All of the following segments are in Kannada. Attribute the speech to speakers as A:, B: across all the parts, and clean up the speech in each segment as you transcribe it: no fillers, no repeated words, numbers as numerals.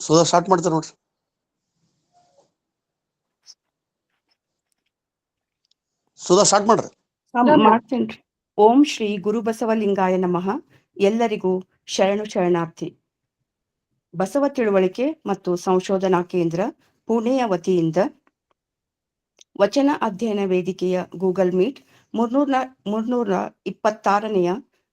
A: ಸುಧಾ ಸ್ಟಾರ್ಟ್ ಮಾಡ್ತಾರೆ ನೋಡ್ರಿ. ಸುಧಾ ಸ್ಟಾರ್ಟ್ ಮಾಡ್ರಿ.
B: ಮಾಡ್ತೇನ್ರಿ. ಓಂ ಶ್ರೀ ಗುರು ಬಸವಲಿಂಗಾಯ ನಮಃ. ಎಲ್ಲರಿಗೂ ಶರಣು ಶರಣಾರ್ಥಿ. ಬಸವ ತಿಳುವಳಿಕೆ ಮತ್ತು ಸಂಶೋಧನಾ ಕೇಂದ್ರ ಪುಣೆಯ ವತಿಯಿಂದ ವಚನ ಅಧ್ಯಯನ ವೇದಿಕೆಯ ಗೂಗಲ್ ಮೀಟ್ 326ನೆಯ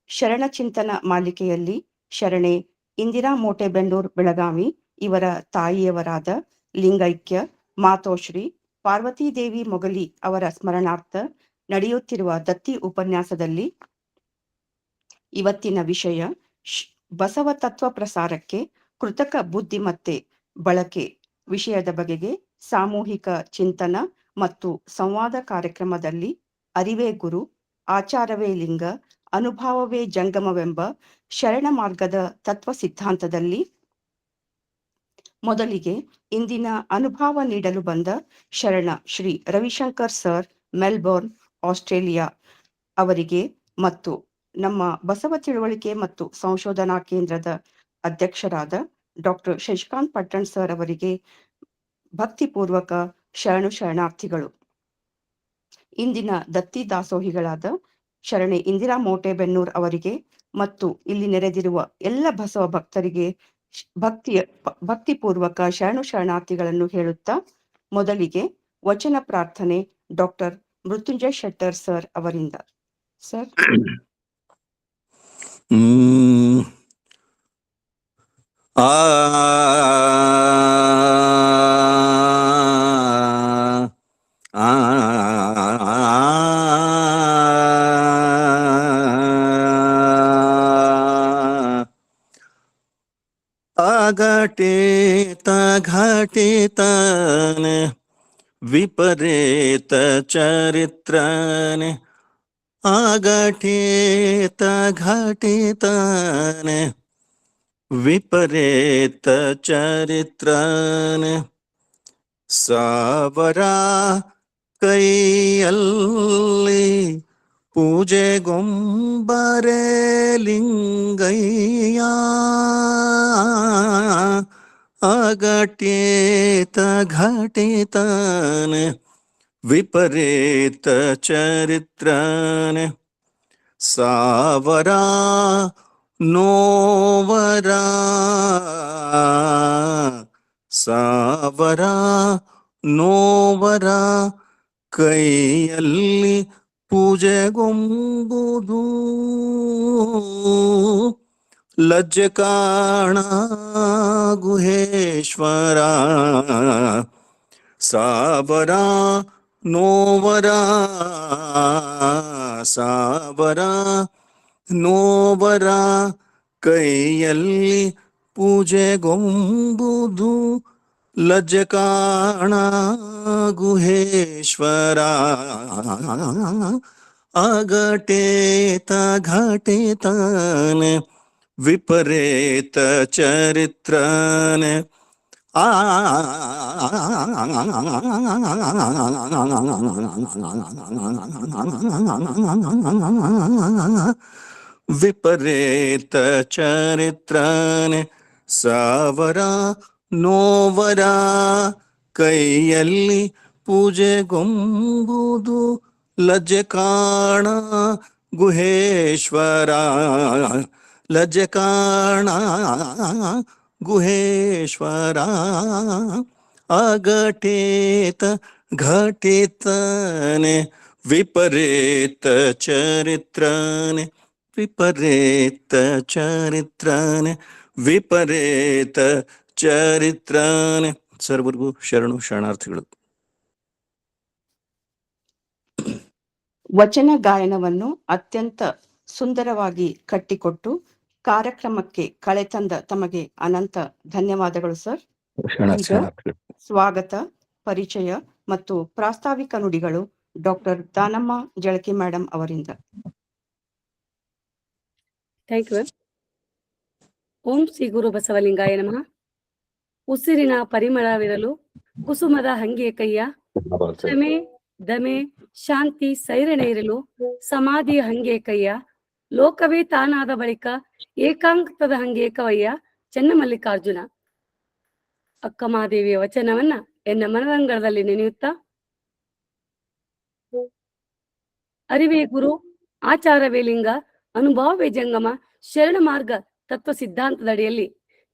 B: ಶರಣ ಚಿಂತನ ಮಾಲಿಕೆಯಲ್ಲಿ ಶರಣೆ ಇಂದಿರಾ ಮೋಟೆಬೆನ್ನೂರ್ ಬೆಳಗಾವಿ ಇವರ ತಾಯಿಯವರಾದ ಲಿಂಗೈಕ್ಯ ಮಾತೋಶ್ರೀ ಪಾರ್ವತೀದೇವಿ ಮೊಗಲಿ ಅವರ ಸ್ಮರಣಾರ್ಥ ನಡೆಯುತ್ತಿರುವ ದತ್ತಿ ಉಪನ್ಯಾಸದಲ್ಲಿ ಇವತ್ತಿನ ವಿಷಯ ಬಸವ ತತ್ವ ಪ್ರಸಾರಕ್ಕೆ ಕೃತಕ ಬುದ್ಧಿಮತ್ತೆ ಬಳಕೆ ವಿಷಯದ ಬಗೆಗೆ ಸಾಮೂಹಿಕ ಚಿಂತನ ಮತ್ತು ಸಂವಾದ ಕಾರ್ಯಕ್ರಮದಲ್ಲಿ ಅರಿವೇ ಗುರು, ಆಚಾರವೇ ಲಿಂಗ, ಅನುಭಾವವೇ ಜಂಗಮವೆಂಬ ಶರಣ ಮಾರ್ಗದ ತತ್ವ ಸಿದ್ಧಾಂತದಲ್ಲಿ ಮೊದಲಿಗೆ ಇಂದಿನ ಅನುಭವ ನೀಡಲು ಬಂದ ಶರಣ Shri Ravishankar sir, Melbourne, Australia ಅವರಿಗೆ ಮತ್ತು ನಮ್ಮ ಬಸವ ತಿಳುವಳಿಕೆ ಮತ್ತು ಸಂಶೋಧನಾ ಕೇಂದ್ರದ ಅಧ್ಯಕ್ಷರಾದ ಡಾಕ್ಟರ್ ಶಶಿಕಾಂತ್ ಪಟ್ಟಣ್ ಸರ್ ಅವರಿಗೆ ಭಕ್ತಿಪೂರ್ವಕ ಶರಣು ಶರಣಾರ್ಥಿಗಳು. ಇಂದಿನ ದತ್ತಿ ದಾಸೋಹಿಗಳಾದ ಶರಣೆ ಇಂದಿರಾ ಮೋಟೆಬೆನ್ನೂರ್ ಅವರಿಗೆ ಮತ್ತು ಇಲ್ಲಿ ನೆರೆದಿರುವ ಎಲ್ಲ ಬಸವ ಭಕ್ತರಿಗೆ ಭಕ್ತಿಪೂರ್ವಕ ಶರಣು ಶರಣಾರ್ಥಿಗಳನ್ನು ಹೇಳುತ್ತಾ ಮೊದಲಿಗೆ ವಚನ ಪ್ರಾರ್ಥನೆ ಡಾಕ್ಟರ್ ಮೃತ್ಯುಂಜಯ ಶೆಟ್ಟರ್ ಸರ್ ಅವರಿಂದ. ಸರ್.
C: ಅಘಟಿತ ಘಟಿತನೆ ವಿಪರೀತ ಚರಿತ್ರನೆ ಅಘಟಿತ ಘಟಿತನೆ ವಿಪರೀತ ಚರಿತ್ರನೆ ಸಾವರ ಕೈಯಲ್ಲಿ ಪೂಜೆಗೊಂಬರೆ ಲಿಂಗಯ್ಯ ಅಘಟಿತ ಘಟಿತನೆ ವಿಪರೀತ ಚರಿತ್ರನೆ ಸಾವರ ನೋವರ ಸಾವರ ನೋವರ ಕೈಯಲ್ಲಿ ಪೂಜೆಗೊಂಬುದು ಲಜ್ಜೆ ಕಾಣ ಗುಹೇಶ್ವರ ಸಾವರ ನೋವರ ಸಾವರ ನೋವರ ಕೈಯಲ್ಲಿ ಪೂಜೆಗೊಂಬುದು ಲಜ್ಜೆ ಕಾಣ ಗುಹೇಶ್ವರ ಅಘಟಿತ ಘಟಿತನೆ ವಿಪರೀತ ಚರಿತ್ರನೆ ವಿಪರೀತ ಚರಿತ್ರನೆ ಸಾವರ ನೋವರ ಕೈಯಲ್ಲಿ ಪೂಜೆಗೊಂಬುದು ಲಜ್ಜೆ ಕಾಣ ಗುಹೇಶ್ವರ ಲಜ್ಜೆ ಕಾಣ ಗುಹೇಶ್ವರ ಅಘಟಿತ ಘಟಿತನೆ ವಿಪರೀತ ಚರಿತ್ರನೆ ವಿಪರೀತ ಚರಿತ್ರನೆ ವಿಪರೀತ ಚರಿತ್ರನೆ. ಸರ್ವರಿಗೂ ಶರಣು ಶರಣಾರ್ಥಿಗಳು.
B: ವಚನ ಗಾಯನವನ್ನು ಅತ್ಯಂತ ಸುಂದರವಾಗಿ ಕಟ್ಟಿಕೊಟ್ಟು ಕಾರ್ಯಕ್ರಮಕ್ಕೆ ಕಳೆ ತಂದ ತಮಗೆ ಅನಂತ ಧನ್ಯವಾದಗಳು ಸರ್. ಸ್ವಾಗತ, ಪರಿಚಯ ಮತ್ತು ಪ್ರಾಸ್ತಾವಿಕ ನುಡಿಗಳು ಡಾಕ್ಟರ್ ದಾನಮ್ಮ ಜಳಕಿ ಮೇಡಮ್ ಅವರಿಂದ.
D: Thank you. ಓಂ ಶ್ರೀ ಗುರು ಬಸವಲಿಂಗಾಯ ನಮಃ. ಉಸಿರಿನ ಪರಿಮಳವಿರಲು ಕುಸುಮದ ಹಂಗೆ ಕೈಯ, ಕ್ಷಮೆ ದಮೆ ಶಾಂತಿ ಸೈರಣೆ ಇರಲು ಸಮಾಧಿಯ ಹಂಗೆ ಕೈಯ, ಲೋಕವೇ ತಾನಾದ ಬಳಿಕ ಏಕಾಂತದ ಹಂಗೆ ಕವಯ್ಯ ಚೆನ್ನಮಲ್ಲಿಕಾರ್ಜುನ. ಅಕ್ಕಮಹಾದೇವಿಯ ವಚನವನ್ನ ಎನ್ನ ಮನರಂಗದಲ್ಲಿ ನೆನೆಯುತ್ತಾ, ಅರಿವೇ ಗುರು, ಆಚಾರವೇ ಲಿಂಗ, ಅನುಭವವೇ ಜಂಗಮ, ಶರಣ ಮಾರ್ಗ ತತ್ವ ಸಿದ್ಧಾಂತದಡಿಯಲ್ಲಿ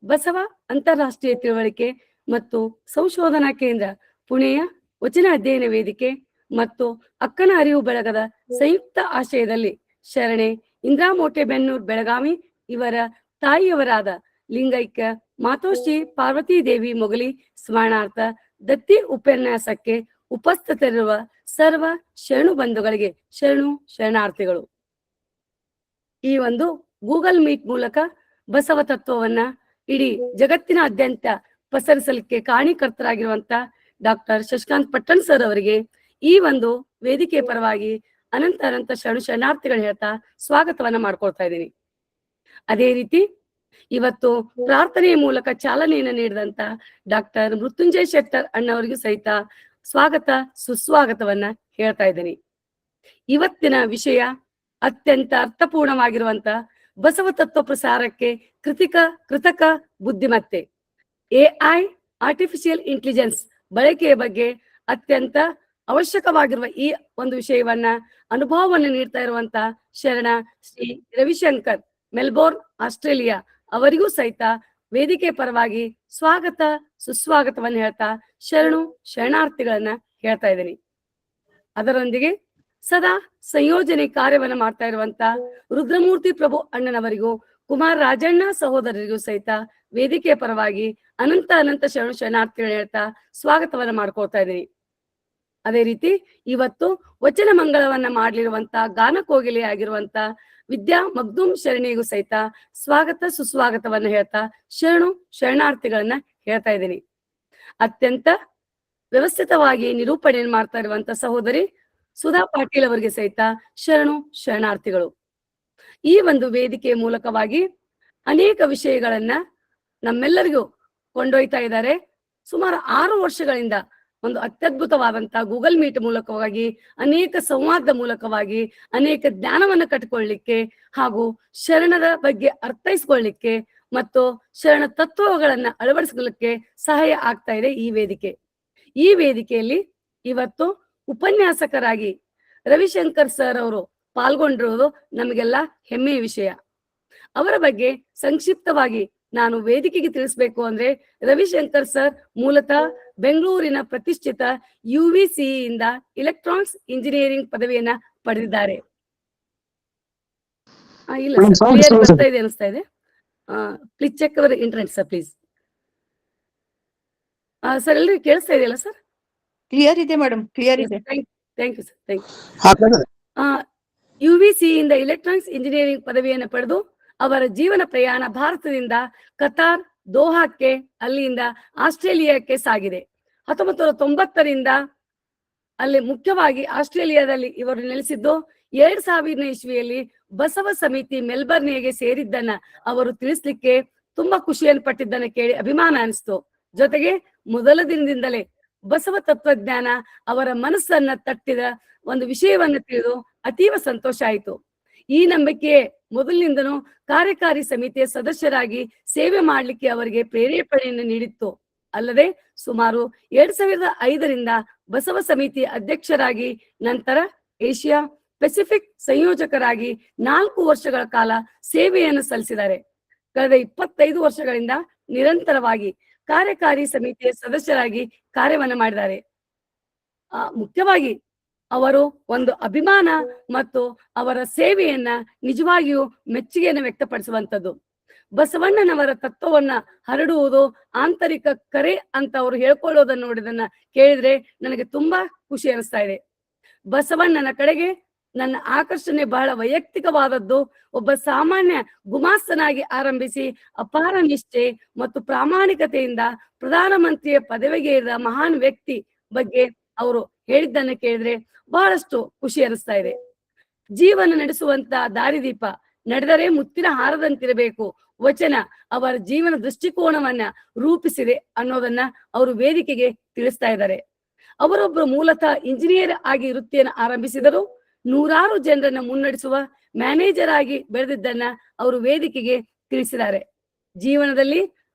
D: ಬಸವ ಅಂತಾರಾಷ್ಟ್ರೀಯ ತಿಳುವಳಿಕೆ ಮತ್ತು ಸಂಶೋಧನಾ ಕೇಂದ್ರ ಪುಣೆಯ ವಚನ ಅಧ್ಯಯನ ವೇದಿಕೆ ಮತ್ತು ಅಕ್ಕನ ಅರಿವು ಬೆಳಗದ ಸಂಯುಕ್ತ ಆಶ್ರಯದಲ್ಲಿ ಶರಣೆ ಇಂದ್ರಾಮೋಟೆ ಬೆನ್ನೂರ್ ಬೆಳಗಾವಿ ಇವರ ತಾಯಿಯವರಾದ ಲಿಂಗೈಕ್ಯ ಮಾತೋಶ್ರೀ ಪಾರ್ವತೀ ದೇವಿ ಮೊಗಲಿ ಸ್ಮರಣಾರ್ಥ ದತ್ತಿ ಉಪನ್ಯಾಸಕ್ಕೆ ಉಪಸ್ಥಿತರಿರುವ ಸರ್ವ ಶರಣು ಬಂಧುಗಳಿಗೆ ಶರಣು ಶರಣಾರ್ಥಿಗಳು. ಈ ಒಂದು ಗೂಗಲ್ ಮೀಟ್ ಮೂಲಕ ಬಸವ ತತ್ವವನ್ನ ಇಡೀ ಜಗತ್ತಿನಾದ್ಯಂತ ಪಸರಿಸಲಿಕ್ಕೆ ಕಾರಣೀಕರ್ತರಾಗಿರುವಂತ ಡಾಕ್ಟರ್ ಶಶಿಕಾಂತ್ ಪಟ್ಟಣ್ ಸರ್ ಅವರಿಗೆ ಈ ಒಂದು ವೇದಿಕೆ ಪರವಾಗಿ ಅನಂತ ಅನಂತ ಶರಣು ಶರಣಾರ್ಥಿಗಳು ಹೇಳ್ತಾ ಸ್ವಾಗತವನ್ನ ಮಾಡ್ಕೊಳ್ತಾ ಇದ್ದೀನಿ. ಅದೇ ರೀತಿ ಇವತ್ತು ಪ್ರಾರ್ಥನೆಯ ಮೂಲಕ ಚಾಲನೆಯನ್ನು ನೀಡಿದಂತ ಡಾಕ್ಟರ್ ಮೃತ್ಯುಂಜಯ ಶೆಟ್ಟರ್ ಅಣ್ಣವರಿಗೂ ಸಹಿತ ಸ್ವಾಗತ ಸುಸ್ವಾಗತವನ್ನ ಹೇಳ್ತಾ ಇದ್ದೀನಿ. ಇವತ್ತಿನ ವಿಷಯ ಅತ್ಯಂತ ಅರ್ಥಪೂರ್ಣವಾಗಿರುವಂತ ಬಸವ ತತ್ವ ಪ್ರಸಾರಕ್ಕೆ ಕೃತಕ ಬುದ್ಧಿಮತ್ತೆ AI ಆರ್ಟಿಫಿಷಿಯಲ್ ಇಂಟೆಲಿಜೆನ್ಸ್ ಬಳಕೆಯ ಬಗ್ಗೆ ಅತ್ಯಂತ ಅವಶ್ಯಕವಾಗಿರುವ ಈ ಒಂದು ವಿಷಯವನ್ನ ಅನುಭವವನ್ನು ನೀಡ್ತಾ ಇರುವಂತ ಶರಣ ಶ್ರೀ ರವಿಶಂಕರ್ ಮೆಲ್ಬೋರ್ನ್ ಆಸ್ಟ್ರೇಲಿಯಾ ಅವರಿಗೂ ಸಹಿತ ವೇದಿಕೆ ಪರವಾಗಿ ಸ್ವಾಗತ ಸುಸ್ವಾಗತವನ್ನು ಹೇಳ್ತಾ ಶರಣು ಶರಣಾರ್ಥಿಗಳನ್ನ ಹೇಳ್ತಾ ಇದ್ದೀನಿ. ಅದರೊಂದಿಗೆ ಸದಾ ಸಂಯೋಜನೆ ಕಾರ್ಯವನ್ನ ಮಾಡ್ತಾ ಇರುವಂತ ರುದ್ರಮೂರ್ತಿ ಪ್ರಭು ಅಣ್ಣನವರಿಗೂ ಕುಮಾರ್ ರಾಜಣ್ಣ ಸಹೋದರರಿಗೂ ಸಹಿತ ವೇದಿಕೆ ಪರವಾಗಿ ಅನಂತ ಅನಂತ ಶರಣು ಶರಣಾರ್ಥಿಗಳು ಹೇಳ್ತಾ ಸ್ವಾಗತವನ್ನ ಮಾಡ್ಕೊಳ್ತಾ ಇದ್ದೀನಿ. ಅದೇ ರೀತಿ ಇವತ್ತು ವಚನ ಮಂಗಳವನ್ನ ಮಾಡ್ಲಿರುವಂತ ಗಾನ ಕೋಗಿಲೆ ಆಗಿರುವಂತ ವಿದ್ಯಾ ಮಗ್ದುಮ್ ಶರಣಿಗೂ ಸಹಿತ ಸ್ವಾಗತ ಸುಸ್ವಾಗತವನ್ನ ಹೇಳ್ತಾ ಶರಣು ಶರಣಾರ್ಥಿಗಳನ್ನ ಹೇಳ್ತಾ ಇದ್ದೀನಿ. ಅತ್ಯಂತ ವ್ಯವಸ್ಥಿತವಾಗಿ ನಿರೂಪಣೆಯನ್ನು ಮಾಡ್ತಾ ಇರುವಂತ ಸಹೋದರಿ ಸುಧಾ ಪಾಟೀಲ್ ಅವರಿಗೆ ಸಹಿತ ಶರಣು ಶರಣಾರ್ಥಿಗಳು. ಈ ಒಂದು ವೇದಿಕೆಯ ಮೂಲಕವಾಗಿ ಅನೇಕ ವಿಷಯಗಳನ್ನ ನಮ್ಮೆಲ್ಲರಿಗೂ ಕೊಂಡೊಯ್ತಾ ಇದ್ದಾರೆ. ಸುಮಾರು 6 ವರ್ಷಗಳಿಂದ ಒಂದು ಅತ್ಯದ್ಭುತವಾದಂತಹ ಗೂಗಲ್ ಮೀಟ್ ಮೂಲಕವಾಗಿ ಅನೇಕ ಸಂವಾದದ ಮೂಲಕವಾಗಿ ಅನೇಕ ಜ್ಞಾನವನ್ನು ಕಟ್ಟಿಕೊಳ್ಳಿಕ್ಕೆ ಹಾಗೂ ಶರಣರ ಬಗ್ಗೆ ಅರ್ಥೈಸ್ಕೊಳ್ಳಿಕ್ಕೆ ಮತ್ತು ಶರಣ ತತ್ವಗಳನ್ನ ಅಳವಡಿಸಿಕೊಳ್ಳಲಿಕ್ಕೆ ಸಹಾಯ ಆಗ್ತಾ ಇದೆ ಈ ವೇದಿಕೆ. ಈ ವೇದಿಕೆಯಲ್ಲಿ ಇವತ್ತು ಉಪನ್ಯಾಸಕರಾಗಿ ರವಿಶಂಕರ್ ಸರ್ ಅವರು ಪಾಲ್ಗೊಂಡಿರುವುದು ನಮಗೆಲ್ಲ ಹೆಮ್ಮೆಯ ವಿಷಯ. ಅವರ ಬಗ್ಗೆ ಸಂಕ್ಷಿಪ್ತವಾಗಿ ನಾನು ವೇದಿಕೆಗೆ ತಿಳಿಸ್ಬೇಕು ಅಂದ್ರೆ, ರವಿಶಂಕರ್ ಸರ್ ಮೂಲತಃ ಬೆಂಗಳೂರಿನ ಪ್ರತಿಷ್ಠಿತ UVCE ಇಂದ ಇಲೆಕ್ಟ್ರಾನಿಕ್ಸ್ ಇಂಜಿನಿಯರಿಂಗ್ ಪದವಿಯನ್ನ ಪಡೆದಿದ್ದಾರೆ. ಇಲ್ಲ ಸರ್, ಬರ್ತಾ ಇದೆ ಅನಿಸ್ತಾ ಇದೆ. Please check our internet sir, please. Sir ಎಲ್ರಿಗೂ ಕೇಳಿಸ್ತಾ ಇದೆಯಲ್ಲ ಸರ್?
B: ಕ್ಲಿಯರ್ ಇದೆ ಮೇಡಮ್, ಕ್ಲಿಯರ್ ಇದೆ.
D: Thank you sir, thank you. UVCE ಇಂದ ಇಲೆಕ್ಟ್ರಾನಿಕ್ಸ್ ಇಂಜಿನಿಯರಿಂಗ್ ಪದವಿಯನ್ನು ಪಡೆದು ಅವರ ಜೀವನ ಪ್ರಯಾಣ ಭಾರತದಿಂದ ಕತಾರ್, ದೋಹಾಕ್ಕೆ, ಅಲ್ಲಿಂದ ಆಸ್ಟ್ರೇಲಿಯಾಕ್ಕೆ ಸಾಗಿದೆ. 1990ರಿಂದ ಅಲ್ಲಿ ಮುಖ್ಯವಾಗಿ ಆಸ್ಟ್ರೇಲಿಯಾದಲ್ಲಿ ಇವರು ನೆಲೆಸಿದ್ದು. 2000 ಇಸ್ವಿಯಲ್ಲಿ ಬಸವ ಸಮಿತಿ ಮೆಲ್ಬರ್ನಿಗೆ ಸೇರಿದ್ದನ್ನ ಅವರು ತಿಳಿಸ್ಲಿಕ್ಕೆ ತುಂಬಾ ಖುಷಿಯನ್ನು ಪಟ್ಟಿದ್ದನ್ನ ಕೇಳಿ ಅಭಿಮಾನ ಅನಿಸ್ತು. ಜೊತೆಗೆ ಮೊದಲ ದಿನದಿಂದಲೇ ಬಸವ ತತ್ವಜ್ಞಾನ ಅವರ ಮನಸ್ಸನ್ನ ತಟ್ಟಿದ ಒಂದು ವಿಷಯವನ್ನ ತಿಳಿದು ಅತೀವ ಸಂತೋಷ ಆಯಿತು. ಈ ನಂಬಿಕೆ ಮೊದಲಿನಿಂದನೂ ಕಾರ್ಯಕಾರಿ ಸಮಿತಿಯ ಸದಸ್ಯರಾಗಿ ಸೇವೆ ಮಾಡಲಿಕ್ಕೆ ಅವರಿಗೆ ಪ್ರೇರೇಪಣೆಯನ್ನು ನೀಡಿತ್ತು. ಅಲ್ಲದೆ ಸುಮಾರು 2005ರಿಂದ ಬಸವ ಸಮಿತಿ ಅಧ್ಯಕ್ಷರಾಗಿ, ನಂತರ ಏಷ್ಯಾ ಪೆಸಿಫಿಕ್ ಸಂಯೋಜಕರಾಗಿ 4 ವರ್ಷಗಳ ಕಾಲ ಸೇವೆಯನ್ನು ಸಲ್ಲಿಸಿದ್ದಾರೆ. ಕಳೆದ 25 ವರ್ಷಗಳಿಂದ ನಿರಂತರವಾಗಿ ಕಾರ್ಯಕಾರಿ ಸಮಿತಿಯ ಸದಸ್ಯರಾಗಿ ಕಾರ್ಯವನ್ನು ಮಾಡಿದ್ದಾರೆ. ಮುಖ್ಯವಾಗಿ ಅವರು ಒಂದು ಅಭಿಮಾನ ಮತ್ತು ಅವರ ಸೇವೆಯನ್ನ ನಿಜವಾಗಿಯೂ ಮೆಚ್ಚುಗೆಯನ್ನು ವ್ಯಕ್ತಪಡಿಸುವಂಥದ್ದು. ಬಸವಣ್ಣನವರ ತತ್ವವನ್ನ ಹರಡುವುದು ಆಂತರಿಕ ಕರೆ ಅಂತ ಅವರು ಹೇಳ್ಕೊಳ್ಳೋದನ್ನ ನೋಡಿದನ್ನ ಕೇಳಿದ್ರೆ ನನಗೆ ತುಂಬಾ ಖುಷಿ ಅನಿಸ್ತಾ ಇದೆ. ಬಸವಣ್ಣನ ಕಡೆಗೆ ನನ್ನ ಆಕರ್ಷಣೆ ಬಹಳ ವೈಯಕ್ತಿಕವಾದದ್ದು. ಒಬ್ಬ ಸಾಮಾನ್ಯ ಗುಮಾಸ್ತನಾಗಿ ಆರಂಭಿಸಿ ಅಪಾರ ನಿಷ್ಠೆ ಮತ್ತು ಪ್ರಾಮಾಣಿಕತೆಯಿಂದ ಪ್ರಧಾನಮಂತ್ರಿಯ ಪದವಿಗೆ ಇರುವ ಮಹಾನ್ ವ್ಯಕ್ತಿ ಬಗ್ಗೆ ಅವರು ಹೇಳಿದ್ದನ್ನ ಕೇಳಿದ್ರೆ ಬಹಳಷ್ಟು ಖುಷಿ ಅನಿಸ್ತಾ ಇದೆ. ಜೀವನ ನಡೆಸುವಂತ ದಾರಿದೀಪ, ನಡೆದರೆ ಮುತ್ತಿನ ಹಾರದಂತಿರಬೇಕು ವಚನ ಅವರ ಜೀವನ ದೃಷ್ಟಿಕೋನವನ್ನ ರೂಪಿಸಿದೆ ಅನ್ನೋದನ್ನ ಅವರು ವೇದಿಕೆಗೆ ತಿಳಿಸ್ತಾ ಇದ್ದಾರೆ. ಅವರೊಬ್ಬರು ಮೂಲತಃ ಇಂಜಿನಿಯರ್ ಆಗಿ ವೃತ್ತಿಯನ್ನು ಆರಂಭಿಸಿದರು. 100 ಜನರನ್ನ ಮುನ್ನಡೆಸುವ ಮ್ಯಾನೇಜರ್ ಆಗಿ ಬೆಳೆದಿದ್ದನ್ನ ಅವರು ವೇದಿಕೆಗೆ ತಿಳಿಸಿದ್ದಾರೆ. ಜೀವನದಲ್ಲಿ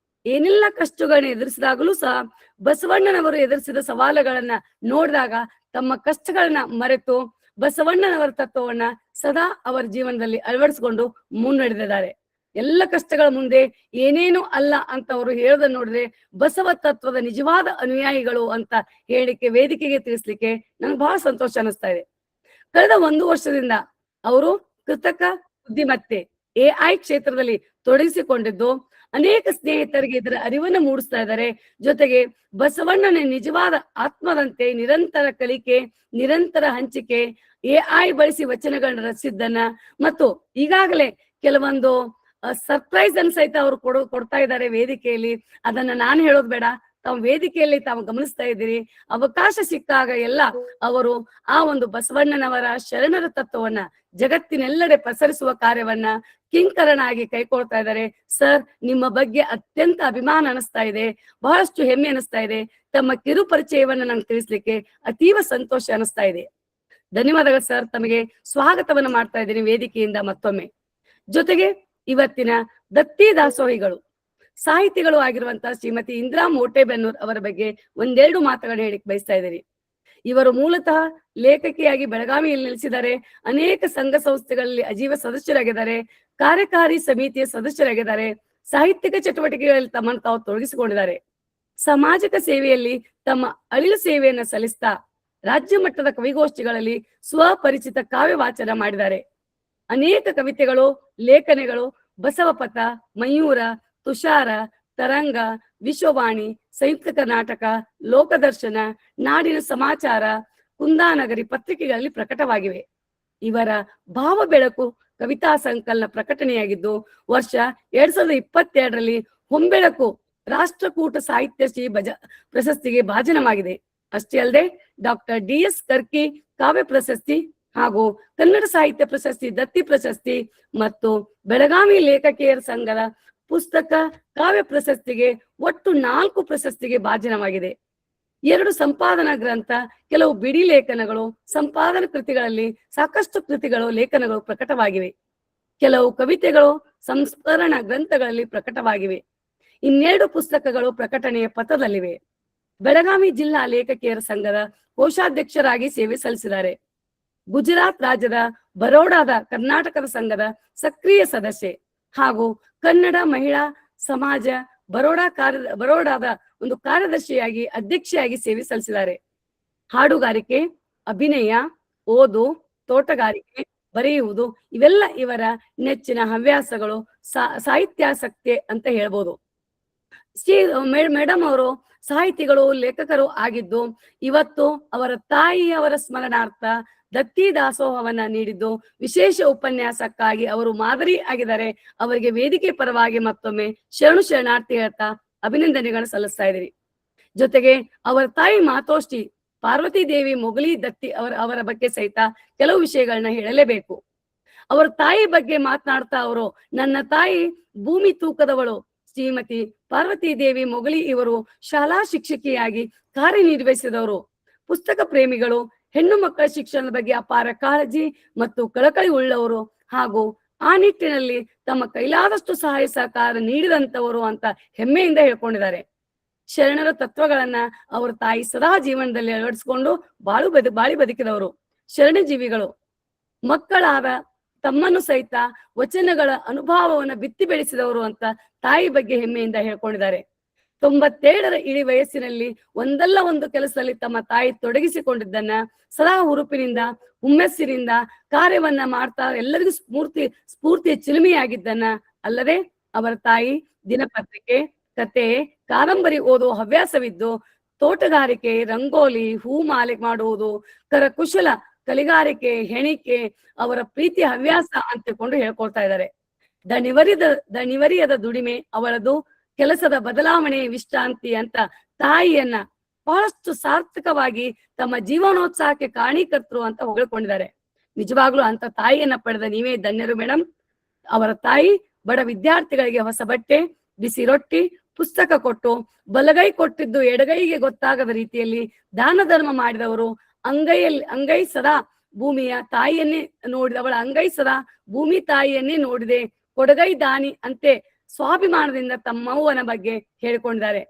D: ಏನೆಲ್ಲ ಕಷ್ಟಗಳನ್ನ ಎದುರಿಸಿದಾಗಲೂ ಸಹ ಬಸವಣ್ಣನವರು ಎದುರಿಸಿದ ಸವಾಲುಗಳನ್ನ ನೋಡಿದಾಗ ತಮ್ಮ ಕಷ್ಟಗಳನ್ನ ಮರೆತು ಬಸವಣ್ಣನವರ ತತ್ವವನ್ನ ಸದಾ ಅವರ ಜೀವನದಲ್ಲಿ ಅಳವಡಿಸಿಕೊಂಡು ಮುನ್ನಡೆದಿದ್ದಾರೆ. ಎಲ್ಲ ಕಷ್ಟಗಳ ಮುಂದೆ ಏನೇನು ಅಲ್ಲ ಅಂತ ಅವರು ಹೇಳೋದನ್ನ ನೋಡಿದ್ರೆ ಬಸವ ತತ್ವದ ನಿಜವಾದ ಅನುಯಾಯಿಗಳು ಅಂತ ಹೇಳಿಕೆ ವೇದಿಕೆಗೆ ತಿಳಿಸ್ಲಿಕ್ಕೆ ನನಗೆ ಬಹಳ ಸಂತೋಷ ಅನಿಸ್ತಾ ಇದೆ. ಕಳೆದ 1 ವರ್ಷದಿಂದ ಅವರು ಕೃತಕ ಬುದ್ಧಿಮತ್ತೆ AI ಕ್ಷೇತ್ರದಲ್ಲಿ ತೊಡಗಿಸಿಕೊಂಡಿದ್ದು ಅನೇಕ ಸ್ನೇಹಿತರಿಗೆ ಇದರ ಅರಿವನ್ನು ಮೂಡಿಸ್ತಾ ಇದ್ದಾರೆ. ಜೊತೆಗೆ ಬಸವಣ್ಣನ ನಿಜವಾದ ಆತ್ಮದಂತೆ ನಿರಂತರ ಕಲಿಕೆ, ನಿರಂತರ ಹಂಚಿಕೆ, AI ಬಳಸಿ ವಚನಗಳನ್ನ ರಚಿಸಿದ್ದನ್ನ ಮತ್ತು ಈಗಾಗಲೇ ಕೆಲವೊಂದು ಸರ್ಪ್ರೈಸ್ ಅನ್ನು ಸಹಿತ ಅವರು ಕೊಡ್ತಾ ಇದ್ದಾರೆ ವೇದಿಕೆಯಲ್ಲಿ. ಅದನ್ನ ನಾನು ಹೇಳೋದು ಬೇಡ, ತಾವು ವೇದಿಕೆಯಲ್ಲಿ ತಾವು ಗಮನಿಸ್ತಾ ಇದ್ದೀರಿ. ಅವಕಾಶ ಸಿಕ್ಕಾಗ ಎಲ್ಲ ಅವರು ಆ ಒಂದು ಬಸವಣ್ಣನವರ ಶರಣರ ತತ್ವವನ್ನ ಜಗತ್ತಿನೆಲ್ಲೆಡೆ ಪಸರಿಸುವ ಕಾರ್ಯವನ್ನ ಕಿಂಕರನಾಗಿ ಕೈಕೊಳ್ತಾ ಇದ್ದಾರೆ. ಸರ್, ನಿಮ್ಮ ಬಗ್ಗೆ ಅತ್ಯಂತ ಅಭಿಮಾನ ಅನಿಸ್ತಾ ಇದೆ, ಬಹಳಷ್ಟು ಹೆಮ್ಮೆ ಅನಿಸ್ತಾ ಇದೆ. ತಮ್ಮ ಕಿರು ಪರಿಚಯವನ್ನ ನಂಗೆ ತಿಳಿಸ್ಲಿಕ್ಕೆ ಅತೀವ ಸಂತೋಷ ಅನಿಸ್ತಾ ಇದೆ. ಧನ್ಯವಾದಗಳು ಸರ್. ತಮಗೆ ಸ್ವಾಗತವನ್ನ ಮಾಡ್ತಾ ಇದ್ದೀನಿ ವೇದಿಕೆಯಿಂದ ಮತ್ತೊಮ್ಮೆ. ಜೊತೆಗೆ ಇವತ್ತಿನ ದತ್ತಿ ದಾಸೋಹಿಗಳು, ಸಾಹಿತಿಗಳು ಆಗಿರುವಂತಹ ಶ್ರೀಮತಿ ಇಂದಿರಾ ಮೋಟೆಬೆನ್ನೂರ್ ಅವರ ಬಗ್ಗೆ ಒಂದೆರಡು ಮಾತುಗಳನ್ನ ಹೇಳಿಕ್ ಬಯಸ್ತಾ ಇದ್ದೀರಿ. ಇವರು ಮೂಲತಃ ಲೇಖಕಿಯಾಗಿ ಬೆಳಗಾವಿಯಲ್ಲಿ ನೆಲೆಸಿದ್ದಾರೆ. ಅನೇಕ ಸಂಘ ಸಂಸ್ಥೆಗಳಲ್ಲಿ ಅಜೀವ ಸದಸ್ಯರಾಗಿದ್ದಾರೆ, ಕಾರ್ಯಕಾರಿ ಸಮಿತಿಯ ಸದಸ್ಯರಾಗಿದ್ದಾರೆ. ಸಾಹಿತ್ಯಿಕ ಚಟುವಟಿಕೆಗಳಲ್ಲಿ ತಮ್ಮನ್ನು ತಾವು ತೊಡಗಿಸಿಕೊಂಡಿದ್ದಾರೆ. ಸಾಮಾಜಿಕ ಸೇವೆಯಲ್ಲಿ ತಮ್ಮ ಅಳಿಲು ಸೇವೆಯನ್ನ ಸಲ್ಲಿಸ್ತಾ ರಾಜ್ಯ ಮಟ್ಟದ ಕವಿಗೋಷ್ಠಿಗಳಲ್ಲಿ ಸ್ವಪರಿಚಿತ ಕಾವ್ಯ ವಾಚನ ಮಾಡಿದ್ದಾರೆ. ಅನೇಕ ಕವಿತೆಗಳು, ಲೇಖನಗಳು ಬಸವಪಥ, ಮಯೂರ, ತುಷಾರ, ತರಂಗ, ವಿಶ್ವವಾಣಿ, ಸಂಯುಕ್ತ ಕರ್ನಾಟಕ, ಲೋಕದರ್ಶನ, ನಾಡಿನ ಸಮಾಚಾರ, ಕುಂದಾನಗರಿ ಪತ್ರಿಕೆಗಳಲ್ಲಿ ಪ್ರಕಟವಾಗಿವೆ. ಇವರ ಭಾವ ಬೆಳಕು ಕವಿತಾ ಸಂಕಲನ ಪ್ರಕಟಣೆಯಾಗಿದ್ದು ವರ್ಷ 2022ರಲ್ಲಿ ಹೊಂಬೆಳಕು ರಾಷ್ಟ್ರಕೂಟ ಸಾಹಿತ್ಯ ಶ್ರೀ ಪ್ರಶಸ್ತಿಗೆ ಭಾಜನವಾಗಿದೆ. ಅಷ್ಟೇ ಅಲ್ಲದೆ ಡಾಕ್ಟರ್ DS ಕರ್ಕಿ ಕಾವ್ಯ ಪ್ರಶಸ್ತಿ ಹಾಗೂ ಕನ್ನಡ ಸಾಹಿತ್ಯ ಪ್ರಶಸ್ತಿ, ದತ್ತಿ ಪ್ರಶಸ್ತಿ ಮತ್ತು ಬೆಳಗಾವಿ ಲೇಖಕಿಯರ ಸಂಘದ ಪುಸ್ತಕ ಕಾವ್ಯ ಪ್ರಶಸ್ತಿಗೆ ಒಟ್ಟು 4 ಪ್ರಶಸ್ತಿಗೆ ಭಾಜನವಾಗಿದೆ. 2 ಸಂಪಾದನಾ ಗ್ರಂಥ, ಕೆಲವು ಬಿಡಿ ಲೇಖನಗಳು, ಸಂಪಾದನಾ ಕೃತಿಗಳಲ್ಲಿ ಸಾಕಷ್ಟು ಕೃತಿಗಳು, ಲೇಖನಗಳು ಪ್ರಕಟವಾಗಿವೆ. ಕೆಲವು ಕವಿತೆಗಳು ಸಂಸ್ಮರಣ ಗ್ರಂಥಗಳಲ್ಲಿ ಪ್ರಕಟವಾಗಿವೆ. 2 ಪುಸ್ತಕಗಳು ಪ್ರಕಟಣೆಯ ಪಥದಲ್ಲಿವೆ. ಬೆಳಗಾವಿ ಜಿಲ್ಲಾ ಲೇಖಕಿಯರ ಸಂಘದ ಕೋಶಾಧ್ಯಕ್ಷರಾಗಿ ಸೇವೆ ಸಲ್ಲಿಸಿದ್ದಾರೆ. ಗುಜರಾತ್ ರಾಜ್ಯದ ಬರೋಡಾದ ಕರ್ನಾಟಕದ ಸಂಘದ ಸಕ್ರಿಯ ಸದಸ್ಯೆ ಹಾಗೂ ಕನ್ನಡ ಮಹಿಳಾ ಸಮಾಜ ಬರೋಡಾದ ಒಂದು ಕಾರ್ಯದರ್ಶಿಯಾಗಿ ಅಧ್ಯಕ್ಷೆಯಾಗಿ ಸೇವೆ ಸಲ್ಲಿಸಿದ್ದಾರೆ. ಹಾಡುಗಾರಿಕೆ, ಅಭಿನಯ, ಓದು, ತೋಟಗಾರಿಕೆ, ಬರೆಯುವುದು ಇವೆಲ್ಲ ಇವರ ನೆಚ್ಚಿನ ಹವ್ಯಾಸಗಳು, ಸಾಹಿತ್ಯಾಸಕ್ತಿ ಅಂತ ಹೇಳ್ಬೋದು. ಮೇಡಮ್ ಅವರು ಸಾಹಿತಿಗಳು, ಲೇಖಕರು ಆಗಿದ್ದು ಇವತ್ತು ಅವರ ತಾಯಿಯವರ ಸ್ಮರಣಾರ್ಥ ದತ್ತಿ ದಾಸೋಹವನ್ನ ನೀಡಿದ್ದು ವಿಶೇಷ ಉಪನ್ಯಾಸಕ್ಕಾಗಿ ಅವರು ಮಾದರಿ ಆಗಿದ್ದಾರೆ. ಅವರಿಗೆ ವೇದಿಕೆ ಪರವಾಗಿ ಮತ್ತೊಮ್ಮೆ ಶರಣಾರ್ಥಿ ಹೇಳ್ತಾ ಅಭಿನಂದನೆಗಳನ್ನು ಸಲ್ಲಿಸ್ತಾ ಇದ್ದೀರಿ. ಜೊತೆಗೆ ಅವರ ತಾಯಿ ಮಾತೋಶ್ರೀ ಪಾರ್ವತಿ ದೇವಿ ಮೊಗಲಿ ದತ್ತಿ ಅವರ ಬಗ್ಗೆ ಸಹಿತ ಕೆಲವು ವಿಷಯಗಳನ್ನ ಹೇಳಲೇಬೇಕು. ಅವರ ತಾಯಿ ಬಗ್ಗೆ ಮಾತನಾಡ್ತಾ ಅವರು, ನನ್ನ ತಾಯಿ ಭೂಮಿ ತೂಕದವಳು ಶ್ರೀಮತಿ ಪಾರ್ವತಿ ದೇವಿ ಮೊಗಲಿ ಇವರು ಶಾಲಾ ಶಿಕ್ಷಕಿಯಾಗಿ ಕಾರ್ಯನಿರ್ವಹಿಸಿದವರು. ಪುಸ್ತಕ ಪ್ರೇಮಿಗಳು, ಹೆಣ್ಣು ಮಕ್ಕಳ ಶಿಕ್ಷಣದ ಬಗ್ಗೆ ಅಪಾರ ಕಾಳಜಿ ಮತ್ತು ಕಳಕಳಿ ಉಳ್ಳವರು ಹಾಗೂ ಆ ನಿಟ್ಟಿನಲ್ಲಿ ತಮ್ಮ ಕೈಲಾದಷ್ಟು ಸಹಾಯ ಸಹಕಾರ ನೀಡಿದಂತವರು ಅಂತ ಹೆಮ್ಮೆಯಿಂದ ಹೇಳ್ಕೊಂಡಿದ್ದಾರೆ. ಶರಣರ ತತ್ವಗಳನ್ನ ಅವರ ತಾಯಿ ಸದಾ ಜೀವನದಲ್ಲಿ ಅಳವಡಿಸಿಕೊಂಡು ಬಾಳಿ ಬದುಕಿದವರು. ಶರಣ ಜೀವಿಗಳು ಮಕ್ಕಳಾದ ತಮ್ಮನ್ನು ಸಹಿತ ವಚನಗಳ ಅನುಭವವನ್ನ ಬಿತ್ತಿ ಬೆಳೆಸಿದವರು ಅಂತ ತಾಯಿ ಬಗ್ಗೆ ಹೆಮ್ಮೆಯಿಂದ ಹೇಳ್ಕೊಂಡಿದ್ದಾರೆ. 97ರ ಇಳಿ ವಯಸ್ಸಿನಲ್ಲಿ ಒಂದಲ್ಲ ಒಂದು ಕೆಲಸದಲ್ಲಿ ತಮ್ಮ ತಾಯಿ ತೊಡಗಿಸಿಕೊಂಡಿದ್ದನ್ನ ಸದಾ ಹುರುಪಿನಿಂದ, ಹುಮ್ಮೆಸ್ಸಿನಿಂದ ಕಾರ್ಯವನ್ನ ಮಾಡ್ತಾ ಎಲ್ಲರಿಗೂ ಸ್ಫೂರ್ತಿಯ ಚಿಲುಮೆಯಾಗಿದ್ದನ್ನ ಅಲ್ಲದೆ ಅವರ ತಾಯಿ ದಿನಪತ್ರಿಕೆ, ಕತೆ, ಕಾದಂಬರಿ ಓದುವ ಹವ್ಯಾಸವಿದ್ದು ತೋಟಗಾರಿಕೆ, ರಂಗೋಲಿ, ಹೂಮಾಲೆ ಮಾಡುವುದು, ಕರಕುಶಲ ಕಲಿಗಾರಿಕೆ, ಹೆಣಿಕೆ ಅವರ ಪ್ರೀತಿಯ ಹವ್ಯಾಸ ಅಂತಿಕೊಂಡು ಹೇಳ್ಕೊಳ್ತಾ ಇದ್ದಾರೆ. ದಣಿವರಿಯದ ದುಡಿಮೆ ಅವಳದು, ಕೆಲಸದ ಬದಲಾವಣೆ ವಿಶ್ರಾಂತಿ ಅಂತ ತಾಯಿಯನ್ನ ಬಹಳಷ್ಟು ಸಾರ್ಥಕವಾಗಿ ತಮ್ಮ ಜೀವನೋತ್ಸಾಹಕ್ಕೆ ಕಾರಣೀಕರ್ತರು ಅಂತ ಹೊಗಳ್ಕೊಂಡಿದ್ದಾರೆ. ನಿಜವಾಗ್ಲೂ ಅಂತ ತಾಯಿಯನ್ನ ಪಡೆದ ನೀವೇ ಧನ್ಯರು ಮೇಡಮ್. ಅವರ ತಾಯಿ ಬಡ ವಿದ್ಯಾರ್ಥಿಗಳಿಗೆ ಹೊಸ ಬಟ್ಟೆ, ಬಿಸಿ ರೊಟ್ಟಿ, ಪುಸ್ತಕ ಕೊಟ್ಟು ಬಲಗೈ ಕೊಟ್ಟಿದ್ದು ಎಡಗೈಗೆ ಗೊತ್ತಾಗದ ರೀತಿಯಲ್ಲಿ ದಾನ ಧರ್ಮ ಮಾಡಿದವರು. ಅಂಗೈ ಸದಾ ಭೂಮಿಯ ತಾಯಿಯನ್ನೇ ನೋಡಿದ ಅವಳ ಅಂಗೈ ಸದಾ ಭೂಮಿ ತಾಯಿಯನ್ನೇ ನೋಡಿದೆ, ಕೊಡಗೈ ದಾನಿ ಅಂತೆ ಸ್ವಾಭಿಮಾನದಿಂದ ತಮ್ಮವ್ವನ ಬಗ್ಗೆ ಹೇಳಿಕೊಂಡಿದ್ದಾರೆ.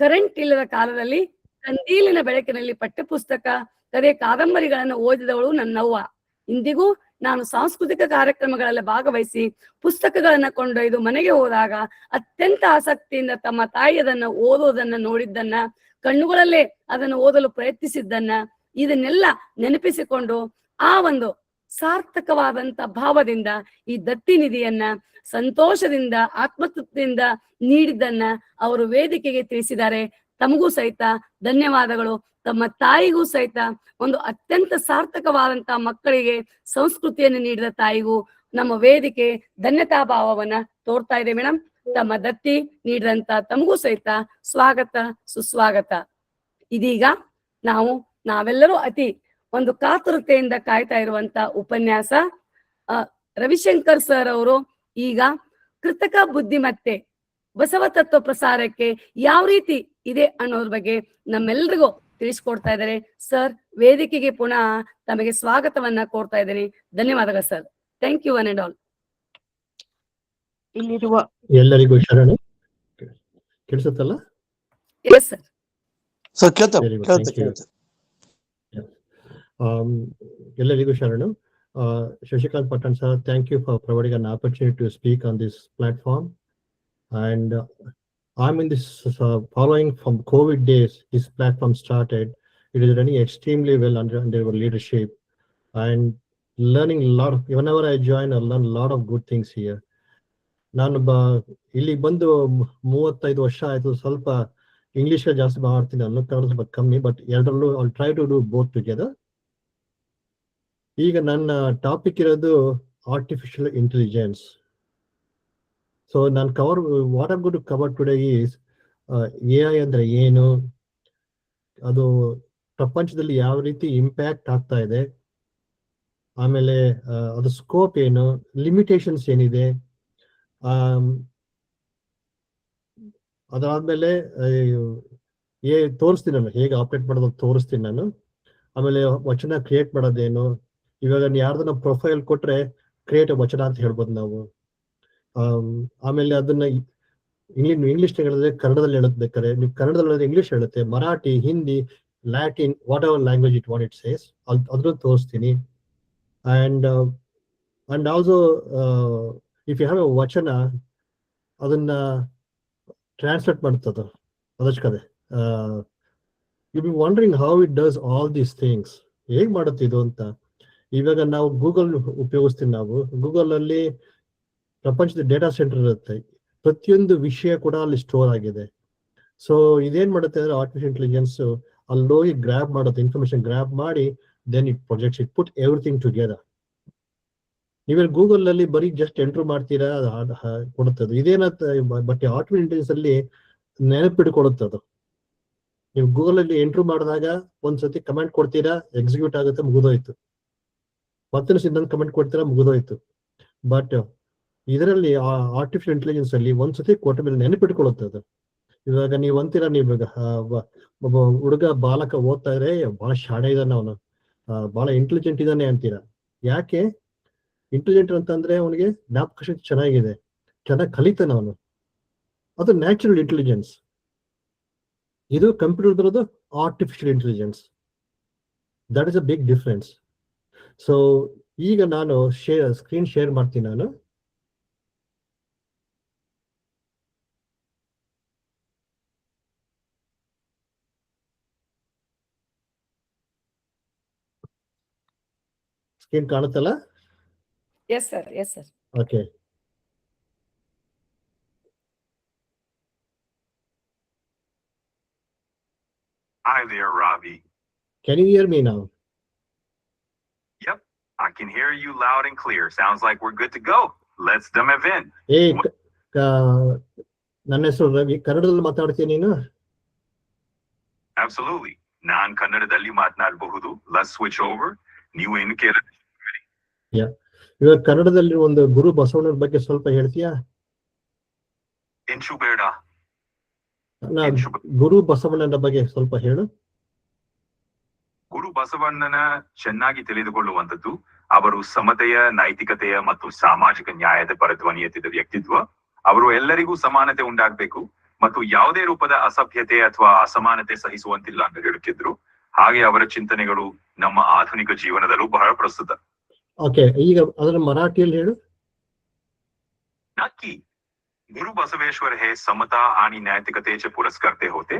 D: ಕರೆಂಟ್ ಇಲ್ಲದ ಕಾಲದಲ್ಲಿ ಕಂದೀಲಿನ ಬೆಳಕಿನಲ್ಲಿ ಪಠ್ಯಪುಸ್ತಕ, ಕಥೆ, ಕಾದಂಬರಿಗಳನ್ನು ಓದಿದವಳು ನನ್ನವ್ವ. ಇಂದಿಗೂ ನಾನು ಸಾಂಸ್ಕೃತಿಕ ಕಾರ್ಯಕ್ರಮಗಳಲ್ಲಿ ಭಾಗವಹಿಸಿ ಪುಸ್ತಕಗಳನ್ನ ಕೊಂಡೊಯ್ದು ಮನೆಗೆ ಹೋದಾಗ ಅತ್ಯಂತ ಆಸಕ್ತಿಯಿಂದ ತಮ್ಮ ತಾಯಿ ಅದನ್ನ ಓದೋದನ್ನ ನೋಡಿದ್ದನ್ನ, ಕಣ್ಣುಗಳಲ್ಲೇ ಅದನ್ನು ಓದಲು ಪ್ರಯತ್ನಿಸಿದ್ದನ್ನ, ಇದನ್ನೆಲ್ಲ ನೆನಪಿಸಿಕೊಂಡು ಆ ಒಂದು ಸಾರ್ಥಕವಾದಂತ ಭಾವದಿಂದ ಈ ದತ್ತಿ ನಿಧಿಯನ್ನ ಸಂತೋಷದಿಂದ ಆತ್ಮತೃಪ್ತಿಯಿಂದ ನೀಡಿದ್ದನ್ನ ಅವರು ವೇದಿಕೆಗೆ ತಿಳಿಸಿದ್ದಾರೆ. ತಮಗೂ ಸಹಿತ ಧನ್ಯವಾದಗಳು. ತಮ್ಮ ತಾಯಿಗೂ ಸಹಿತ ಒಂದು ಅತ್ಯಂತ ಸಾರ್ಥಕವಾದಂತ ಮಕ್ಕಳಿಗೆ ಸಂಸ್ಕೃತಿಯನ್ನು ನೀಡಿದ ತಾಯಿಗೂ ನಮ್ಮ ವೇದಿಕೆ ಧನ್ಯತಾ ಭಾವವನ್ನ ತೋರ್ತಾ ಇದೆ ಮೇಡಮ್. ತಮ್ಮ ದತ್ತಿ ನೀಡಿದಂತ ತಮಗೂ ಸಹಿತ ಸ್ವಾಗತ, ಸುಸ್ವಾಗತ. ಇದೀಗ ನಾವೆಲ್ಲರೂ ಅತಿ ಒಂದು ಕಾತುರತೆಯಿಂದ ಕಾಯ್ತಾ ಇರುವಂತ ಉಪನ್ಯಾಸ ರವಿಶಂಕರ್ ಸರ್ ಅವರು ಈಗ ಕೃತಕ ಬುದ್ಧಿಮತ್ತೆ ಬಸವ ತತ್ವ ಪ್ರಸಾರಕ್ಕೆ ಯಾವ ರೀತಿ ಇದೆ ಅನ್ನೋದ್ರ ಬಗ್ಗೆ ನಮ್ಮೆಲ್ರಿಗೂ ತಿಳಿಸ್ಕೊಡ್ತಾ ಇದ್ದಾರೆ. ಸರ್, ವೇದಿಕೆಗೆ ಪುನಃ ತಮಗೆ ಸ್ವಾಗತವನ್ನ ಕೋರ್ತಾ ಇದ್ದೇನೆ. ಧನ್ಯವಾದಗಳು ಸರ್. Thank you one and all.
B: ಇಲ್ಲಿರುವ
E: ಎಲ್ಲರಿಗೂ ಶರಣು. ಕೇಳಿಸುತ್ತಲ್ಲ?
D: Yes sir.
A: ಸರ್ ಕೇಳ್ತೇವೆ.
E: ಎಲ್ಲರಿಗೂ ಶರಣು. Shashikant Patan sir, thank you for providing an opportunity to speak on this platform. And I'm in this following from COVID days, this platform started. It is running extremely well under your leadership and learning a lot. Whenever I join, I learn a lot of good things here. ನಾನು ಇಲ್ಲಿ ಬಂದು 35 ವರ್ಷ ಆಯ್ತು. ಸ್ವಲ್ಪ ಇಂಗ್ಲಿಷ್ ಜಾಸ್ತಿ ಮಾಡ್ತೀನಿ, ನಾನು ಕನ್ನಡ ಸ್ವಲ್ಪ ಕಮ್ಮಿ, ಬಟ್ ಎರಡರಲ್ಲೂ I try to do both together. ಈಗ ನನ್ನ ಟಾಪಿಕ್ ಇರೋದು ಆರ್ಟಿಫಿಷಿಯಲ್ ಇಂಟೆಲಿಜೆನ್ಸ್. ಸೊ ನಾನು what I'm going to cover today is AI ಅಂದ್ರೆ ಏನು, ಅದು ಪ್ರಪಂಚದಲ್ಲಿ ಯಾವ ರೀತಿ ಇಂಪ್ಯಾಕ್ಟ್ ಆಗ್ತಾ ಇದೆ, ಆಮೇಲೆ ಅದು ಸ್ಕೋಪ್ ಏನು, ಲಿಮಿಟೇಷನ್ಸ್ ಏನಿದೆ, ಅದಾದ್ಮೇಲೆ ತೋರಿಸ್ತೀನಿ ನಾನು ಹೇಗೆ ಆಪರೇಟ್ ಮಾಡೋದು ತೋರಿಸ್ತೀನಿ ನಾನು. ಆಮೇಲೆ ವಚನ ಕ್ರಿಯೇಟ್ ಮಾಡೋದೇನು, ಇವಾಗ ಯಾರ್ದನ್ನ ಪ್ರೊಫೈಲ್ ಕೊಟ್ರೆ ಕ್ರಿಯೇಟ್ ವಚನ ಅಂತ ಹೇಳ್ಬೋದು ನಾವು. ಆಮೇಲೆ ಅದನ್ನ ಇಂಗ್ಲಿಷ್ ಹೇಳಿದ್ರೆ ಕನ್ನಡದಲ್ಲಿ ಹೇಳುತ್ತೆ, ಬೇಕಾದ್ರೆ ನೀವು ಕನ್ನಡದಲ್ಲಿ ಹೇಳಿದ್ರೆ ಇಂಗ್ಲಿಷ್ ಹೇಳುತ್ತೆ, Marathi, Hindi, Latin, whatever language it says ಅದ್ರೂ ತೋರಿಸ್ತೀನಿ. And also if you have a vachana, ಅದನ್ನ ಟ್ರಾನ್ಸ್ಲೇಟ್ ಮಾಡ್ತದ ಅದಕ್ಕೆ. You be wondering how it does all these things, ಹೇಗ್ ಮಾಡುತ್ತೆ ಇದು ಅಂತ. ಇವಾಗ ನಾವು ಗೂಗಲ್ ಉಪಯೋಗಿಸ್ತೀವಿ. ನಾವು ಗೂಗಲ್ ಅಲ್ಲಿ ಪ್ರಪಂಚದ ಡೇಟಾ ಸೆಂಟರ್ ಇರುತ್ತೆ, ಪ್ರತಿಯೊಂದು ವಿಷಯ ಕೂಡ ಅಲ್ಲಿ ಸ್ಟೋರ್ ಆಗಿದೆ. ಸೊ ಇದೇನ್ ಮಾಡುತ್ತೆ ಅಂದ್ರೆ ಆರ್ಟಿಫಿಷಿಯಲ್ ಇಂಟೆಲಿಜೆನ್ಸ್ ಅಲ್ಲಿ ಹೋಗಿ ಗ್ರಾಬ್ ಮಾಡುತ್ತೆ, ಇನ್ಫಾರ್ಮೇಶನ್ ಗ್ರಾಬ್ ಮಾಡಿ then it projects, it put everything together. ನೀವೇನು ಗೂಗಲ್ ಅಲ್ಲಿ ಬರೀ ಜಸ್ಟ್ ಎಂಟ್ರ್ ಮಾಡ್ತೀರಾ, ಕೊಡುತ್ತದೆ. ಇದೇನಂತ ಬಟ್ ಆರ್ಟಿಫಿಷಿಯಲ್ ಇಂಟೆಲಿಜೆನ್ಸ್ ಅಲ್ಲಿ ನೆನಪಿಟ್ಕೊಡುತ್ತದು. ನೀವು ಗೂಗಲ್ ಅಲ್ಲಿ ಎಂಟ್ರ್ ಮಾಡಿದಾಗ ಒಂದ್ಸತಿ ಕಮೆಂಟ್ ಕೊಡ್ತೀರಾ, ಎಕ್ಸಿಕ್ಯೂಟ್ ಆಗುತ್ತೆ, ಮುಗಿದೋಯ್ತು. ಮತ್ತೆ ಇನ್ನೊಂದು ಕಮೆಂಟ್ ಕೊಡ್ತೀರಾ, ಮುಗಿದೋಯ್ತು. ಬಟ್ ಇದರಲ್ಲಿ ಆರ್ಟಿಫಿಷಿಯಲ್ ಇಂಟೆಲಿಜೆನ್ಸ್ ಅಲ್ಲಿ ಒಂದ್ಸತಿ ಕೊಟ್ಟ ಮೇಲೆ ನೆನಪಿಟ್ಕೊಳ್ಳುತ್ತೆ ಅದು. ಇವಾಗ ನೀವು ಅಂತೀರಾ, ನೀವಾಗ ಒಬ್ಬ ಹುಡುಗ ಬಾಲಕ ಓದ್ತಾ ಇದ್ರೆ ಬಹಳ ಶಾಣೆ ಇದ್ದಾನೆ, ಅವನು ಬಹಳ ಇಂಟೆಲಿಜೆಂಟ್ ಇದ್ದಾನೆ ಅಂತೀರಾ. ಯಾಕೆ ಇಂಟೆಲಿಜೆಂಟ್ ಅಂತಂದ್ರೆ ಅವನಿಗೆ ಜ್ಞಾಪಕ ಶಕ್ತಿ ಚೆನ್ನಾಗಿದೆ, ಚೆನ್ನಾಗಿ ಕಲಿತಾನೆ ಅವನು. ಅದು ನ್ಯಾಚುರಲ್ ಇಂಟೆಲಿಜೆನ್ಸ್. ಇದು ಕಂಪ್ಯೂಟರ್ ಬರೋದು artificial intelligence. That is a big difference. So ಈಗ ನಾನು ಸ್ಕ್ರೀನ್ ಶೇರ್ ಮಾಡ್ತೀನಿ. ನಾನು ಸ್ಕ್ರೀನ್ ಕಾಣುತ್ತಲ್ಲ?
D: Yes sir, yes sir.
E: Okay.
F: Hi there, Ravi.
E: Can you hear me now?
F: Yep, I can hear you loud and clear. Sounds like we're good to go. Let's dive in.
E: Hey, ನನ್ನ ಹೆಸರು ರವಿ. ಕನ್ನಡದಲ್ಲಿ ಮಾತಾಡ್ತೀನಿ ನೀನು?
F: Absolutely. ನಾನ್ ಕನ್ನಡದಲ್ಲಿ ಮಾತನಾಡಬಹುದು. Let's switch over. ನೀವು ಏನು ಕೇಳಿದ್ರೆ
E: ಇವಾಗ ಕನ್ನಡದಲ್ಲಿ ಒಂದು ಗುರು ಬಸವಣ್ಣನ ಬಗ್ಗೆ ಸ್ವಲ್ಪ ಹೇಳ್ತೀಯಾ?
F: ಇಂಚು ಬೇಡ.
E: ಗುರು ಬಸವಣ್ಣನ ಬಗ್ಗೆ ಸ್ವಲ್ಪ ಹೇಳು.
F: ಗುರು ಬಸವಣ್ಣನ ಚೆನ್ನಾಗಿ ತಿಳಿದುಕೊಳ್ಳುವಂಥದ್ದು ಅವರು ಸಮತೆಯ, ನೈತಿಕತೆಯ ಮತ್ತು ಸಾಮಾಜಿಕ ನ್ಯಾಯದ ಪರಧ್ವನಿ ಎತ್ತಿದ ವ್ಯಕ್ತಿತ್ವ. ಅವರು ಎಲ್ಲರಿಗೂ ಸಮಾನತೆ ಉಂಟಾಗಬೇಕು ಮತ್ತು ಯಾವುದೇ ರೂಪದ ಅಸಭ್ಯತೆ ಅಥವಾ ಅಸಮಾನತೆ ಸಹಿಸುವಂತಿಲ್ಲ ಅಂತ ಹೇಳುತ್ತಿದ್ರು. ಹಾಗೆ ಅವರ ಚಿಂತನೆಗಳು ನಮ್ಮ ಆಧುನಿಕ ಜೀವನದಲ್ಲೂ ಬಹಳ ಪ್ರಸ್ತುತ.
E: ಓಕೆ, ಈಗ ಅದರ ಮರಾಠಿಯಲ್ಲಿ ಹೇಳು.
F: नक्की. गुरु बसवेश्वर हे समता आणि नैतिकतेचे पुरस्कर्ते होते.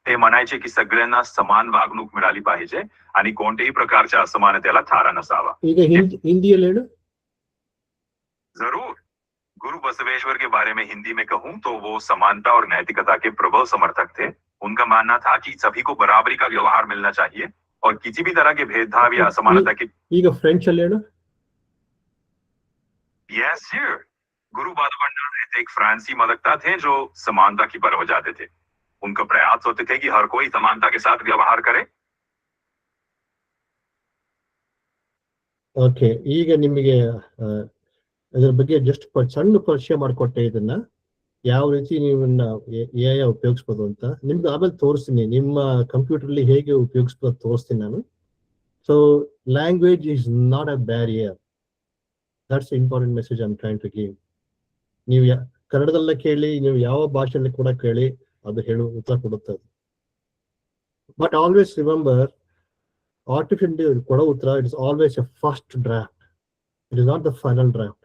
F: ते म्हणायचे की सगळ्यांना समान वागणूक मिळाली पाहिजे आणि कोणत्याही प्रकारच्या असमानतेला थारा नसावा.
E: ಈಗ ಹಿಂದಿಯಲ್ಲಿ ಹೇಳು.
F: जरूर. गुरु बसवेश्वर के बारे में हिंदी में कहूं तो वो समानता और नैतिकता के प्रबल समर्थक थे. उनका मानना था कि सभी को बराबरी का व्यवहार मिलना चाहिए और किसी भी तरह के भेदभाव या असमानता की.
E: ಈಗ ಫ್ರೆಂಚ್ ಅಲ್ಲಿ ಹೇಳು.
F: Yes, sir. गुरु बालभंडार एक फ्रांसी मदकता थे जो समानता की परवाह जाते थे. उनका प्रयास होते थे कि हर कोई समानता के साथ व्यवहार करे.
E: ಓಕೆ, ಈಗ ನಿಮಗೆ ಅದರ ಬಗ್ಗೆ ಜಸ್ಟ್ ಸಣ್ಣ ಪರಿಚಯ ಮಾಡಿಕೊಟ್ಟೆ. ಇದನ್ನ ಯಾವ ರೀತಿ ನೀವನ್ನ AI ಉಪಯೋಗಿಸ್ಬೋದು ಅಂತ ನಿಮ್ಗೆ ಆಮೇಲೆ ತೋರಿಸ್ತೀನಿ. ನಿಮ್ಮ ಕಂಪ್ಯೂಟರ್ ಅಲ್ಲಿ ಹೇಗೆ ಉಪಯೋಗಿಸ್ಬೋದು ತೋರಿಸ್ತೀನಿ ನಾನು. So language is not a barrier. That's important message I am trying to give. ನೀವು ಕನ್ನಡದಲ್ಲೇ ಕೇಳಿ, ನೀವು ಯಾವ ಭಾಷೆಯಲ್ಲಿ ಕೂಡ ಕೇಳಿ, ಅದು ಹೇಳು ಉತ್ತರ ಕೊಡುತ್ತೆ. ಬಟ್ ಆಲ್ವೇಸ್ ರಿಮೆಂಬರ್, ಆರ್ಟಿಫಿಷಿಯಲ್ ಕೊಡೋ ಉತ್ತರ it is always a first draft. It is not the final draft.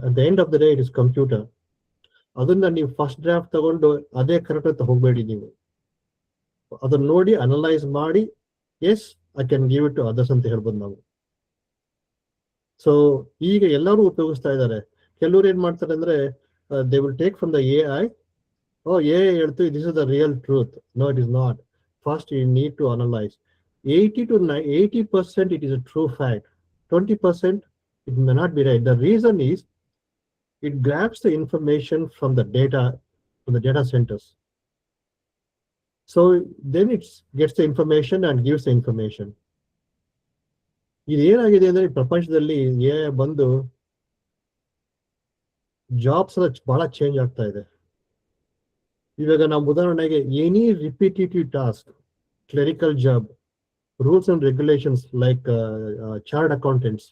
E: At the end of the day it is computer. ಅದನ್ನ ನೀವು ಫಸ್ಟ್ ಡ್ರಾಫ್ಟ್ ತಗೊಂಡು ಅದೇ ಕರೆಕ್ಟ್ ಅಂತ ಹೋಗಬೇಡಿ. ನೀವು ಅದನ್ನ ನೋಡಿ ಅನಲೈಸ್ ಮಾಡಿ, yes I can give it to others ಅಂತ ಹೇಳ್ಬೋದು ನಾವು. ಸೊ ಈಗ ಎಲ್ಲರೂ ಉಪಯೋಗಿಸ್ತಾ ಇದ್ದಾರೆ. ಕೆಲವರು ಏನ್ ಮಾಡ್ತಾರೆ ಅಂದ್ರೆ, they will take from the AI. AI ಹೇಳ್ತು this is the real truth. No, it is not. First you need to analyse. 80% it is a true fact. 20% it may not be right. The reason is it grabs the information from the data centers. So then it gets the information and gives the information. ಇದೇನಾಗಿದೆ ಅಂದ್ರೆ ಪ್ರಪಂಚದಲ್ಲಿ AI ಬಂದು ಜಾಬ್ಸ್ ಬಹಳ ಚೇಂಜ್ ಆಗ್ತಾ ಇದೆ. ಇವಾಗ ನಾವು ಉದಾಹರಣೆಗೆ any repetitive task, clerical job, rules and regulations like chartered accountants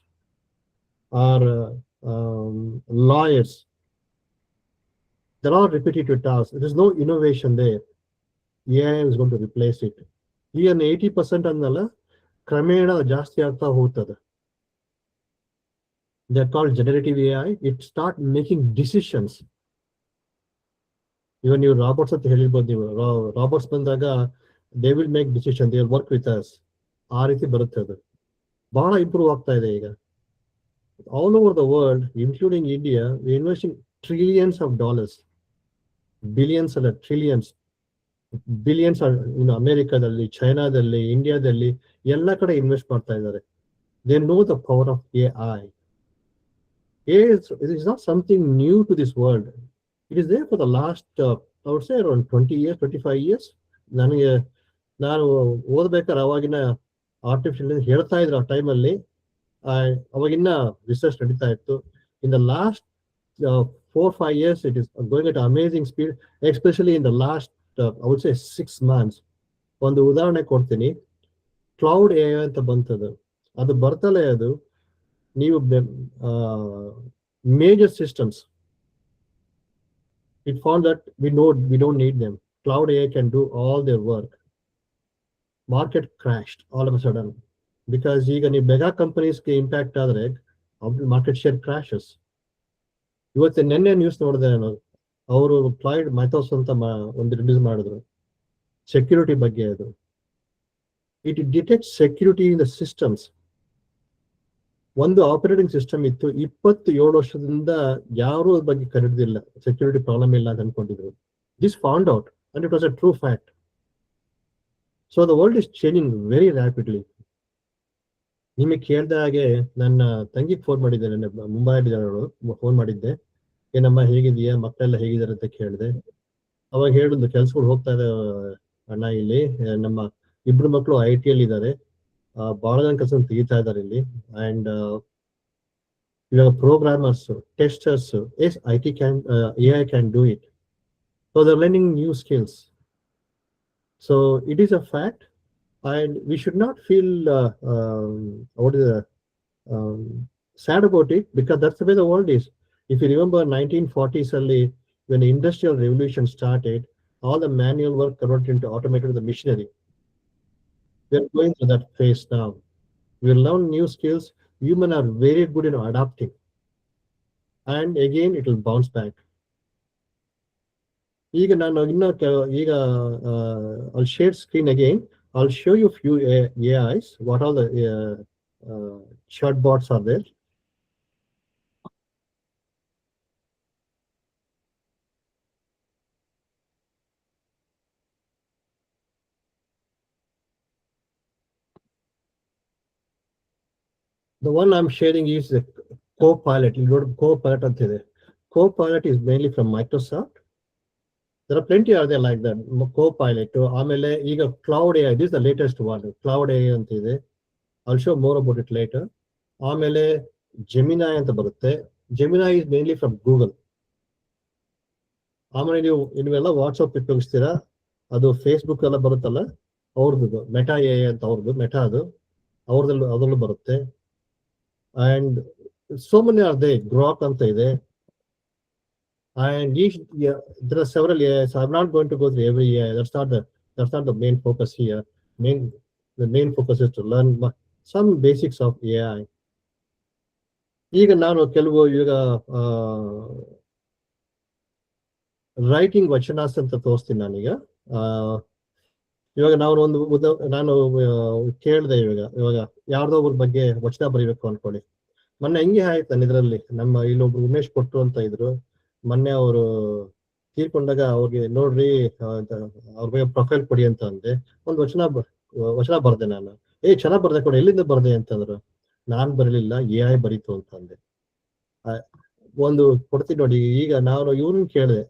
E: or lawyers, they're all repetitive tasks. There is no innovation there. AI is going to replace it. Even 80% annala ಕ್ರಮೇಣ ಜಾಸ್ತಿ ಆಗ್ತಾ ಹೋಗ್ತದೆ. They're called generative AI. It start making decisions. Even ನೀವು ರಾಬರ್ಟ್ಸ್ ಅಂತ ಹೇಳಿರ್ಬೋದು. ನೀವು ರಾಬರ್ಟ್ಸ್ ಬಂದಾಗ they will make decision, they will work with us. ಆ ರೀತಿ ಬರುತ್ತೆ. ಅದು ಬಹಳ ಇಂಪ್ರೂವ್ ಆಗ್ತಾ ಇದೆ ಈಗ. All over the world including India, we investing trillions of dollars. Billions ಅಲ್ಲ, ಟ್ರಿಲಿಯನ್ಸ್, ಬಿಲಿಯನ್ಸ್. ಅಮೆರಿಕಾದಲ್ಲಿ, ಚೈನಾದಲ್ಲಿ, ಇಂಡಿಯಾದಲ್ಲಿ ಎಲ್ಲ ಕಡೆ ಇನ್ವೆಸ್ಟ್ ಮಾಡ್ತಾ ಇದ್ದಾರೆ. They know the power of AI. It is not something new to this world. It is there for the last I would say around 20 years, 25 years. ನಾನು ಓದ್ಬೇಕಾದ್ರೆ ಅವಾಗಿನ ಆರ್ಟಿಫಿಷಿಯಲ್ ಹೇಳ್ತಾ ಇದ್ರು ಆ ಟೈಮಲ್ಲಿ. ಅವಾಗಿನ್ನ ರಿಸರ್ಚ್ ನಡೀತಾ ಇತ್ತು. In the last 4-5 years it is going at amazing speed, especially in the last I would say 6 months. ಒಂದು ಉದಾಹರಣೆ ಕೊಡ್ತೀನಿ. ಕ್ಲೌಡ್ AI ಅಂತ ಬಂತದು. ಅದು ಬರ್ತಲೇ ಅದು ನೀವು major systems, it found that we don't need them. Cloud AI can do all their work. Market crashed all of a sudden because ಈಗ ನೀವು ಮೆಗಾ ಕಂಪನೀಸ್ಗೆ ಇಂಪ್ಯಾಕ್ಟ್ ಆದ್ರೆ ಮಾರ್ಕೆಟ್ ಶೇರ್ ಕ್ರಾಶಸ್. ಇವತ್ತು ನೆನ್ನೆ ನ್ಯೂಸ್ ನೋಡಿದೆ ನಾನು. ಅವರು ಕ್ಲೌಡ್ ಮೈಥೋಸ್ ಅಂತ ಒಂದು ರಿಲೀಸ್ ಮಾಡಿದ್ರು ಸೆಕ್ಯೂರಿಟಿ ಬಗ್ಗೆ. ಅದು it detect security in the systems. ಒಂದು ಆಪರೇಟಿಂಗ್ ಸಿಸ್ಟಮ್ ಇತ್ತು 27 ವರ್ಷದಿಂದ ಯಾರು ಅದ್ರ ಬಗ್ಗೆ ಕರೆದಿಲ್ಲ, ಸೆಕ್ಯೂರಿಟಿ ಪ್ರಾಬ್ಲಮ್ ಇಲ್ಲ ಅಂತ ಅನ್ಕೊಂಡಿದ್ರು. This found out and it was a true fact. So the world is changing very rapidly. ನಿಮಗೆ ಕೇಳಿದ ಹಾಗೆ ನನ್ನ ತಂಗಿಗೆ ಫೋನ್ ಮಾಡಿದ್ದೆ, ನನ್ನ ಮುಂಬೈಲಿ ಫೋನ್ ಮಾಡಿದ್ದೆ. ಏನಮ್ಮ ಹೇಗಿದೆಯಾ, ಮಕ್ಕಳೆಲ್ಲ ಹೇಗಿದ್ದಾರೆ ಅಂತ ಕೇಳಿದೆ. ಅವಾಗ ಹೇಳಿದ್ದು ಕೆಲ್ಸಗಳು ಹೋಗ್ತಾ ಇದೆ ಅಣ್ಣ, ಇಲ್ಲಿ ನಮ್ಮ 2 ಮಕ್ಕಳು IT ಅಲ್ಲಿ ಇದ್ದಾರೆ, ಬಹಳ ಜನ ಕೆಲಸ ತೆಗಿತಾ ಇದ್ದಾರೆ ಇಲ್ಲಿ. ಅಂಡ್ ಇವಾಗ programmers, testers, AI can do it. So they are learning new skills. So it is a fact and we should not feel sad about it because that's the way the world is. If you remember 1940s early, when the industrial revolution started, all the manual work converted into automated the machinery. We're going through that phase now. We'll learn new skills. Humans are very good in adapting. And again, it will bounce back. ಈಗ ನಾನು ಈಗ I'll share screen again. I'll show you few AIs. What all the chatbots are there? The one I'm sharing is the Copilot. You go to Copilot and say Copilot is mainly from Microsoft. There are plenty are there like that. Copilot. ಆಮೇಲೆ ಈಗ Cloud AI. This is the latest one. Cloud AI ಅಂತ ಇದೆ. I'll show more about it later. ಆಮೇಲೆ Gemini ಅಂತ ಬರುತ್ತೆ. Gemini is mainly from Google. ಆಮೇಲೆ ನೀವೆಲ್ಲ ವಾಟ್ಸಪ್ ಉಪಯೋಗಿಸ್ತೀರಾ, ಅದು ಫೇಸ್ಬುಕ್ ಎಲ್ಲ ಬರುತ್ತಲ್ಲ, ಅವ್ರದ್ದು ಮೆಟಾ AI ಅಂತ ಅವ್ರದ್ದು ಮೆಟಾ ಅದರಲ್ಲೂ ಬರುತ್ತೆ. And so many are there. Grok ಅಂತ ಇದೆ. And there are several AIs. I'm not going to go through every AI. That's not the main focus here. The main focus is to learn some basics of AI. ಈಗ ನಾನು ಕೆಲವು ರೈಟಿಂಗ್ ವಚನಾಸ್ ಅಂತ ತೋರಿಸ್ತೀನಿ ನಾನೀಗ. ಇವಾಗ ನಾನು ಕೇಳಿದೆ ಇವಾಗ ಯಾರ್ದೋ ಒಬ್ಬರ ಬಗ್ಗೆ ವಚನ ಬರೀಬೇಕು ಅನ್ಕೊಳ್ಳಿ. ಮೊನ್ನೆ ಹೆಂಗೆ ಆಯ್ತು ನಾನು ಇದರಲ್ಲಿ ನಮ್ಮ ಇಲ್ಲೊಬ್ರು ಉಮೇಶ್ ಕೊಟ್ರು ಅಂತ ಇದ್ರು. ಮೊನ್ನೆ ಅವರು ತೀರ್ಕೊಂಡಾಗ ಅವ್ರಿಗೆ ನೋಡ್ರಿ ಅವ್ರ ಬಗ್ಗೆ ಪ್ರೊಫೈಲ್ ಕೊಡಿ ಅಂತ ಅಂದೆ. ಒಂದು ವಚನ ಬರ್ದೆ ನಾನು. ಚೆನ್ನಾಗ್ ಬರ್ದೆ ಕೊಡಿ, ಎಲ್ಲಿಂದ ಬರ್ದೆ ಅಂತಂದ್ರು. ನಾನ್ ಬರಲಿಲ್ಲ, AI ಬರೀತು ಅಂತ ಅಂದೆ. ಒಂದು ಕೊಡ್ತೀನಿ ನೋಡಿ. ಈಗ ನಾನು ಇವ್ರನ್ನ ಕೇಳಿದೆ,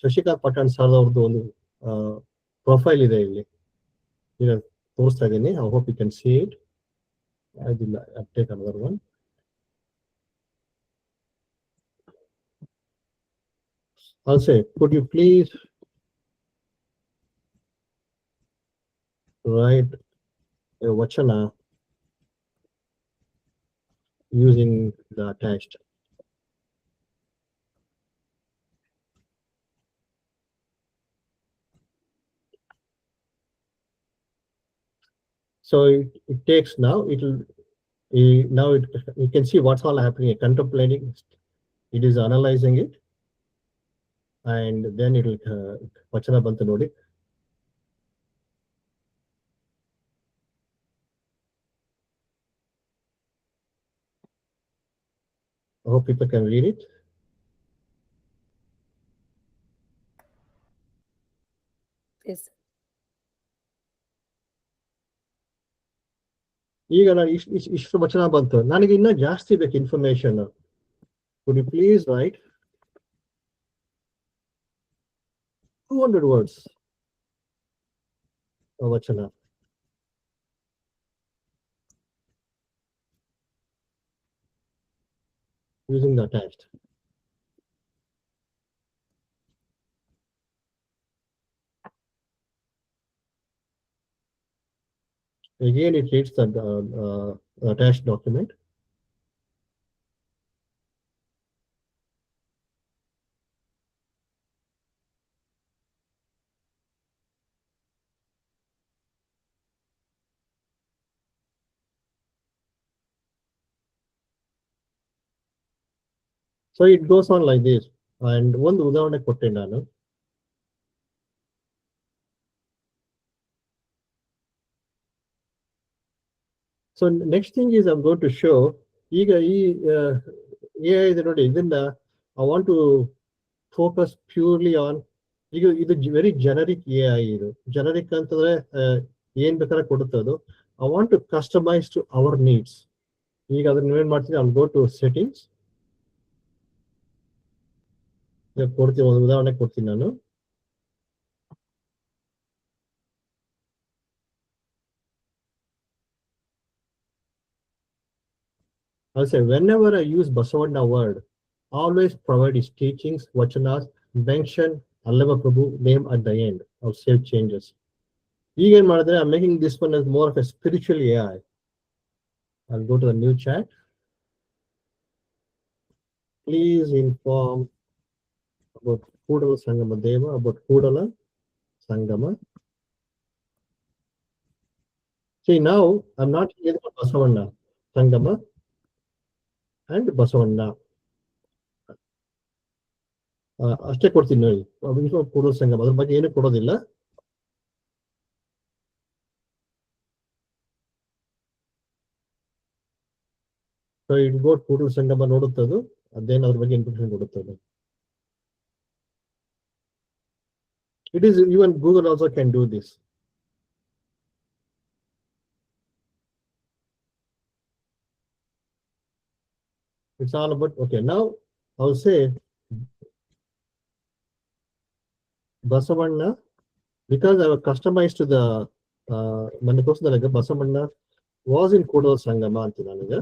E: ಶಶಿಕಾಂತ್ ಪಠಾಣ್ ಸರ್ ಅವ್ರದ್ದು ಒಂದು ಪ್ರೊಫೈಲ್ ಇದೆ ಇಲ್ಲಿ, ಈಗ ತೋರಿಸ್ತಾ ಇದ್ದೀನಿ. I hope you can see it. ಅದಿಲ್ಲ, take another one. I'll say, could you please write a vachana using the text? So it takes now. You can see what's all happening. Contemplating, it is analyzing it, and then it will vachana bantu nodi. I hope people can read it.
D: Yes.
E: ಈಗ ನಾನು ಇಷ್ಟು ವಚನ ಬಂತು, ನನಗೆ ಇನ್ನೂ ಜಾಸ್ತಿ ಬೇಕು information. Could you please write 200 words of vachana. Using the text. Again, it reads the attached document. So it goes on like this. And ಒಂದು ಉದಾಹರಣೆ ಕೊಟ್ಟೆ ನಾನು. So next thing is I'm going to show, ಈಗ ಈ AI ಇದೆ ನೋಡಿ, ಇದನ್ನ I want to focus purely on, ಈಗ ಇದು ವೆರಿ ಜನರಿಕ್ AI. ಇದು ಜನರಿಕ್ ಅಂತಂದ್ರೆ ಏನ್ ಬೇಕಾದ್ರೆ ಕೊಡುತ್ತೆ ಅದು. I want to customize to our needs. ಈಗ ಅದನ್ನ ಏನ್ ಮಾಡ್ತೀನಿ, I'll go to settings. ಕೊಡ್ತೀನಿ, ಒಂದು ಉದಾಹರಣೆ ಕೊಡ್ತೀನಿ ನಾನು. I'll say, whenever I use Basavanna word, always provide his teachings, vachanas, mention Allama Prabhu name at the end. I'll save changes. Again, I'm making this one as more of a spiritual AI. I'll go to the new chat. please inform about Kudala Sangama Deva, about Kudala Sangama. See, now I'm not here about Basavanna Sangama and Basavanna. ಅಷ್ಟೇ ಕೊಡ್ತೀನಿ ನೋಡಿ, ಕೂಡಲ ಸಂಗಮ ಅದ್ರ ಬಗ್ಗೆ ಏನು ಕೊಡೋದಿಲ್ಲ. So it go Kudala Sangama ನೋಡುತ್ತದು, ಅದೇನು ಅದ್ರ ಬಗ್ಗೆ ಇನ್ಫಾರ್ಮೇಶನ್ ಕೊಡುತ್ತದೆ. It is even Google also can do this. It's all about, okay, now I'll say Basavanna, because I was customized to the Manikosa Basavanna was in Kudala Sangama Antinanaga.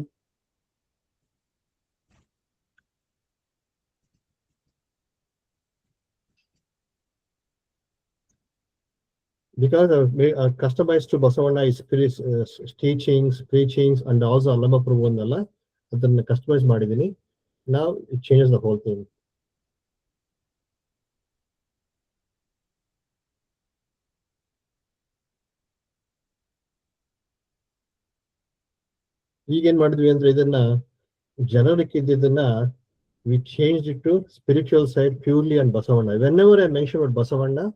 E: Because I customized to Basavanna is teachings, preachings, and also Allama Prabhu ಅದನ್ನ ಕಸ್ಟಮೈಸ್ ಮಾಡಿದ್ದೀನಿ. Now it changes the whole thing. ಈಗೇನ್ ಮಾಡಿದ್ವಿ ಅಂದ್ರೆ ಇದನ್ನ ಜನರಿಗೆ ಇದ್ದಿದ್ದನ್ನ we changed it to spiritual side purely on Basavanna. Whenever I mention about Basavanna,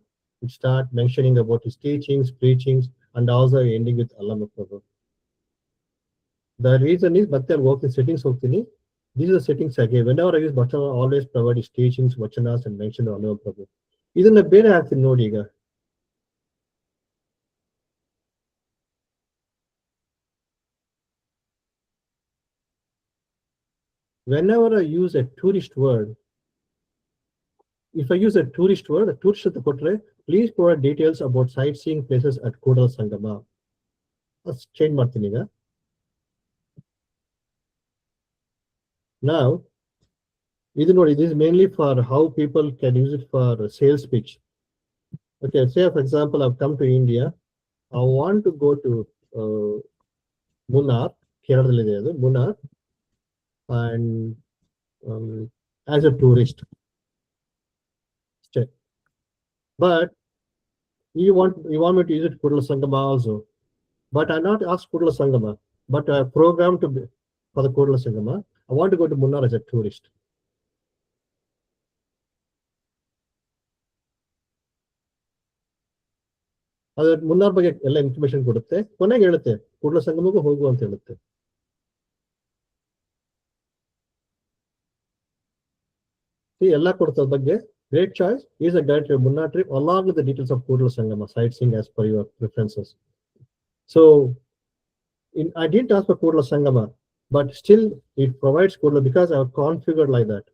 E: we start mentioning about his teachings, preachings, and also ending with Allama Prabhu. The reason is, but I'll work in settings of Thini. These are the settings again. Whenever I use Basavanna, always provide his teachings, vachanas, and mention the Allama Prabhu. ಇದನ್ನ ಬೇರೆ ಹಾಕ್ತೀನಿ ನೋಡಿ ಈಗ. Whenever I use a tourist word, if I use a tourist word, a tourist at the kotre, please provide details about sightseeing places at Kudala Sangama. Let's change ಮಾಡ್ತೀನಿ ಈಗ. Now, this is mainly for how people can use it for sales pitch. Okay, say for example, I've come to India. I want to go to Munnar, Kerala, Munnar, and as a tourist. But you want me to use it Kudala Sangama also. But I not ask Kudala Sangama, but I programmed to be for the Kudala Sangama. I want to go to Munnar as a tourist. ಅದ್ರ ಮುನ್ನಾರ್ ಬಗ್ಗೆ ಎಲ್ಲ ಇನ್ಫಾರ್ಮೇಶನ್ ಕೊಡುತ್ತೆ, ಕೊನೆಗೆ ಹೇಳುತ್ತೆ ಕೂಡಲ ಸಂಗಮಕ್ಕೂ ಹೋಗು ಅಂತ ಹೇಳುತ್ತೆ. ಎಲ್ಲ ಕೊಡ್ತದ ಬಗ್ಗೆ. Great choice. Is a guide to a Munnar trip along with the details of Kudala Sangama sightseeing as per your preferences. So I didn't ask for Kudala Sangama, but still it provides Kudala because I have configured like that.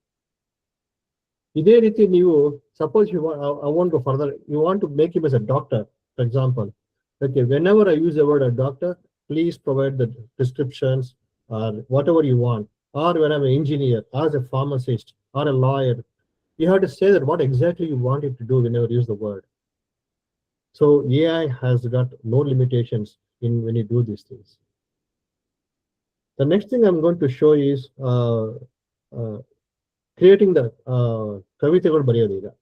E: ಇದೇ ರೀತಿ ನೀವು suppose you want, I want to go further, you want to make him as a doctor, for example. Okay, whenever I use the word a doctor, please provide the prescriptions or whatever you want. Or when I'm an engineer, or as a pharmacist, or a lawyer, you have to say that what exactly you want it to do whenever you use the word. So AI has got no limitations in when you do these things. The next thing I'm going to show is creating the kavitegalu bariyodu iga.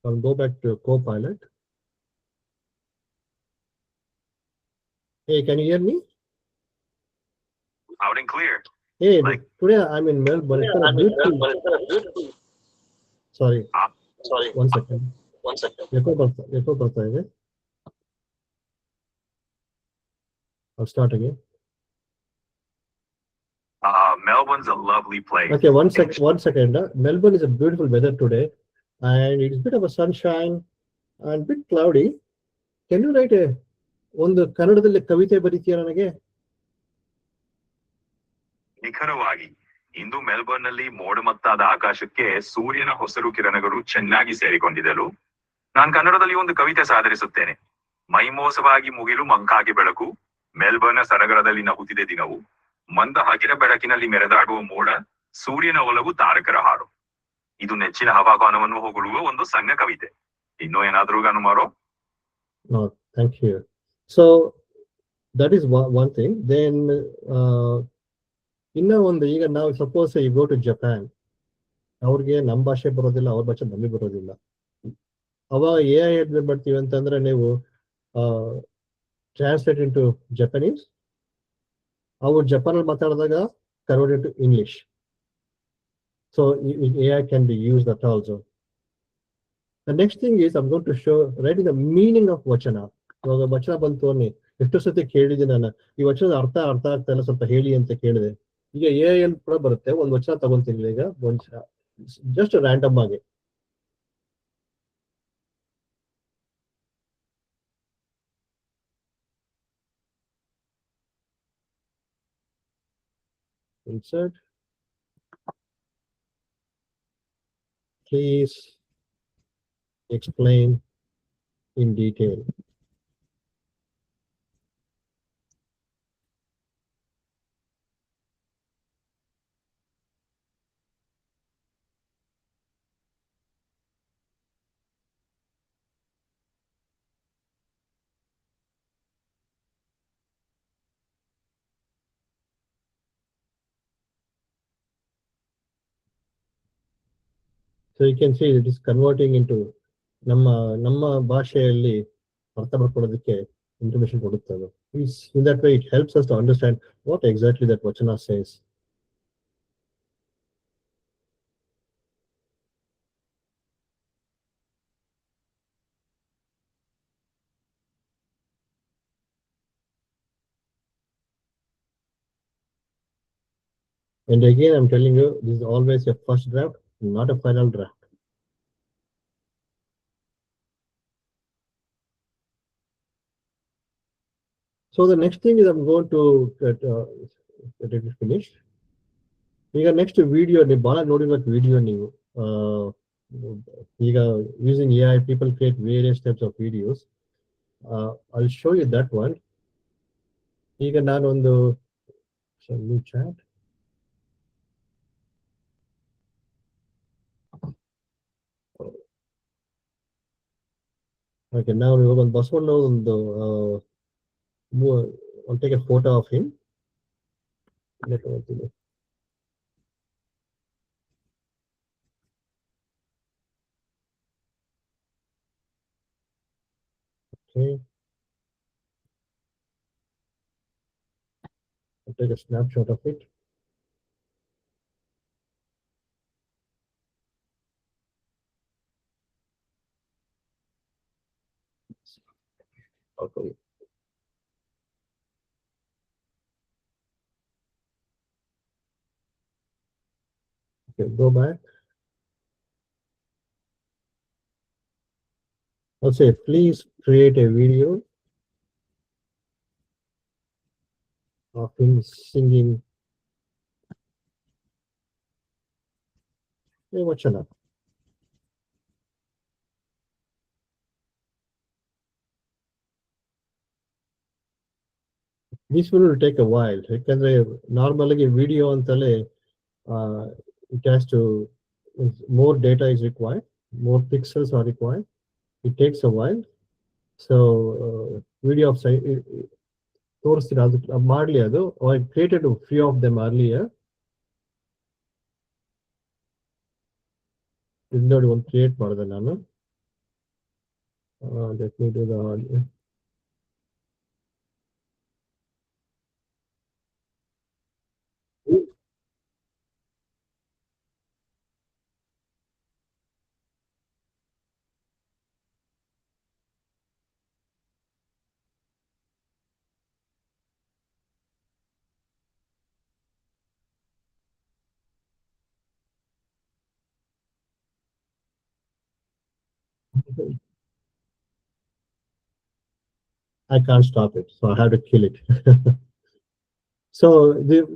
E: I'll go back to Copilot. Hey, can you hear me?
F: Out and clear.
E: Hey, today I'm in Melbourne. Sorry. One second. Echo ಬರ್ತಾ ಇದೆ. I'll start again.
F: Melbourne's a lovely place.
E: Okay, one second. Melbourne is a beautiful weather today, and it's a bit of a sunshine and a bit cloudy. Can you write ಒಂದು ಕನ್ನಡದಲ್ಲಿ ಕವಿತೆ ಬರೀತೀಯ ನನಗೆ?
F: ನಿಖರವಾಗಿ ಇಂದು ಮೆಲ್ಬರ್ನ್ ನಲ್ಲಿ ಮೋಡಮತ್ತಾದ ಆಕಾಶಕ್ಕೆ ಸೂರ್ಯನ ಹೊಸರು ಕಿರಣಗಳು ಚೆನ್ನಾಗಿ ಸೇರಿಕೊಂಡಿದ್ದಲು ನಾನು ಕನ್ನಡದಲ್ಲಿ ಒಂದು ಕವಿತೆ ಸಾದರಿಸುತ್ತೇನೆ. ಮೈಮೋಸವಾಗಿ ಮುಗಿಲು ಮಂಕಾಗಿ ಬೆಳಕು, ಮೆಲ್ಬರ್ನ್ ಸಡಗರದಲ್ಲಿ ನಗುತ್ತಿದೆ ದಿನವು, ಮಂದ ಹಗಿರ ಬೆಳಕಿನಲ್ಲಿ ಮೆರೆದಾಡುವ ಮೋಡ, ಸೂರ್ಯನ ಒಲವು ತಾರಕರ ಹಾಡು. ಇದು ನೆಚ್ಚಿನ ಹವಾಮಾನವನ್ನು ಹೊಗಳುವ ಒಂದು ಸಣ್ಣ ಕವಿತೆ. ಇನ್ನೂ ಏನಾದ್ರೂ ಗಮನ ಮಾಡೋ?
E: No, thank you. So that is one thing. Then ಇನ್ನ ಒಂದು, ಈಗ ನಾವು suppose you go to Japan, ಅವ್ರಿಗೆ ನಮ್ಮ ಭಾಷೆ ಬರೋದಿಲ್ಲ, ಅವ್ರ ಭಾಷೆ ನಮಗೆ ಬರೋದಿಲ್ಲ. ಅವಾಗ ಏನ್ ಮಾಡ್ತೀವಿ ಅಂತಂದ್ರೆ, ನೀವು ಟ್ರಾನ್ಸ್ಲೇಟ್ ಇಂಟು ಜಪಾನೀಸ್, ಅವ್ರು ಜಪಾನ್ ಅಲ್ಲಿ ಮಾತಾಡಿದಾಗ convert into English. So AI can be used that also. The next thing is I'm going to show writing the meaning of ವಚನ. ಇವಾಗ ವಚನ ಬಂತು ಅನ್ನಿ, ಎಷ್ಟು ಸತಿ ಕೇಳಿದ್ದೀನಿ ನಾನು, ಈ ವಚನದ ಅರ್ಥ ಆಗ್ತಾ ಇಲ್ಲ, ಸ್ವಲ್ಪ ಹೇಳಿ ಅಂತ ಕೇಳಿದೆ. ಈಗ AI ಕೂಡ ಬರುತ್ತೆ, ಒಂದು ವಚನ ತಗೊಂತೀನಿ ಈಗ, ಜಸ್ಟ್ ರ್ಯಾಂಡಮ್ ಆಗಿ. Insert. Please explain in detail. So you can see it is converting into ನಮ್ಮ ಭಾಷೆಯಲ್ಲಿ ಅರ್ಥ ಮಾಡ್ಕೊಳ್ಳೋದಕ್ಕೆ information ಕೊಡುತ್ತೆ ಅದು. In that way it helps us to understand what exactly that vachana says. And again, I'm telling you, this is always a first draft, not a final draft. So the next thing is I'm going to get it finished. ಈಗ ನೆಕ್ಸ್ಟ್ ವಿಡಿಯೋ ನೀವು ಬಹಳ ನೋಡಿರ್ಬೇಕು. ವಿಡಿಯೋ ನೀವು ಈಗ using AI, people create various types of videos. I'll show you that one. ಈಗ ನಾನೊಂದು new chat. Okay, now ಇವಾಗ ಒಂದು ಬಸವಣ್ಣ ಒಂದು I'll take a photo of him. Okay. I'll take a snapshot of it. Okay. Okay, go back. I'll say, please create a video of him singing a vachana. This will take a while. ಯಾಕಂದ್ರೆ ನಾರ್ಮಲ್ ಆಗಿ ವಿಡಿಯೋ ಅಂತಲೇ it has to, more data is required, more pixels are required. It takes a while. So video of ತೋರಿಸ್ತೀನಿ, ಅದು ಮಾಡಲಿ. ಅದು I created a few of them earlier. ಇದು ನೋಡಿ, ಒಂದು ಕ್ರಿಯೇಟ್ ಮಾಡಿದೆ ನಾನು. Let me do the audio. I can't stop it, so I have to kill it. So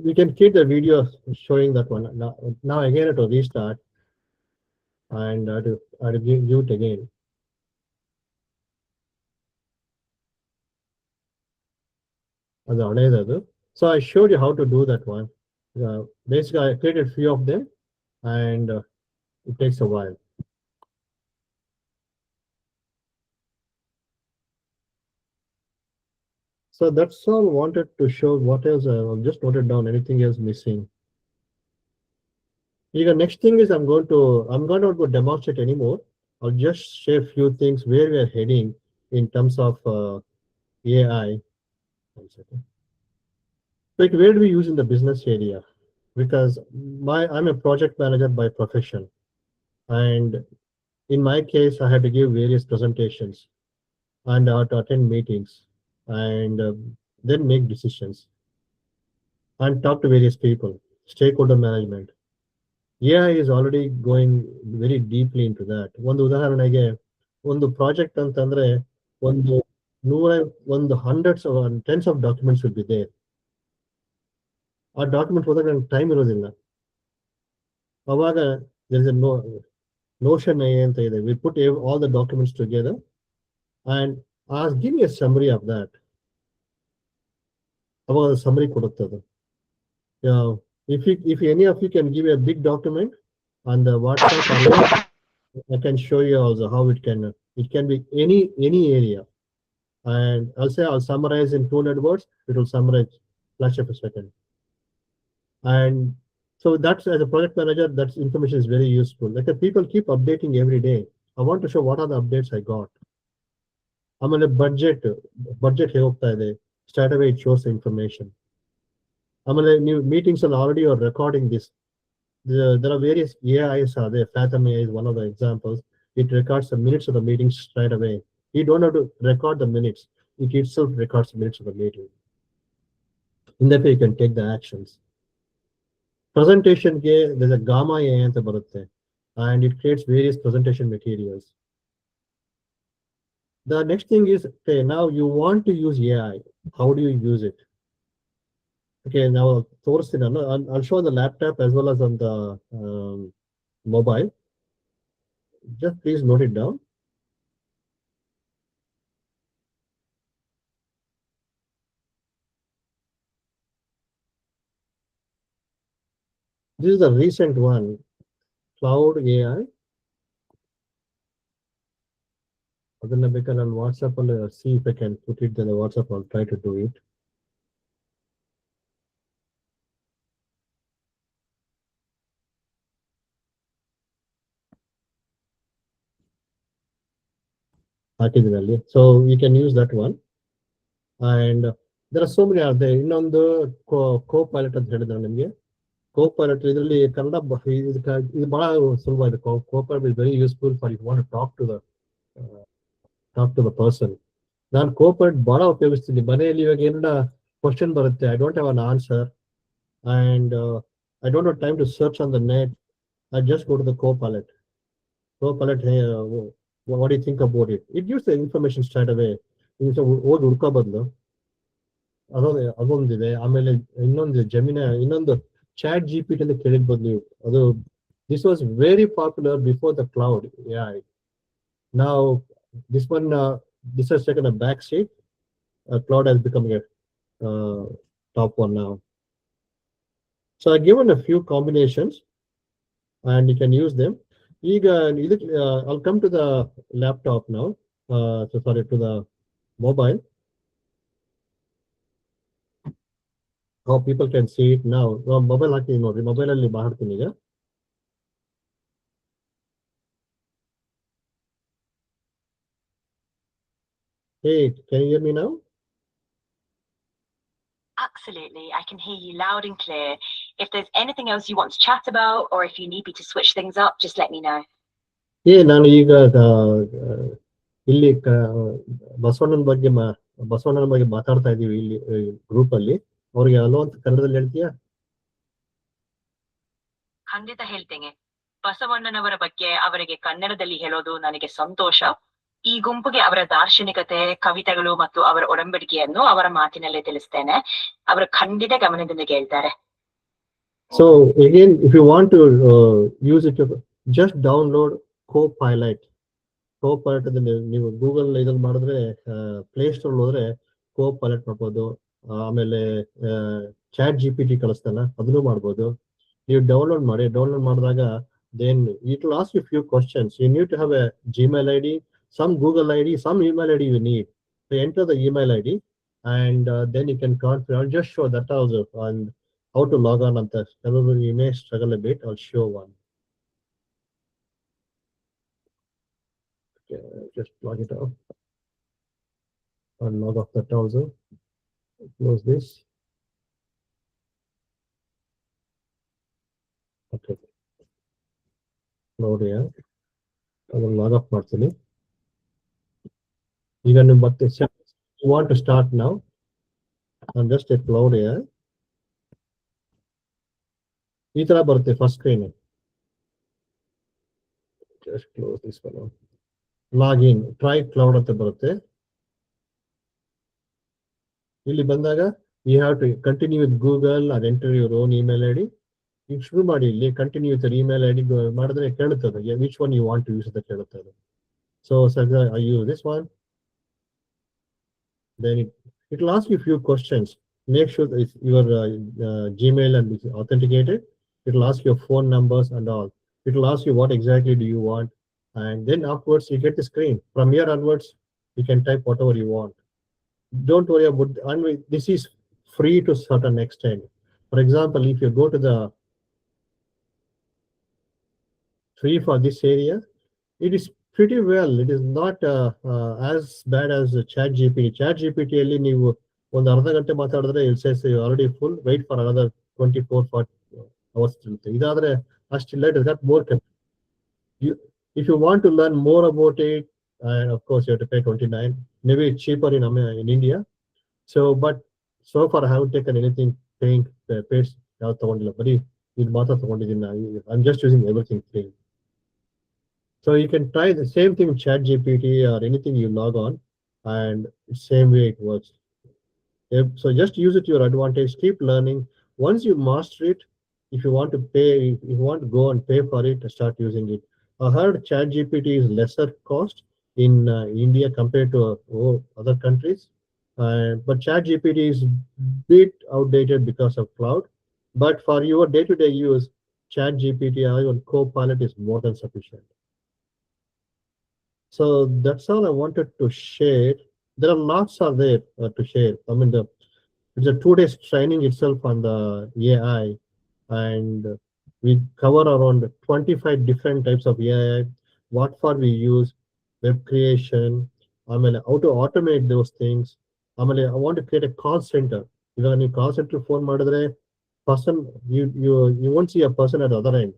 E: we can keep the video showing that one. Now again it will restart, and I have to give it again. ಅದು ಹಳೇದದು. So I showed you how to do that one. Basically I created few of them, and it takes a while. So So that's all wanted to show what else. I've just noted down anything else missing. The next thing is I'm not going to demonstrate anymore. I'll just share a few things where we are heading in terms of AI. One second. Like where do we use in the business area? Because I'm a project manager by profession, and in my case, I had to give various presentations and to attend meetings and then make decisions and talk to various people, stakeholder management. AI is already going very deeply into that. ಒಂದು ಉದಾಹರಣೆಗೆ ಒಂದು ಪ್ರಾಜೆಕ್ಟ್ ಅಂತಂದ್ರೆ ಒಂದು hundreds of tens of documents will be there. ಆ ಡಾಕ್ಯುಮೆಂಟ್ ಹೋದಾಗ ನನಗೆ ಟೈಮ್ ಇರೋದಿಲ್ಲ. ಅವಾಗ there is a Notion AI ಅಂತ ಇದೆ. We put all the documents together and give me a summary of that. ಅವಾಗ summary ಕೊಡುತ್ತೆ ಅದು. If any of you can give a big document on the WhatsApp, I can show you also how it can be any area. And I'll summarize in 200 words. It will summarize flash of a second. And so that's, as a project manager, that information is very useful. Like people keep updating every day. I want to show what are the updates I got. I'm on a budget ಹೋಗ್ತಾ ಇದೆ. Straight away it shows the information. New meetings are already recording this. There are various AIs are there. Fathom AI is one of the examples. It records the minutes of the meetings straight away. You don't have to record the minutes. It itself records the minutes of the meeting. In that way, you can take the actions. Presentation, there's a Gamma AI anta barutte, and it creates various presentation materials. The next thing is, okay, now you want to use AI. How do you use it? Okay, now I'll show on the laptop as well as on the mobile. Just please note it down. This is the recent one, Cloud AI. ಅದನ್ನ ಬೇಕಾದ್ರೆ ನಾನು WhatsApp ಅಲ್ಲಿ see if I can put it in the WhatsApp. I'll try to do it. So you can use that one. And there are so many out there. ಇನ್ನೊಂದು co-pilot ಅಂತ ಹೇಳಿದ್ರೆ ನಿಮಗೆ co-pilot ಇದರಲ್ಲಿ ಕನ್ನಡ ಇದು ಬಹಳ ಸುಲಭ ಇದೆ. Co-pilot is very useful for if you want to talk to the person. ನಾನು co-pilot ಬಹಳ ಉಪಯೋಗಿಸ್ತೀನಿ. ಮನೆಯಲ್ಲಿ ಇವಾಗ ಏನಾರ ಕ್ವಶನ್ ಬರುತ್ತೆ, I don't have an answer and I don't have time to search on the net. I just go to the co-pilot. Hey, what do you think about it? It gives the information straight away. ಓದಿ ಹುಡ್ಕೋ ಬದಲು ಅದೊಂದಿದೆ. ಆಮೇಲೆ ಇನ್ನೊಂದು ಜೆಮಿನಿ, ಇನ್ನೊಂದು ಚಾಟ್ GPT ಅಂತ ಕೇಳಿರ್ಬೋದು ನೀವು. ಅದು this was very popular before the cloud AI. Now this has taken a back seat. Cloud has become a top one now. So I've given a few combinations and you can use them. I'll come to the laptop now. To the mobile. How people can see it now. Mobile ಹಾಕಿ ನೋಡ್ರಿ. ಮೊಬೈಲ್ ಅಲ್ಲಿ ಮಾಡ್ತೀನಿ ಈಗ. Hey, can you hear me now?
G: Absolutely, I can hear you loud and clear. If there's anything else you want to chat about, or if you need me to switch things up, just let me know.
E: ನಾನು ಈಗ ಇಲ್ಲಿ ಬಸವಣ್ಣನ ಬಗ್ಗೆ ಮಾತಾಡ್ತಾ ಇದೀವಿ ಇಲ್ಲಿ ಗ್ರೂಪ್ ಅಲ್ಲಿ. ಅವ್ರಿಗೆ ಹಲೋ ಅಂತ ಕನ್ನಡದಲ್ಲಿ ಹೇಳ್ತೀಯಾ?
G: ಖಂಡಿತ ಹೇಳ್ತೇನೆ. ಬಸವಣ್ಣನವರ ಬಗ್ಗೆ ಅವರಿಗೆ ಕನ್ನಡದಲ್ಲಿ ಹೇಳೋದು ನನಗೆ ಸಂತೋಷ. ಈ ಗುಂಪಿಗೆ ಅವರ ದಾರ್ಶನಿಕತೆ, ಕವಿತೆಗಳು ಮತ್ತು ಅವರ ಒಡಂಬಡಿಕೆಯನ್ನು ಅವರ ಮಾತಿನಲ್ಲೇ ತಿಳಿಸ್ತೇನೆ. ಅವರು ಖಂಡಿತ ಗಮನದಿಂದ ಕೇಳ್ತಾರೆ.
E: So again, if you want to use it, just download Co-pilot. Co-pilot ನೀವು ಗೂಗಲ್ ಇದನ್ನು ಮಾಡಿದ್ರೆ, ಪ್ಲೇ ಸ್ಟೋರ್ ಹೋದ್ರೆ Co-pilot ಮಾಡ್ಬೋದು. ಆಮೇಲೆ ಚಾಟ್ GPT ಕಳಿಸ್ತಾನ, ಅದನ್ನು ಮಾಡ್ಬೋದು. ನೀವು ಡೌನ್ಲೋಡ್ ಮಾಡಿದಾಗ then it will ask you a few questions. You need to have a Gmail ID, some Google ID, some email ID you need. So enter the email ID and then you can configure. I'll just show that also, and how to log on that. You may struggle a bit. I'll show one. Okay, just log it off. I'll log off that also. Close this. Okay. ನೋಡಿ ಅದನ್ನು ಲಾಗ್ ಆಫ್ ಮಾಡ್ತೀನಿ. ಈಗ ನೀವು ಮತ್ತೆ you want to start now, and just a cloud here. ಈ ತರ ಬರುತ್ತೆ first screen. Just close this one. Log in, try cloud ಅಂತ ಬರುತ್ತೆ. ಇಲ್ಲಿ ಬಂದಾಗ you have to continue with Google or enter your own email ID. ಈಗ ಶುರು ಮಾಡಿ ಇಲ್ಲಿ ಕಂಟಿನ್ಯೂ ವಿತ್ ಇಮೇಲ್ ಐಡಿ ಮಾಡಿದ್ರೆ ಕೇಳುತ್ತದೆ which one you want to use ಅಂತ ಕೇಳುತ್ತದೆ. So I use this one. Then it will ask you a few questions. Make sure that your Gmail and is authenticated. It will ask your phone numbers and all. It will ask you what exactly do you want, and then afterwards you get the screen. From here onwards, you can type whatever you want. Don't worry about. And this is free to certain extent. For example, if you go to the free for this area, it is pretty well. It is not as bad as ChatGPT. ChatGPT ಅಲ್ಲಿ ನೀವು ಒಂದು ಅರ್ಧ ಗಂಟೆ ಮಾತಾಡಿದ್ರೆ it says you already full. Wait for another 24 hours. ಇದಾದ್ರೆ ಅಷ್ಟಿಲ್ಲ. It has got more. If you want to learn more about it, and of course you have to pay $29. Maybe it's cheaper in India. But so far I haven't taken anything paying paid. ಯಾವ್ದು ತಗೊಂಡಿಲ್ಲ, ಬರೀ ಇದು ಮಾತ್ರ ತಗೊಂಡಿದ್ದೀನಿ. I'm just using everything free. So you can try the same thing with ChatGPT or anything you log on, and same way it works. So just use it to your advantage. Keep learning. Once you master it, if you want to pay, if you want to go and pay for it, start using it. I heard ChatGPT is lesser cost in India compared to other countries, but ChatGPT is bit outdated because of cloud. But for your day-to-day use, ChatGPT or even Copilot is more than sufficient. So that's all I wanted to share. There are lots of there to share. I mean, it's a 2 days training itself on the AI, and we cover around 25 different types of AI, what for we use, web creation, I mean, how to automate those things. I mean, I want to create a call center. When you call center phone madre, person, you won't see a person at the other end.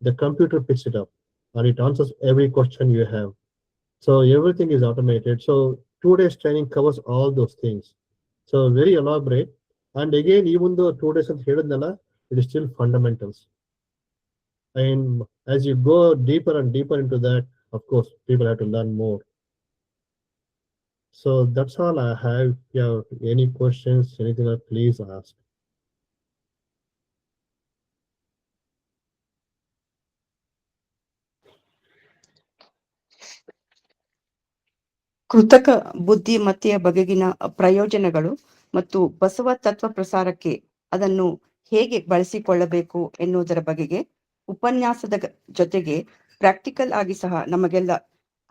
E: The computer picks it up and it answers every question you have. So everything is automated. So 2 days training covers all those things. So very elaborate. And again, even though 2 days of Hedandala, it is still fundamentals. And as you go deeper and deeper into that, of course, people have to learn more. So that's all I have. If you have any questions, anything else, please ask.
B: ಕೃತಕ ಬುದ್ಧಿಮತ್ತೆಯ ಬಗೆಗಿನ ಪ್ರಯೋಜನಗಳು ಮತ್ತು ಬಸವ ತತ್ವ ಪ್ರಸಾರಕ್ಕೆ ಅದನ್ನು ಹೇಗೆ ಬಳಸಿಕೊಳ್ಳಬೇಕು ಎನ್ನುವುದರ ಬಗೆಗೆ ಉಪನ್ಯಾಸದ ಜೊತೆಗೆ ಪ್ರಾಕ್ಟಿಕಲ್ ಆಗಿ ಸಹ ನಮಗೆಲ್ಲ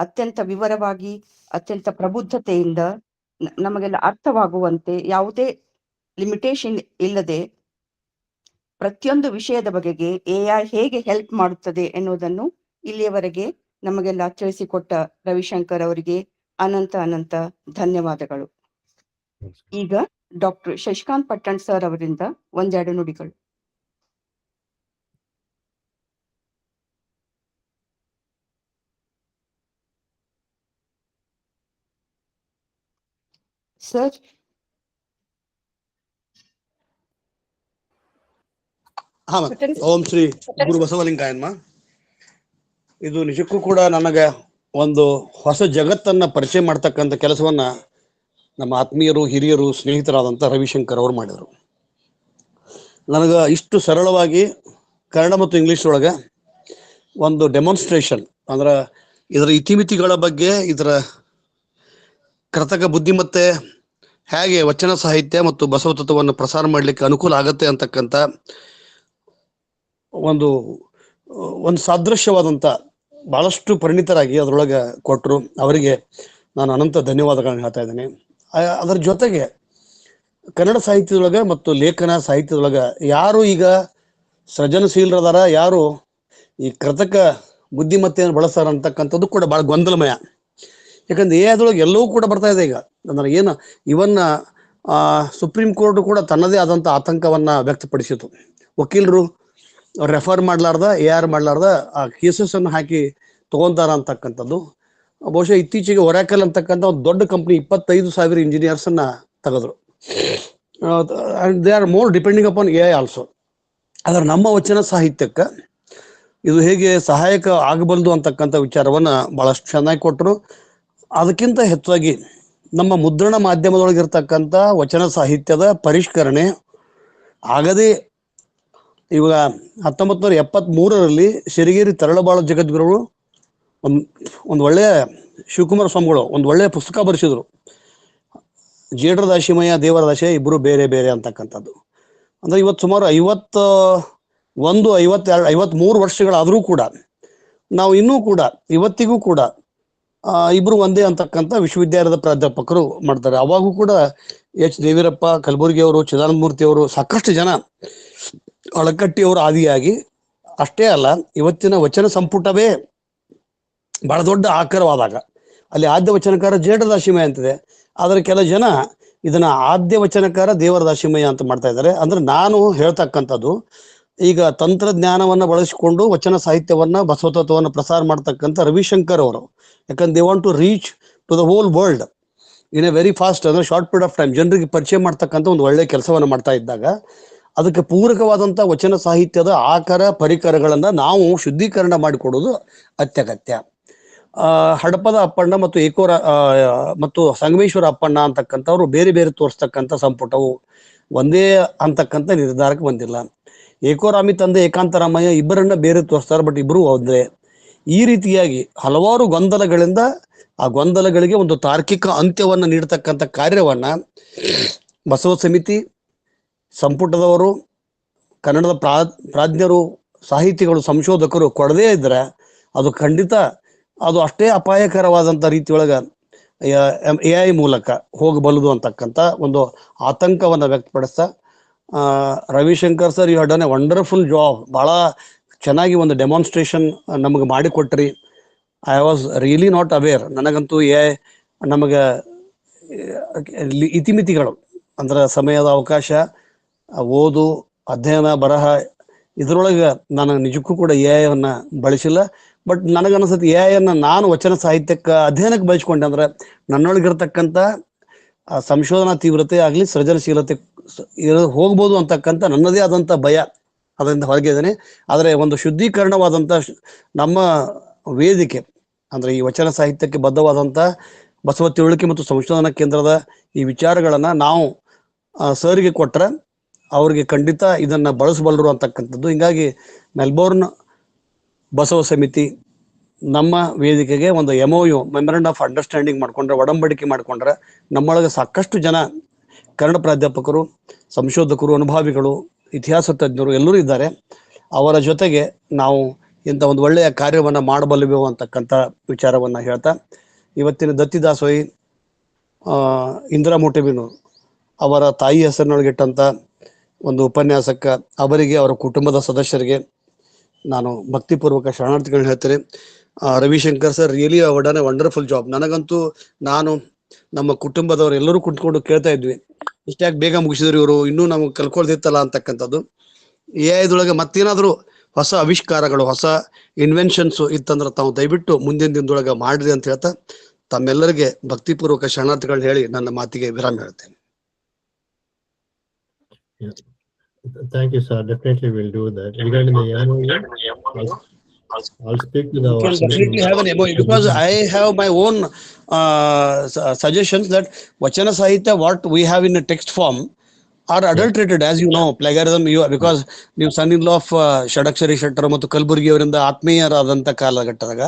B: ಅತ್ಯಂತ ವಿವರವಾಗಿ, ಅತ್ಯಂತ ಪ್ರಬುದ್ಧತೆಯಿಂದ ನಮಗೆಲ್ಲ ಅರ್ಥವಾಗುವಂತೆ, ಯಾವುದೇ ಲಿಮಿಟೇಷನ್ ಇಲ್ಲದೆ ಪ್ರತಿಯೊಂದು ವಿಷಯದ ಬಗೆಗೆ AI ಹೇಗೆ ಹೆಲ್ಪ್ ಮಾಡುತ್ತದೆ ಎನ್ನುವುದನ್ನು ಇಲ್ಲಿಯವರೆಗೆ ನಮಗೆಲ್ಲ ತಿಳಿಸಿಕೊಟ್ಟ ರವಿಶಂಕರ್ ಅವರಿಗೆ ಅನಂತ ಧನ್ಯವಾದಗಳು. ಈಗ ಡಾಕ್ಟರ್ ಶಶಿಕಾಂತ್ ಪಟ್ಟಣ್ ಸರ್ ಅವರಿಂದ ಒಂದೆರಡು ನುಡಿಗಳು. ಸರ್.
A: ಓಂ ಶ್ರೀ ಗುರು ಬಸವಲಿಂಗಾಯನ್ಮ. ಇದು ನಿಜಕ್ಕೂ ಕೂಡ ನನಗೆ ಒಂದು ಹೊಸ ಜಗತ್ತನ್ನ ಪರಿಚಯ ಮಾಡ್ತಕ್ಕಂಥ ಕೆಲಸವನ್ನ ನಮ್ಮ ಆತ್ಮೀಯರು, ಹಿರಿಯರು, ಸ್ನೇಹಿತರಾದಂಥ ರವಿಶಂಕರ್ ಅವರು ಮಾಡಿದರು. ನನಗೆ ಇಷ್ಟು ಸರಳವಾಗಿ ಕನ್ನಡ ಮತ್ತು ಇಂಗ್ಲಿಷ್ ಒಳಗೆ ಒಂದು ಡೆಮಾನ್ಸ್ಟ್ರೇಷನ್, ಅಂದ್ರೆ ಇದರ ಇತಿಮಿತಿಗಳ ಬಗ್ಗೆ, ಇದರ ಕೃತಕ ಬುದ್ಧಿಮತ್ತೆ ಹೇಗೆ ವಚನ ಸಾಹಿತ್ಯ ಮತ್ತು ಬಸವ ತತ್ವವನ್ನು ಪ್ರಸಾರ ಮಾಡಲಿಕ್ಕೆ ಅನುಕೂಲ ಆಗತ್ತೆ ಅಂತಕ್ಕಂಥ ಒಂದು ಸಾದೃಶ್ಯವಾದಂಥ ಬಹಳಷ್ಟು ಪರಿಣಿತರಾಗಿ ಅದರೊಳಗೆ ಕೊಟ್ಟರು. ಅವರಿಗೆ ನಾನು ಅನಂತ ಧನ್ಯವಾದಗಳನ್ನ ಹೇಳ್ತಾ ಇದ್ದೇನೆ. ಅದರ ಜೊತೆಗೆ ಕನ್ನಡ ಸಾಹಿತ್ಯದೊಳಗೆ ಮತ್ತು ಲೇಖನ ಸಾಹಿತ್ಯದೊಳಗೆ ಯಾರು ಈಗ ಸೃಜನಶೀಲರದಾರ, ಯಾರು ಈ ಕೃತಕ ಬುದ್ಧಿಮತ್ತೆಯನ್ನು ಬಳಸ್ತಾರ ಅಂತಕ್ಕಂಥದ್ದು ಕೂಡ ಬಹಳ ಗೊಂದಲಮಯ. ಯಾಕಂದ್ರೆ ಅದ್ರೊಳಗೆ ಎಲ್ಲವೂ ಕೂಡ ಬರ್ತಾ ಇದೆ ಈಗ. ಅಂದ್ರೆ ಏನು ಇವನ್ ಸುಪ್ರೀಂ ಕೋರ್ಟ್ ಕೂಡ ತನ್ನದೇ ಆದಂಥ ಆತಂಕವನ್ನ ವ್ಯಕ್ತಪಡಿಸಿತು. ವಕೀಲರು ರೆಫರ್ ಮಾಡ್ಲಾರ್ದ ಮಾಡ್ಲಾರ್ದ ಆ ಕೇಸಸ್ ಅನ್ನು ಹಾಕಿ ತಗೊಂತಾರ ಅಂತಕ್ಕಂಥದ್ದು. ಬಹುಶಃ ಇತ್ತೀಚೆಗೆ ಒರಾಕಲ್ ಅಂತಕ್ಕಂಥ ಒಂದು ದೊಡ್ಡ ಕಂಪ್ನಿ 25,000 ಇಂಜಿನಿಯರ್ಸ್ ಅನ್ನ ತೆಗೆದ್ರು. They are more depending upon AI also. ಆದ್ರೆ ನಮ್ಮ ವಚನ ಸಾಹಿತ್ಯಕ್ಕೆ ಇದು ಹೇಗೆ ಸಹಾಯಕ ಆಗಬಲ್ಲದು ಅಂತಕ್ಕಂಥ ವಿಚಾರವನ್ನ ಬಹಳಷ್ಟು ಚೆನ್ನಾಗಿ ಕೊಟ್ಟರು. ಅದಕ್ಕಿಂತ ಹೆಚ್ಚಾಗಿ ನಮ್ಮ ಮುದ್ರಣ ಮಾಧ್ಯಮದೊಳಗಿರ್ತಕ್ಕಂಥ ವಚನ ಸಾಹಿತ್ಯದ ಪರಿಷ್ಕರಣೆ ಆಗದೆ ಇವಾಗ 1973ರಲ್ಲಿ ಶಿರಗೇರಿ ತರಳಬಾಳು ಜಗದ್ಗುರುಗಳು ಒಂದು ಒಳ್ಳೆಯ ಶಿವಕುಮಾರ ಸ್ವಾಮಿಗಳು ಒಂದು ಒಳ್ಳೆಯ ಪುಸ್ತಕ ಬರೆಸಿದ್ರು. ಜೇಡರ ದಾಶಿಮಯ್ಯ, ದೇವರ ದಾಶಿಮಯ್ಯ ಇಬ್ಬರು ಬೇರೆ ಬೇರೆ ಅಂತಕ್ಕಂಥದ್ದು. ಅಂದ್ರೆ ಇವತ್ತು ಸುಮಾರು 53 ವರ್ಷಗಳಾದರೂ ಕೂಡ ನಾವು ಇನ್ನೂ ಕೂಡ ಇವತ್ತಿಗೂ ಕೂಡ ಇಬ್ರು ಒಂದೇ ಅಂತಕ್ಕಂಥ ವಿಶ್ವವಿದ್ಯಾಲಯದ ಪ್ರಾಧ್ಯಾಪಕರು ಮಾಡ್ತಾರೆ. ಅವಾಗೂ ಕೂಡ H. ದೇವೀರಪ್ಪ ಕಲಬುರ್ಗಿ ಅವರು, ಚಿದಾನಂದ ಮೂರ್ತಿ ಅವರು, ಸಾಕಷ್ಟು ಜನ ಅಳಕಟ್ಟಿಯವರು ಆದಿಯಾಗಿ, ಅಷ್ಟೇ ಅಲ್ಲ ಇವತ್ತಿನ ವಚನ ಸಂಪುಟವೇ ಬಹಳ ದೊಡ್ಡ ಆಕಾರವಾದಾಗ ಅಲ್ಲಿ ಆದ್ಯ ವಚನಕಾರ ಜೇಡರ ದಾಶಿಮಯ್ಯ ಅಂತಿದೆ. ಆದ್ರೆ ಕೆಲ ಜನ ಇದನ್ನ ಆದ್ಯ ವಚನಕಾರ ದೇವರ ದಾಶಿಮಯ್ಯ ಅಂತ ಮಾಡ್ತಾ ಇದ್ದಾರೆ. ಅಂದ್ರೆ ನಾನು ಹೇಳ್ತಕ್ಕಂಥದ್ದು ಈಗ ತಂತ್ರಜ್ಞಾನವನ್ನ ಬಳಸಿಕೊಂಡು ವಚನ ಸಾಹಿತ್ಯವನ್ನ ಬಸವ ತತ್ವವನ್ನು ಪ್ರಸಾರ ಮಾಡ್ತಕ್ಕಂಥ ರವಿಶಂಕರ್ ಅವರು, ಯಾಕಂದ್ರೆ they want to reach to the whole world in a very fast, ಅಂದ್ರೆ ಶಾರ್ಟ್ ಪೀರಿಯಡ್ ಆಫ್ ಟೈಮ್ ಜನರಿಗೆ ಪರಿಚಯ ಮಾಡ್ತಕ್ಕಂಥ ಒಂದು ಒಳ್ಳೆ ಕೆಲಸವನ್ನ ಮಾಡ್ತಾ ಇದ್ದಾಗ ಅದಕ್ಕೆ ಪೂರಕವಾದಂಥ ವಚನ ಸಾಹಿತ್ಯದ ಆಕಾರ ಪರಿಕರಗಳನ್ನ ನಾವು ಶುದ್ಧೀಕರಣ ಮಾಡಿಕೊಡೋದು ಅತ್ಯಗತ್ಯ. ಹಡಪದ ಅಪ್ಪಣ್ಣ ಮತ್ತು ಮತ್ತು ಸಂಗಮೇಶ್ವರ ಅಪ್ಪಣ್ಣ ಅಂತಕ್ಕಂಥವ್ರು ಬೇರೆ ಬೇರೆ ತೋರಿಸ್ತಕ್ಕಂಥ ಸಂಪುಟವು ಒಂದೇ ಅಂತಕ್ಕಂಥ ನಿರ್ಧಾರಕ್ಕೆ ಬಂದಿಲ್ಲ. ಏಕೋರಾಮಿ ತಂದೆ ಏಕಾಂತರಾಮಯ್ಯ ಇಬ್ಬರನ್ನ ಬೇರೆ ತೋರಿಸ್ತಾರೆ, ಬಟ್ ಇಬ್ಬರು ಒಂದೇ. ಈ ರೀತಿಯಾಗಿ ಹಲವಾರು ಗೊಂದಲಗಳಿಂದ ಆ ಗೊಂದಲಗಳಿಗೆ ಒಂದು ತಾರ್ಕಿಕ ಅಂತ್ಯವನ್ನ ನೀಡತಕ್ಕಂಥ ಕಾರ್ಯವನ್ನ ಬಸವ ಸಮಿತಿ, ಸಂಪುಟದವರು, ಕನ್ನಡದ ಪ್ರಾಜ್ಞರು, ಸಾಹಿತಿಗಳು, ಸಂಶೋಧಕರು ಕೊಡದೇ ಇದ್ರೆ ಅದು ಖಂಡಿತ ಅದು ಅಷ್ಟೇ ಅಪಾಯಕರವಾದಂಥ ರೀತಿಯೊಳಗ AI ಮೂಲಕ ಹೋಗಬಲ್ಲದು ಅಂತಕ್ಕಂಥ ಒಂದು ಆತಂಕವನ್ನ ವ್ಯಕ್ತಪಡಿಸ್ತಾ, Ravishankar sir, you have done a wonderful job. ಬಹಳ ಚೆನ್ನಾಗಿ ಒಂದು ಡೆಮಾನ್ಸ್ಟ್ರೇಷನ್ ನಮಗೆ ಮಾಡಿಕೊಟ್ರಿ. I was really not aware. ನನಗಂತೂ ನಮಗೆ ಇತಿಮಿತಿಗಳು ಅಂದ್ರೆ ಸಮಯದ ಅವಕಾಶ, ಓದು, ಅಧ್ಯಯನ, ಬರಹ ಇದರೊಳಗೆ ನಾನು ನಿಜಕ್ಕೂ ಕೂಡ AI ಬಳಸಿಲ್ಲ. ಬಟ್ ನನಗನ್ಸುತ್ತೆ AI ನಾನು ವಚನ ಸಾಹಿತ್ಯಕ್ಕೆ ಅಧ್ಯಯನಕ್ಕೆ ಬಳಸ್ಕೊಂಡೆ ಅಂದ್ರೆ ನನ್ನೊಳಗಿರ್ತಕ್ಕಂಥ ಸಂಶೋಧನಾ ತೀವ್ರತೆ ಆಗಲಿ, ಸೃಜನಶೀಲತೆ ಹೋಗ್ಬೋದು ಅಂತಕ್ಕಂಥ ನನ್ನದೇ ಆದಂಥ ಭಯ ಅದರಿಂದ ಹೊರಗಿದ್ದೇನೆ. ಆದರೆ ಒಂದು ಶುದ್ಧೀಕರಣವಾದಂಥ ನಮ್ಮ ವೇದಿಕೆ ಅಂದ್ರೆ ಈ ವಚನ ಸಾಹಿತ್ಯಕ್ಕೆ ಬದ್ಧವಾದಂಥ ಬಸವ ತಿಳುವಳಿಕೆ ಮತ್ತು ಸಂಶೋಧನಾ ಕೇಂದ್ರದ ಈ ವಿಚಾರಗಳನ್ನ ನಾವು ಸರ್ಗೆ ಕೊಟ್ರೆ ಅವ್ರಿಗೆ ಖಂಡಿತ ಇದನ್ನ ಬಳಸಬಲ್ಲರು ಅಂತಕ್ಕಂಥದ್ದು. ಹಿಂಗಾಗಿ ಮೆಲ್ಬೋರ್ನ್ ಬಸವ ಸಮಿತಿ ನಮ್ಮ ವೇದಿಕೆಗೆ ಒಂದು MOU ಮೆಮೊರಂಡಮ್ ಆಫ್ ಅಂಡರ್ಸ್ಟ್ಯಾಂಡಿಂಗ್ ಮಾಡ್ಕೊಂಡ್ರೆ, ಒಡಂಬಡಿಕೆ ಮಾಡ್ಕೊಂಡ್ರೆ ನಮ್ಮೊಳಗೆ ಸಾಕಷ್ಟು ಜನ ಕನ್ನಡ ಪ್ರಾಧ್ಯಾಪಕರು, ಸಂಶೋಧಕರು, ಅನುಭಾವಿಗಳು, ಇತಿಹಾಸ ತಜ್ಞರು ಎಲ್ಲರೂ ಇದ್ದಾರೆ. ಅವರ ಜೊತೆಗೆ ನಾವು ಇಂಥ ಒಂದು ಒಳ್ಳೆಯ ಕಾರ್ಯವನ್ನ ಮಾಡಬಲ್ಲವೆವು ಅಂತಕ್ಕಂಥ ವಿಚಾರವನ್ನ ಹೇಳ್ತಾ, ಇವತ್ತಿನ ದತ್ತಿದಾಸೋಹಿ ಇಂದಿರಾ ಮೋಟೆಬಿನು ಅವರ ತಾಯಿ ಹೆಸರಿನೊಳಗಿಟ್ಟಂತ ಒಂದು ಉಪನ್ಯಾಸಕ್ಕೆ ಅವರಿಗೆ, ಅವರ ಕುಟುಂಬದ ಸದಸ್ಯರಿಗೆ ನಾನು ಭಕ್ತಿಪೂರ್ವಕ ಶರಣಾರ್ಥಿಗಳನ್ನ ಹೇಳ್ತೇನೆ. Ravishankar sir really done a wonderful job. ನನಗಂತೂ ನಾನು ನಮ್ಮ ಕುಟುಂಬದವರು ಎಲ್ಲರೂ ಕುತ್ಕೊಂಡು ಕೇಳ್ತಾ ಇದ್ವಿ, ಇಷ್ಟ್ಯಾಕೆ ಬೇಗ ಮುಗಿಸಿದ್ರು ಇವರು, ಇನ್ನೂ ನಮ್ಗೆ ಕಲ್ಕೊಳ್ದಿತ್ತಲ್ಲ ಅಂತಕ್ಕಂಥದ್ದು. AI ಮತ್ತೇನಾದರೂ ಹೊಸ ಆವಿಷ್ಕಾರಗಳು, ಹೊಸ ಇನ್ವೆನ್ಷನ್ಸ್ ಇತ್ತಂದ್ರೆ ತಾವು ದಯವಿಟ್ಟು ಮುಂದಿನ ದಿನದೊಳಗೆ ಮಾಡ್ರಿ ಅಂತ ಹೇಳ್ತಾ ತಮ್ಮೆಲ್ಲರಿಗೆ ಭಕ್ತಿಪೂರ್ವಕ ಶರಣಾರ್ಥಿಗಳನ್ನ ಹೇಳಿ ನನ್ನ ಮಾತಿಗೆ ವಿರಾಮ ಹೇಳ್ತೇನೆ.
E: Thank you, sir. Definitely we'll do that. Regarding the MOU, I'll speak to the...
A: You can definitely have an MOU because I have my own suggestions that Vachana Sahitya, what we have in a text form, are adulterated, as you know, plagiarism, because ನೀವು son-in-law of ಷಡಕ್ಷರಿ ಶೆಟ್ಟರ್ ಮತ್ತು ಕಲಬುರ್ಗಿ ಅವರಿಂದ ಆತ್ಮೀಯರಾದಂಥ ಕಾಲಘಟ್ಟದಾಗ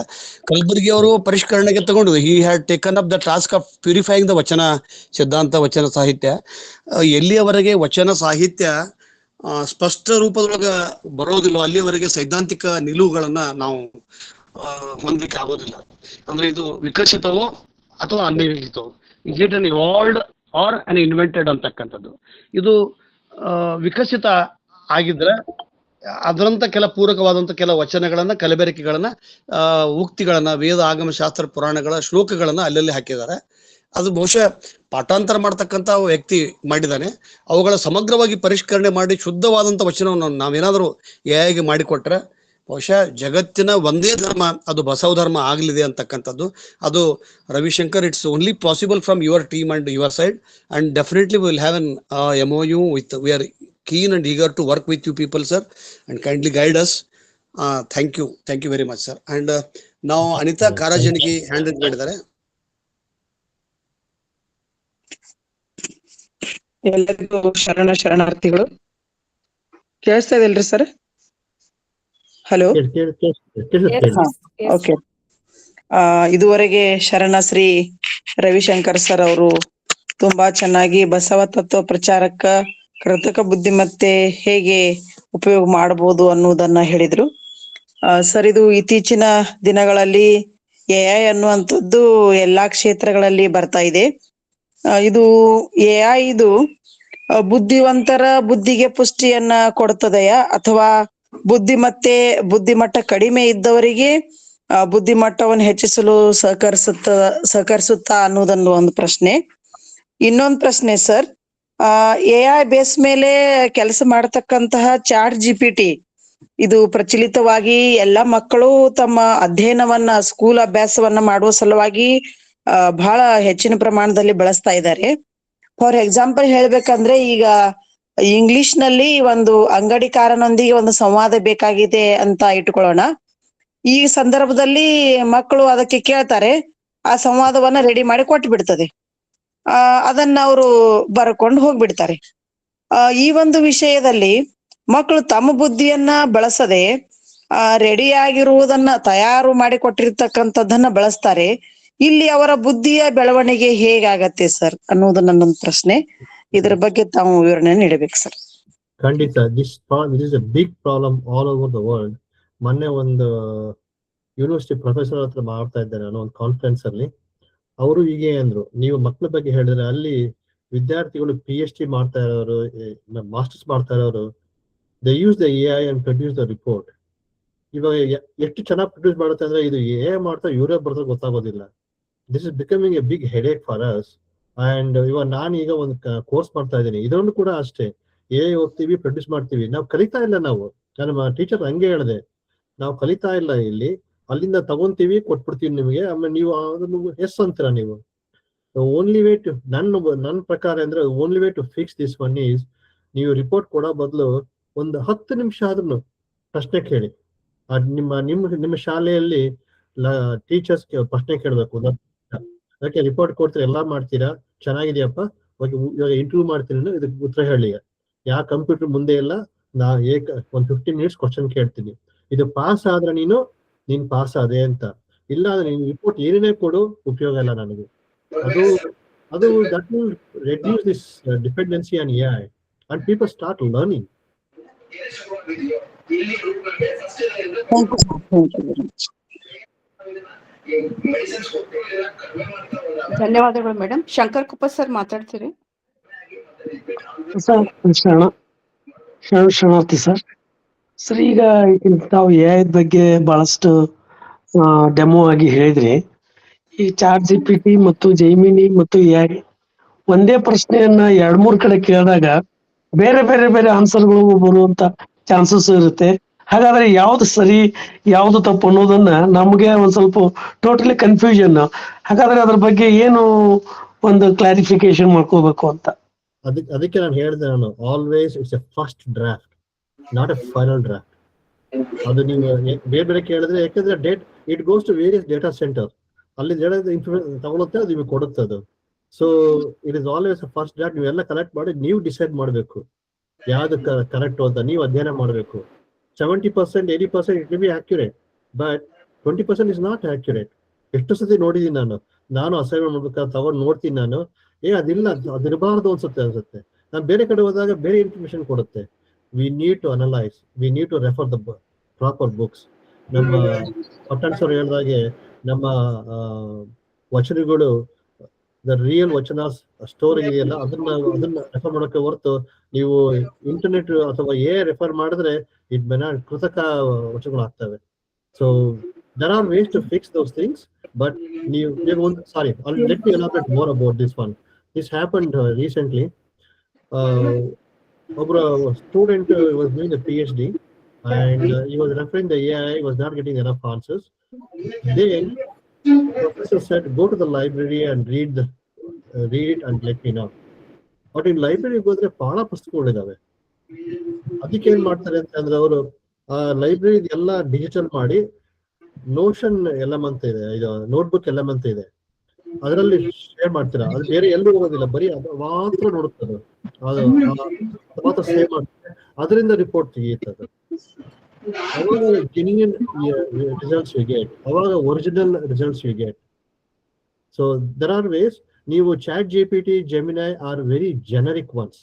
A: ಕಲಬುರ್ಗಿ ಅವರು ಪರಿಷ್ಕರಣೆಗೆ ತಗೊಂಡು he had taken up the task of purifying the ವಚನ ಸಿದ್ಧಾಂತ, ವಚನ ಸಾಹಿತ್ಯ. ಎಲ್ಲಿಯವರೆಗೆ ವಚನ ಸಾಹಿತ್ಯ ಸ್ಪಷ್ಟ ರೂಪದೊಳಗ ಬರೋದಿಲ್ಲ ಅಲ್ಲಿವರೆಗೆ ಸೈದ್ಧಾಂತಿಕ ನಿಲುವುಗಳನ್ನ ನಾವು ಹೊಂದಲಿಕ್ಕೆ ಆಗೋದಿಲ್ಲ. ಅಂದ್ರೆ ಇದು ವಿಕಸಿತವೋ ಅಥವಾ ಅನ್ವೇಷಿತವೋ. Is it an evolved or an invented ಅಂತಕ್ಕಂಥದ್ದು. ಇದು ವಿಕಸಿತ ಆಗಿದ್ರೆ ಅದರಂತ ಕೆಲ ಪೂರಕವಾದಂತ ಕೆಲ ವಚನಗಳನ್ನ, ಕಲಬೆರಕೆಗಳನ್ನ, ಉಕ್ತಿಗಳನ್ನ, ವೇದ, ಆಗಮ ಶಾಸ್ತ್ರ, ಪುರಾಣಗಳ ಶ್ಲೋಕಗಳನ್ನ ಅಲ್ಲಲ್ಲಿ ಹಾಕಿದ್ದಾರೆ. ಅದು ಬಹುಶಃ ಪಾಠಾಂತರ ಮಾಡ್ತಕ್ಕಂಥ ವ್ಯಕ್ತಿ ಮಾಡಿದ್ದಾನೆ. ಅವುಗಳ ಸಮಗ್ರವಾಗಿ ಪರಿಷ್ಕರಣೆ ಮಾಡಿ ಶುದ್ಧವಾದಂಥ ವಚನವನ್ನು ನಾವೇನಾದರೂ ಹೇಗೆ ಮಾಡಿಕೊಟ್ರೆ ಬಹುಶಃ ಜಗತ್ತಿನ ಒಂದೇ ಧರ್ಮ ಅದು ಬಸವ ಧರ್ಮ ಆಗಲಿದೆ ಅಂತಕ್ಕಂಥದ್ದು. ಅದು Ravishankar, it's only possible from your team and your side, and definitely will have an MOU with, we are keen and eager to work with you people, sir, and kindly guide us. Thank you very much, sir. And now Anita Karajaniki hand raise ಮಾಡಿದ್ದಾರೆ.
H: ಎಲ್ಲರಿಗೂ ಶರಣಾರ್ಥಿಗಳು. ಕೇಳಿಸ್ತಾ ಇದೆಲ್ರಿ ಸರ್? Hello, okay. ಇದುವರೆಗೆ ಶರಣಶ್ರೀ ರವಿಶಂಕರ್ ಸರ್ ಅವರು ತುಂಬಾ ಚೆನ್ನಾಗಿ ಬಸವ ತತ್ವ ಪ್ರಚಾರಕ್ಕ ಕೃತಕ ಬುದ್ಧಿಮತ್ತೆ ಹೇಗೆ ಉಪಯೋಗ ಮಾಡಬಹುದು ಅನ್ನುವುದನ್ನ ಹೇಳಿದ್ರು. ಸರ್, ಇದು ಇತ್ತೀಚಿನ ದಿನಗಳಲ್ಲಿ AI ಅನ್ನುವಂಥದ್ದು ಎಲ್ಲಾ ಕ್ಷೇತ್ರಗಳಲ್ಲಿ ಬರ್ತಾ ಇದೆ. ಇದು AI ಇದು ಬುದ್ಧಿವಂತರ ಬುದ್ಧಿಗೆ ಪುಷ್ಟಿಯನ್ನ ಕೊಡ್ತದೆಯಾ, ಅಥವಾ ಬುದ್ಧಿಮಟ್ಟ ಕಡಿಮೆ ಇದ್ದವರಿಗೆ ಬುದ್ಧಿಮಟ್ಟವನ್ನು ಹೆಚ್ಚಿಸಲು ಸಹಕರಿಸುತ್ತಾ ಅನ್ನೋದೊಂದು ಒಂದು ಪ್ರಶ್ನೆ. ಇನ್ನೊಂದು ಪ್ರಶ್ನೆ ಸರ್, AI ಬೇಸ್ ಮೇಲೆ ಕೆಲಸ ಮಾಡತಕ್ಕಂತಹ ChatGPT ಇದು ಪ್ರಚಲಿತವಾಗಿ ಎಲ್ಲ ಮಕ್ಕಳು ತಮ್ಮ ಅಧ್ಯಯನವನ್ನ, ಸ್ಕೂಲ್ ಅಭ್ಯಾಸವನ್ನ ಮಾಡುವ ಸಲುವಾಗಿ ಬಹಳ ಹೆಚ್ಚಿನ ಪ್ರಮಾಣದಲ್ಲಿ ಬಳಸ್ತಾ ಇದ್ದಾರೆ. ಫಾರ್ ಎಕ್ಸಾಂಪಲ್ ಹೇಳ್ಬೇಕಂದ್ರೆ, ಈಗ ಇಂಗ್ಲಿಷ್ ನಲ್ಲಿ ಒಂದು ಅಂಗಡಿಕಾರನೊಂದಿಗೆ ಒಂದು ಸಂವಾದ ಬೇಕಾಗಿದೆ ಅಂತ ಇಟ್ಕೊಳ್ಳೋಣ. ಈ ಸಂದರ್ಭದಲ್ಲಿ ಮಕ್ಕಳು ಅದಕ್ಕೆ ಕೇಳ್ತಾರೆ, ಆ ಸಂವಾದವನ್ನ ರೆಡಿ ಮಾಡಿ ಕೊಟ್ಟು ಬಿಡ್ತದೆ. ಅದನ್ನ ಅವರು ಬರ್ಕೊಂಡು ಹೋಗ್ಬಿಡ್ತಾರೆ. ಈ ಒಂದು ವಿಷಯದಲ್ಲಿ ಮಕ್ಕಳು ತಮ್ಮ ಬುದ್ಧಿಯನ್ನ ಬಳಸದೆ ರೆಡಿ ಆಗಿರುವುದನ್ನ, ತಯಾರು ಮಾಡಿ ಕೊಟ್ಟಿರ್ತಕ್ಕಂಥದ್ದನ್ನ ಬಳಸ್ತಾರೆ. ಇಲ್ಲಿ ಅವರ ಬುದ್ಧಿಯ ಬೆಳವಣಿಗೆ ಹೇಗಾಗತ್ತೆ ಸರ್ ಅನ್ನೋದು ನನ್ನೊಂದು ಪ್ರಶ್ನೆ. ಇದರ ಬಗ್ಗೆ ತಾವು ವಿವರಣೆ ನೀಡಬೇಕು ಸರ್.
E: ಖಂಡಿತ. This is a big problem all over the world. ಮೊನ್ನೆ ಒಂದು ಯೂನಿವರ್ಸಿಟಿ ಪ್ರೊಫೆಸರ್ ಹತ್ರ ಮಾಡ್ತಾ ಇದ್ದಾರೆ ನಾನು ಒಂದು ಕಾನ್ಫರೆನ್ಸ್ ಅಲ್ಲಿ. ಅವರು ಹೀಗೆ ಅಂದ್ರು, ನೀವು ಮಕ್ಕಳ ಬಗ್ಗೆ ಹೇಳಿದ್ರೆ ಅಲ್ಲಿ ವಿದ್ಯಾರ್ಥಿಗಳು PhD ಮಾಡ್ತಾ ಇರೋರು, ಮಾಸ್ಟರ್ಸ್ ಮಾಡ್ತಾ ಇರೋರು, they use the AI and produce the report. ಇವಾಗ ಎಷ್ಟು ಚೆನ್ನಾಗಿ ಪ್ರೊಡ್ಯೂಸ್ ಮಾಡುತ್ತೆ ಅಂದ್ರೆ ಇದು AI ಮಾಡ್ತಾ ಇವರೇ ಬರ್ತಾ ಗೊತ್ತಾಗೋದಿಲ್ಲ. This is becoming a big headache for us. And ಇವಾಗ ನಾನು ಈಗ ಒಂದು ಕೋರ್ಸ್ ಮಾಡ್ತಾ ಇದ್ದೀನಿ, ಇದರಲ್ಲೂ ಕೂಡ ಅಷ್ಟೇ AI ಹೋಗ್ತೀವಿ, ಪ್ರೊಡ್ಯೂಸ್ ಮಾಡ್ತೀವಿ, ನಾವು ಕಲಿತಾ ಇಲ್ಲ. ನಾವು ನಮ್ಮ ಟೀಚರ್ ಹಂಗೆ ಹೇಳಿದೆ, ನಾವು ಕಲಿತಾ ಇಲ್ಲ ಇಲ್ಲಿ, ಅಲ್ಲಿಂದ ತಗೊಂತೀವಿ, ಕೊಟ್ಬಿಡ್ತೀವಿ ನಿಮಗೆ, ಆಮೇಲೆ ನೀವು ಅದನ್ನು ಎಸ್ ಅಂತೀರಾ ನೀವು. ಓನ್ಲಿ ವೇ ಟು, ನನ್ನ ಪ್ರಕಾರ ಅಂದ್ರೆ only way to fix this one is, ನೀವು ರಿಪೋರ್ಟ್ ಕೊಡೋ ಬದಲು ಒಂದು 10 ನಿಮಿಷ ಆದ್ರೂ ಪ್ರಶ್ನೆ ಕೇಳಿ. ನಿಮ್ಮ ಶಾಲೆಯಲ್ಲಿ ಟೀಚರ್ಸ್ ಪ್ರಶ್ನೆ ಕೇಳಬೇಕು. ಅದಕ್ಕೆ ರಿಪೋರ್ಟ್ ಕೊಡ್ತೀರಾ, ಎಲ್ಲಾ ಮಾಡ್ತೀರಾ, ಚೆನ್ನಾಗಿದೆಯಪ್ಪ, ಇವಾಗ ಇಂಟರ್ವ್ಯೂ ಮಾಡ್ತೀನಿ, ಇದಕ್ಕೆ ಉತ್ತರ ಹೇಳಿ. ಯಾವ ಕಂಪ್ಯೂಟರ್ ಮುಂದೆ ಎಲ್ಲ ಒಂದು 15 ಮಿನಿಟ್ಸ್ ಕ್ವಶನ್ ಕೇಳ್ತೀನಿ, ಇದು ಪಾಸ್ ಆದ್ರೆ ನೀನು ಪಾಸ್ ಆದೆ ಅಂತ. ಇಲ್ಲ ಅಂದ್ರೆ ನೀನು ರಿಪೋರ್ಟ್ ಏನೇನೇ ಕೊಡು, ಉಪಯೋಗ ಇಲ್ಲ ನನಗೆ. ಅದು that will reduce this dependency on AI and people start learning.
B: ಧನ್ಯವಾದಗಳು ಮೇಡಮ್. ಶಂಕರ್ ಕುಪ್ಪ ಸರ್ ಮಾತಾಡ್ತೀರಿ?
I: ಶರಣಾರ್ಥಿ ಸರ್. ಸರ್, ಈಗ ತಾವು AI ಬಗ್ಗೆ ಬಹಳಷ್ಟು ಡೆಮೋ ಆಗಿ ಹೇಳಿದ್ರಿ. ಈ ChatGPT ಮತ್ತು ಜೈಮಿನಿ ಮತ್ತು AI ಒಂದೇ ಪ್ರಶ್ನೆಯನ್ನ 2-3 ಕಡೆ ಕೇಳಿದಾಗ ಬೇರೆ ಬೇರೆ ಬೇರೆ ಆನ್ಸರ್ಗಳು ಬರುವಂತ ಚಾನ್ಸಸ್ ಇರುತ್ತೆ. ಹಾಗಾದ್ರೆ ಯಾವ್ದು ಸರಿ ಯಾವ್ದು ತಪ್ಪು ಅನ್ನೋದನ್ನ ನಮ್ಗೆ ಒಂದ್ ಸ್ವಲ್ಪ ಟೋಟಲಿ ಕನ್ಫ್ಯೂಷನ್. ಹಾಗಾದ್ರೆ ಅದ್ರ ಬಗ್ಗೆ ಏನು ಒಂದು ಕ್ಲಾರಿಫಿಕೇಶನ್ ಮಾಡ್ಕೋಬೇಕು ಅಂತ.
E: ಅದಕ್ಕೆ ನಾನು ಹೇಳಿದೆ, always it's a first draft, not a final draft. ಅದು ನೀವು ಬೇರೆ ಬೇರೆ ಕೇಳಿದ್ರೆ, ಯಾಕಂದ್ರೆ it goes to various data centre, ಅಲ್ಲಿ ಇನ್ಫಾರ್ಮೇಶನ್ ತಗೊಳುತ್ತೆ, ಅದು ನಿಮಗೆ ಕೊಡುತ್ತೆ ಅದು. So it is always first draft. ನೀವೆಲ್ಲ ಕಲೆಕ್ಟ್ ಮಾಡಿ ನೀವು ಡಿಸೈಡ್ ಮಾಡಬೇಕು ಯಾವ್ದು ಕರೆಕ್ಟ್ ಅಂತ. ನೀವು ಅಧ್ಯಯನ ಮಾಡಬೇಕು. 70%, 80% it may be accurate, but 20% is not accurate. ಎಷ್ಟು ಸತಿ ನೋಡಿದೀನಿ ನಾನು ಅಸೈನ್ಮೆಂಟ್ ಮಾಡ್ಬೇಕಾದ್ರೆ ತಗೊಂಡು ನೋಡ್ತೀನಿ ನಾನು, ಅದಿಲ್ಲ, ಅದಿರಬಾರ್ದು ಅನ್ಸುತ್ತೆ. ನಾನು ಬೇರೆ ಕಡೆ ಹೋದಾಗ ಬೇರೆ ಇನ್ಫಾರ್ಮೇಶನ್ ಕೊಡುತ್ತೆ. We need to analyse, we need to refer the proper books. ನಮ್ಮ ಪಟ್ಟಣ್ ಸರ್ ಹೇಳಿದಾಗೆ ನಮ್ಮ ವಚನಗಳು ದ ರಿಯಲ್ ವಚನ ಸ್ಟೋರ್ ಇದೆಯಲ್ಲ ಅದನ್ನ ರೆಫರ್ ಮಾಡೋಕೆ ಹೊರತು ನೀವು ಇಂಟರ್ನೆಟ್ ಅಥವಾ ರೆಫರ್ ಮಾಡಿದ್ರೆ ಇಟ್ ಕೃತಕ ವಚನಗಳು ಆಗ್ತವೆ. So there are ways to fix those things, but sorry, let me elaborate more about this one. This happened recently. A student was doing a PhD and he was referring the AI was not getting enough answers. Then professor said, go to the library and read it and let me know. But in library ಹೋದ್ರೆ ಬಹಳ ಪುಸ್ತಕಗಳಿದಾವೆ. ಅದಕ್ಕೆ ಏನ್ ಮಾಡ್ತಾರೆ ಅಂತಂದ್ರೆ ಅವರು ಲೈಬ್ರರಿ ಎಲ್ಲ ಡಿಜಿಟಲ್ ಮಾಡಿ ನೋಷನ್ ಎಲೆಮೆಂಟ್ ಇದೆ, ಇದು ನೋಟ್ಬುಕ್ ಎಲೆಮೆಂಟ್ ಇದೆ, ಅದರಲ್ಲಿ ಶೇರ್ ಮಾಡ್ತೀರಾ. ಅದು ಬೇರೆ ಎಲ್ಲೂ ಹೋಗೋದಿಲ್ಲ, ಬರೀ ಅದು ಮಾತ್ರ ನೋಡುತ್ತದೆ, ಅದು ಮಾತ್ರ ಸೇವ್ ಮಾಡ್ತಾರೆ, ಅದರಿಂದ ರಿಪೋರ್ಟ್ ತೆಗೆಯುತ್ತದೆ. ಅವಾಗ ಜೆನ್ಯೂನ್ ರಿಸಲ್ಟ್ಸ್ ಯು ಗೆಟ್, ಅವಾಗ original results you get. So there are ways. ನೀವು ChatGPT, Gemini are very generic ones.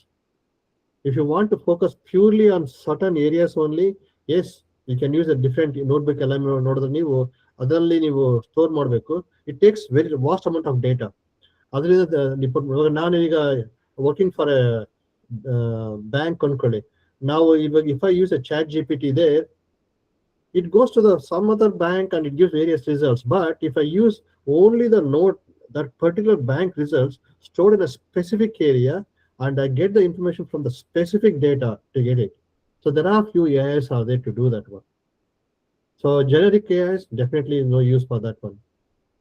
E: If you want to focus purely on certain areas only, yes, you can use a different notebook element. ನೋಡಿದ್ರೆ ನೀವು ಅದರಲ್ಲಿ ನೀವು ಸ್ಟೋರ್ ಮಾಡಬೇಕು. It takes very vast amount of data. ಅದರಿಂದ ನಾನು ಈಗ ವರ್ಕಿಂಗ್ ಫಾರ್ ಎ ಬ್ಯಾಂಕ್ ಅನ್ಕೊಳ್ಳಿ, ನಾವು ಇವಾಗ if I use A ChatGPT there, it goes to some other bank and it gives various results. But if I use only the note, that particular bank results stored in a specific area, and I get the information from the specific data to get it. So there are few AIs are there to do that one. So generic AIs definitely no use for that one.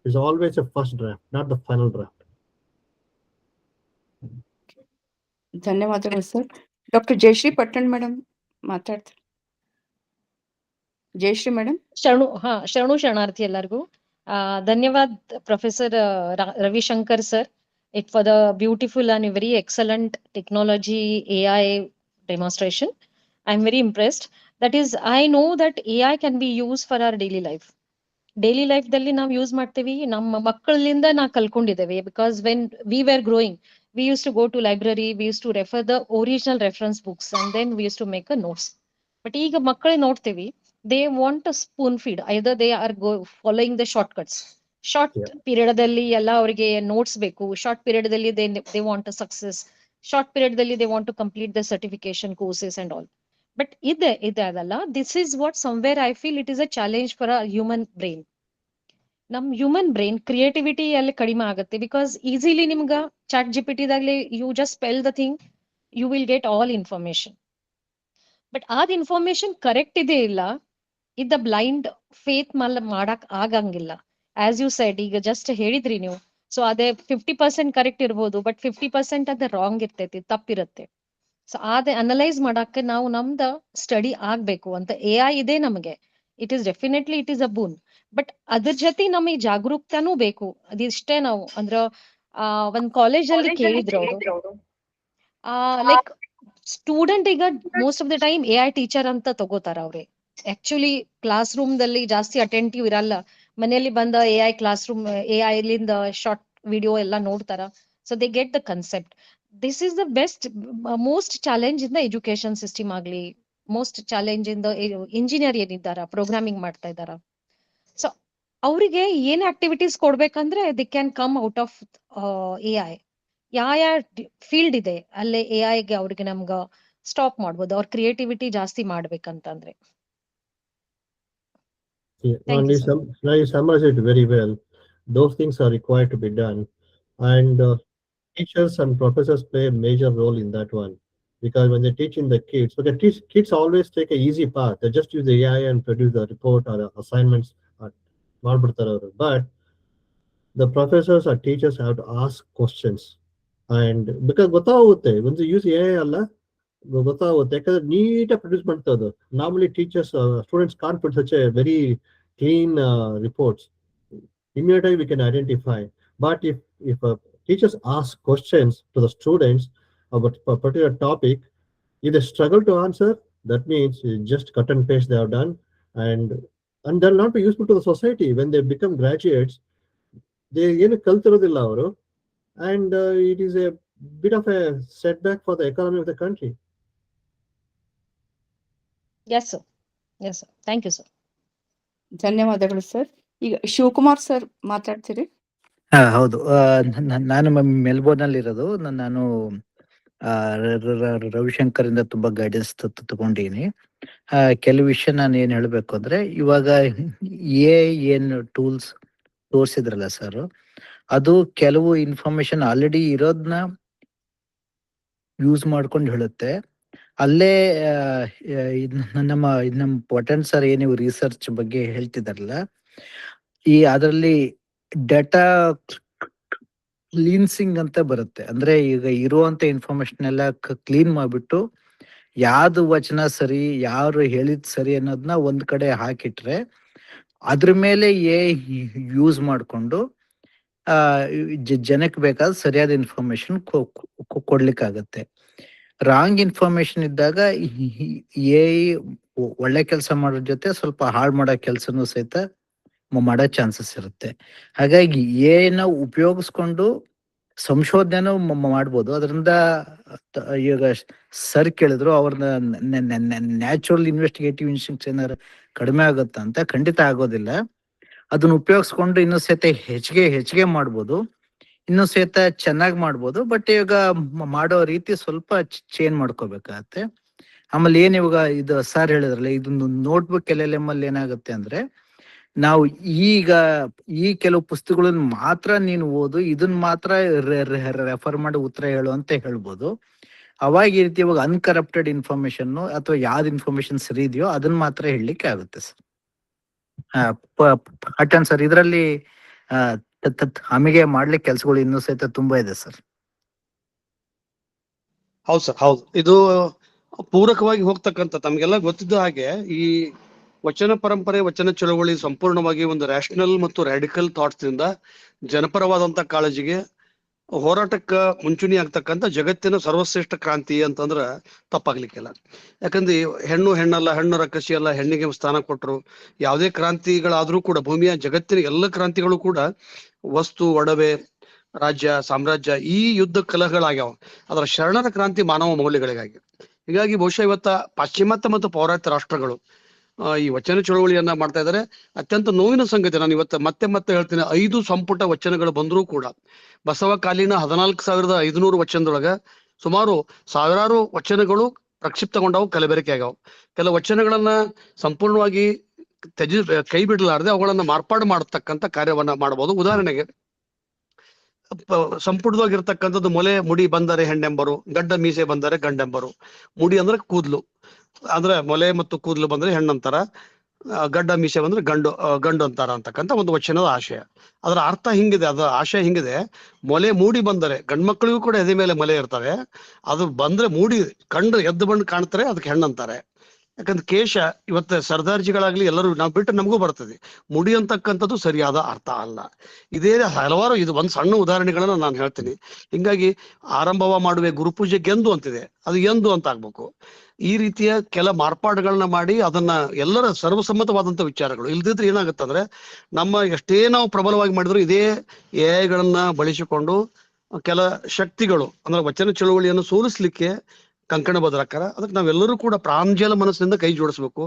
E: It's always a first draft, not the final draft.
B: ಧನ್ಯವಾದಗಳು sir. Doctor Jayashree Pattan madam ಮಾತಾಡ್ತಾರೆ. ಜಯಶ್ರೀ ಮೇಡಮ್.
J: ಶರಣಾರ್ಥಿ ಎಲ್ಲರಿಗೂ. ಧನ್ಯವಾದ professor Ravishankar sir it for the beautiful and very excellent technology AI demonstration. I'm very impressed. That is, I know that AI can be used for our daily life. Daily life dalli ನಾವು ಯೂಸ್ ಮಾಡ್ತೀವಿ, ನಮ್ಮ ಮಕ್ಕಳಿಂದ ನಾವು ಕಲ್ಕೊಂಡಿದ್ದೇವೆ. Because when we were growing, we used to go to library, we used to refer the original reference books and then we used to make a notes. But ಈಗ ಮಕ್ಕಳು ನೋಡ್ತೀವಿ, they want a spoon feed. Either they are following the shortcuts. Short period ಅಲ್ಲಿ ಎಲ್ಲ ಅವರಿಗೆ ನೋಟ್ಸ್ ಬೇಕು, ಶಾರ್ಟ್ ಪೀರಿಯಡ್ ಅಲ್ಲಿ they want a success, short period ಅಲ್ಲಿ they want to complete the certification courses and all. But ಇದೆ ಅದಲ್ಲ, this is what somewhere I feel it is a challenge for a human brain. ನಮ್ ಹ್ಯೂಮನ್ ಬ್ರೈನ್ ಕ್ರಿಯೇಟಿವಿಟಿ ಅಲ್ಲಿ ಕಡಿಮೆ ಆಗುತ್ತೆ. ಬಿಕಾಸ್ ಈಸಿಲಿ ನಿಮ್ಗ ChatGPT ದಾಗ್ಲಿ you just spell the thing, you will get all information. But ಆದ ಇನ್ಫಾರ್ಮೇಶನ್ ಕರೆಕ್ಟ್ ಇದೆ ಇಲ್ಲ, ಇದ್ದ ಬ್ಲೈಂಡ್ ಫೇತ್ ಮಾಡಕ್ ಆಗಂಗಿಲ್ಲ. ಆಸ್ ಯು ಸೆಡ್, ಈಗ ಜಸ್ಟ್ ಹೇಳಿದ್ರಿ ನೀವು. ಸೊ ಅದೇ 50% ಕರೆಕ್ಟ್ ಇರ್ಬೋದು, ಬಟ್ 50% ಅದ ರಾಂಗ್ ಇರ್ತೈತಿ, ತಪ್ಪಿರುತ್ತೆ. ಸೊ ಅದೇ ಅನಲೈಸ್ ಮಾಡಕ್ಕೆ ನಾವು ನಮ್ದ ಸ್ಟಡಿ ಆಗ್ಬೇಕು ಅಂತ. AI ಇದೆ ನಮಗೆ, it is definitely it is a boon. But ಅದ್ರ ಜೊತೆ ನಮಗೆ ಜಾಗರೂಕತಾನೂ ಬೇಕು. ಅದಿಷ್ಟೇ ನಾವು ಅಂದ್ರ ಒಂದ್ ಕಾಲೇಜ್ ಅಲ್ಲಿ ಕೇಳಿದ್ರು ಅವರು, ಲೈಕ್ ಸ್ಟೂಡೆಂಟ್ ಈಗ most of the time AI teacher ಅಂತ ತಗೋತಾರ ಅವ್ರೆ. ಆಕ್ಚುಲಿ ಕ್ಲಾಸ್ ರೂಮ್ ದಲ್ಲಿ ಜಾಸ್ತಿ ಅಟೆಂಟಿವ್ ಇರಲ್ಲ. ಮನೆಯಲ್ಲಿ ಬಂದ AI ಕ್ಲಾಸ್ ರೂಮ್ AI ಲಿಂದ ಶಾರ್ಟ್ ವಿಡಿಯೋ ಎಲ್ಲ ನೋಡ್ತಾರ. So they get the concept. This is the best most challenge in the education system ಆಗ್ಲಿ, most challenge in the engineer ಏನಿದ್ದಾರ, ಪ್ರೋಗ್ರಾಮಿಂಗ್ ಮಾಡ್ತಾ ಇದ್ದಾರ. ಸೊ ಅವರಿಗೆ ಏನ್ ಆಕ್ಟಿವಿಟೀಸ್ ಕೊಡ್ಬೇಕಂದ್ರೆ they can come out of AI. ಯಾವ ಫೀಲ್ಡ್ ಇದೆ ಅಲ್ಲೇ AI ಅವ್ರಿಗೆ ನಮ್ಗ ಸ್ಟಾಪ್ ಮಾಡ್ಬೋದು, ಅವ್ರ ಕ್ರಿಯೇಟಿವಿಟಿ ಜಾಸ್ತಿ ಮಾಡ್ಬೇಕಂತಂದ್ರೆ.
E: Now you summarize it very well. Those things are required to be done, and teachers and professors play a major role in that one. Because when they're teaching the kids, kids always take a easy path. They just use the AI and produce the report or assignments. But the professors or teachers have to ask questions, and because ಗೊತ್ತಾಗುತ್ತೆ when you use AI ಅಲ್ಲ ಗೊತ್ತಾಗುತ್ತೆ, ಯಾಕಂದ್ರೆ ನೀಟಾಗಿ ಪ್ರೊಡ್ಯೂಸ್ ಮಾಡ್ತಾ ಇದ್ದು. Normally teachers students can't put such a very clean reports. Immediately we can identify. But if teachers ask questions to the students about a particular topic, if they struggle to answer, that means just cut and paste they have done, and they'll not be useful to the society. When they become graduates, they ಏನು ಕಲ್ತಿರೋದಿಲ್ಲ ಅವರು, and it is a bit of a setback for the economy of the country.
J: Yes sir. Yes sir. Thank you sir.
B: ಧನ್ಯವಾದಗಳು ಸರ್. ಈಗ ಶಿವಕುಮಾರ್ ಸರ್ ಮಾತಾಡ್ತೀರಿ.
K: ಹೌದು. ನಾನು ಮೆಲ್ಬೋರ್ನ್ ಅಲ್ಲಿ ಇರೋದು. ನಾನು ರವಿಶಂಕರ್ ಇಂದ ತುಂಬಾ ಗೈಡೆನ್ಸ್ ತಗೊಂಡಿನಿ. ಕೆಲವು ವಿಷಯ ನಾನು ಏನ್ ಹೇಳ್ಬೇಕು ಅಂದ್ರೆ, ಇವಾಗ ಏನು ಟೂಲ್ಸ್ ತೋರಿಸಿದ್ರಲ್ಲ ಸರ್, ಅದು ಕೆಲವು ಇನ್ಫಾರ್ಮೇಶನ್ ಆಲ್ರೆಡಿ ಇರೋದನ್ನ ಯೂಸ್ ಮಾಡ್ಕೊಂಡು ಹೇಳುತ್ತೆ. ಅಲ್ಲೇ ನಮ್ಮ ಪೊಟೆನ್ ಸರ್ ಏನು ರಿಸರ್ಚ್ ಬಗ್ಗೆ ಹೇಳ್ತಿದಾರಲ್ಲ, ಅದರಲ್ಲಿ ಡೇಟಾ ಕ್ಲೀನ್ಸಿಂಗ್ ಅಂತ ಬರುತ್ತೆ. ಅಂದ್ರೆ ಈಗ ಇರುವಂತ ಇನ್ಫಾರ್ಮೇಶನ್ ಎಲ್ಲ ಕ್ಲೀನ್ ಮಾಡ್ಬಿಟ್ಟು ಯಾವ್ದು ವಚನ ಸರಿ, ಯಾರು ಹೇಳಿದ್ ಸರಿ ಅನ್ನೋದನ್ನ ಒಂದ್ ಕಡೆ ಹಾಕಿಟ್ರೆ ಅದ್ರ ಮೇಲೆ ಯೂಸ್ ಮಾಡ್ಕೊಂಡು ಜನಕ್ಕೆ ಬೇಕಾದ ಸರಿಯಾದ ಇನ್ಫಾರ್ಮೇಶನ್ ಕೊಡ್ಲಿಕ್ಕಾಗತ್ತೆ. ರಾಂಗ್ ಇನ್ಫಾರ್ಮೇಶನ್ ಇದ್ದಾಗ ಒಳ್ಳೆ ಕೆಲಸ ಮಾಡೋ ಜೊತೆ ಸ್ವಲ್ಪ ಹಾಳು ಮಾಡೋ ಕೆಲಸನೂ ಸಹಿತ ಮಾಡೋ ಚಾನ್ಸಸ್ ಇರುತ್ತೆ. ಹಾಗಾಗಿ ನಾವು ಉಪಯೋಗಿಸ್ಕೊಂಡು ಸಂಶೋಧನೆ ಮಾಡ್ಬೋದು. ಅದರಿಂದ ಈಗ ಸರ್ ಕೇಳಿದ್ರು, ಅವ್ರನ್ನ ನ್ಯಾಚುರಲ್ ಇನ್ವೆಸ್ಟಿಗೇಟಿವ್ ಇನ್ಸ್ಟಿಂಕ್ಟ್ಸ್ ಏನಾದ್ರು ಕಡಿಮೆ ಆಗುತ್ತಾ ಅಂತ. ಖಂಡಿತ ಆಗೋದಿಲ್ಲ. ಅದನ್ನ ಉಪಯೋಗಿಸ್ಕೊಂಡು ಇನ್ನೂ ಸಹಿತ ಹೆಚ್ಚಿಗೆ ಮಾಡ್ಬೋದು, ಇನ್ನೂ ಸಹಿತ ಚೆನ್ನಾಗಿ ಮಾಡ್ಬೋದು. ಬಟ್ ಇವಾಗ ಮಾಡೋ ರೀತಿ ಸ್ವಲ್ಪ ಚೇಂಜ್ ಮಾಡ್ಕೋಬೇಕಾಗತ್ತೆ. ಆಮೇಲೆ ಇವಾಗ ಇದು ಸರ್ ಹೇಳಿದ್ರಲ್ಲ, ಇದೊಂದು ನೋಟ್ಬುಕ್ LLM ಅಲ್ಲಿ ಏನಾಗುತ್ತೆ ಅಂದ್ರೆ, ನಾವು ಈ ಕೆಲವು ಪುಸ್ತಕಗಳನ್ನ ಮಾತ್ರ ನೀನು ಓದು, ಇದನ್ನ ಮಾತ್ರ ರೆಫರ್ ಮಾಡಿ ಉತ್ತರ ಹೇಳು ಅಂತ ಹೇಳ್ಬೋದು. ಅವಾಗ ಈ ರೀತಿ ಇವಾಗ ಅನ್ಕರಪ್ಟೆಡ್ ಇನ್ಫಾರ್ಮೇಶನ್ ಅಥವಾ ಯಾವ್ದು ಇನ್ಫಾರ್ಮೇಶನ್ ಸರಿ ಇದೆಯೋ ಅದನ್ನ ಮಾತ್ರ ಹೇಳಲಿಕ್ಕೆ ಆಗುತ್ತೆ ಸರ್. ಅಟನ್ ಸರ್, ಇದರಲ್ಲಿ ನಮಗೆ ಮಾಡ್ಲಿಕ್ಕೆ ಕೆಲಸಗಳು ಇನ್ನೂ ಸಹಿತ ತುಂಬಾ ಇದೆ ಸರ್.
A: ಹೌದು ಸರ್, ಹೌದು. ಇದು ಪೂರಕವಾಗಿ ಹೋಗ್ತಕ್ಕಂಥ, ತಮಗೆಲ್ಲ ಗೊತ್ತಿದ್ದ ಹಾಗೆ ಈ ವಚನ ಪರಂಪರೆ, ವಚನ ಚಳವಳಿ ಸಂಪೂರ್ಣವಾಗಿ ಒಂದು ರ್ಯಾಷನಲ್ ಮತ್ತು ರ್ಯಾಡಿಕಲ್ ಥಾಟ್ಸ್ ದಿಂದ ಜನಪರವಾದಂತ ಕಾಳಜಿಗೆ, ಹೋರಾಟಕ್ಕೆ ಮುಂಚೂಣಿ ಆಗ್ತಕ್ಕಂಥ ಜಗತ್ತಿನ ಸರ್ವಶ್ರೇಷ್ಠ ಕ್ರಾಂತಿ ಅಂತಂದ್ರ ತಪ್ಪಾಗ್ಲಿಕ್ಕಿಲ್ಲ. ಯಾಕಂದ್ರೆ ಹೆಣ್ಣಲ್ಲ, ಹೆಣ್ಣು ರಕ್ಕಸಿ ಅಲ್ಲ, ಹೆಣ್ಣಿಗೆ ಸ್ಥಾನ ಕೊಟ್ಟರು. ಯಾವುದೇ ಕ್ರಾಂತಿಗಳಾದ್ರೂ ಕೂಡ, ಭೂಮಿಯ ಜಗತ್ತಿನ ಎಲ್ಲ ಕ್ರಾಂತಿಗಳು ಕೂಡ ವಸ್ತು, ಒಡವೆ, ರಾಜ್ಯ, ಸಾಮ್ರಾಜ್ಯ, ಈ ಯುದ್ಧ ಕಲಹಗಳಾಗ್ಯಾವ. ಅದರ ಶರಣರ ಕ್ರಾಂತಿ ಮಾನವ ಮೌಲ್ಯಗಳಿಗಾಗಿ. ಹೀಗಾಗಿ ಬಹುಶಃ ಇವತ್ತ ಪಾಶ್ಚಿಮಾತ್ಯ ಮತ್ತು ಪೌರಾತ್ಯ ರಾಷ್ಟ್ರಗಳು ಈ ವಚನ ಚಳವಳಿಯನ್ನ ಮಾಡ್ತಾ ಇದ್ದಾರೆ. ಅತ್ಯಂತ ನೋವಿನ ಸಂಗತಿ. ನಾನು ಇವತ್ತು ಮತ್ತೆ ಹೇಳ್ತೀನಿ, 5 ಸಂಪುಟ ವಚನಗಳು ಬಂದರೂ ಕೂಡ ಬಸವ ಕಾಲೀನ 14,500 ವಚನದೊಳಗ ಸುಮಾರು ಸಾವಿರಾರು ವಚನಗಳು ಪ್ರಕ್ಷಿಪ್ತಗೊಂಡವು, ಕಲಬೆರಕೆ ಆಗ್ಯಾವ. ಕೆಲ ವಚನಗಳನ್ನ ಸಂಪೂರ್ಣವಾಗಿ ಕೈ ಬಿಡಲಾರದೆ ಅವುಗಳನ್ನ ಮಾರ್ಪಾಡು ಮಾಡತಕ್ಕಂಥ ಕಾರ್ಯವನ್ನ ಮಾಡಬಹುದು. ಉದಾಹರಣೆಗೆ, ಸಂಪುಟವಾಗಿರ್ತಕ್ಕಂಥದ್ದು ಮೊಲೆ ಮುಡಿ ಬಂದರೆ ಹೆಣ್ಣೆಂಬರು, ಗಡ್ಡ ಮೀಸೆ ಬಂದರೆ ಗಂಡೆಂಬರು. ಮುಡಿ ಅಂದ್ರೆ ಕೂದ್ಲು, ಅಂದ್ರೆ ಮೊಲೆ ಮತ್ತು ಕೂದಲು ಬಂದ್ರೆ ಹೆಣ್ಣಂತಾರ, ಗಡ್ಡ ಮೀಸೆ ಬಂದ್ರೆ ಗಂಡು ಅಂತಾರ ಅಂತಕ್ಕಂಥ ಒಂದು ವಚನದ ಆಶಯ. ಅದರ ಅರ್ಥ ಹಿಂಗಿದೆ, ಅದರ ಆಶಯ ಹಿಂಗಿದೆ. ಮೊಲೆ ಮೂಡಿ ಬಂದರೆ, ಗಂಡ್ಮಕ್ಳಿಗೂ ಕೂಡ ಎದೆ ಮೇಲೆ ಮೊಲೆ ಇರ್ತವೆ, ಅದು ಬಂದ್ರೆ ಮೂಡಿ ಕಂಡು ಎದ್ದು ಬಂದು ಕಾಣ್ತಾರೆ, ಅದಕ್ಕೆ ಹೆಣ್ಣಂತಾರೆ. ಯಾಕಂದ್ರೆ ಕೇಶ ಇವತ್ತು ಸರ್ದಾರ್ಜಿಗಳಾಗ್ಲಿ ಎಲ್ಲರೂ ನಾವು ಬಿಟ್ಟು ನಮಗೂ ಬರ್ತದೆ. ಮುಡಿ ಅಂತಕ್ಕಂಥದ್ದು ಸರಿಯಾದ ಅರ್ಥ ಅಲ್ಲ. ಇದೇ ಹಲವಾರು, ಇದು ಒಂದು ಸಣ್ಣ ಉದಾಹರಣೆಗಳನ್ನ ನಾನು ಹೇಳ್ತೀನಿ. ಹಿಂಗಾಗಿ ಆರಂಭವ ಮಾಡುವೆ ಗುರುಪೂಜೆ ಗೆಂದು ಅಂತಿದೆ, ಅದು ಎಂದು ಅಂತ ಆಗ್ಬೇಕು. ಈ ರೀತಿಯ ಕೆಲ ಮಾರ್ಪಾಡುಗಳನ್ನ ಮಾಡಿ ಅದನ್ನ ಎಲ್ಲರ ಸರ್ವಸಮ್ಮತವಾದಂತ ವಿಚಾರಗಳು. ಇಲ್ದಿದ್ರೆ ಏನಾಗುತ್ತಂದ್ರೆ, ನಮ್ಮ ಎಷ್ಟೇ ನಾವು ಪ್ರಬಲವಾಗಿ ಮಾಡಿದ್ರು ಇದೇ AI ಬಳಸಿಕೊಂಡು ಕೆಲ ಶಕ್ತಿಗಳು ಅಂದ್ರೆ ವಚನ ಚಳುವಳಿಯನ್ನು ಸೋಲಿಸ್ಲಿಕ್ಕೆ ಕಂಕಣ ಬದ್ರಾಕಾರ. ಅದಕ್ಕೆ ನಾವೆಲ್ಲರೂ ಕೂಡ ಪ್ರಾಂಜಲ ಮನಸ್ಸಿನಿಂದ ಕೈ ಜೋಡಿಸ್ಬೇಕು.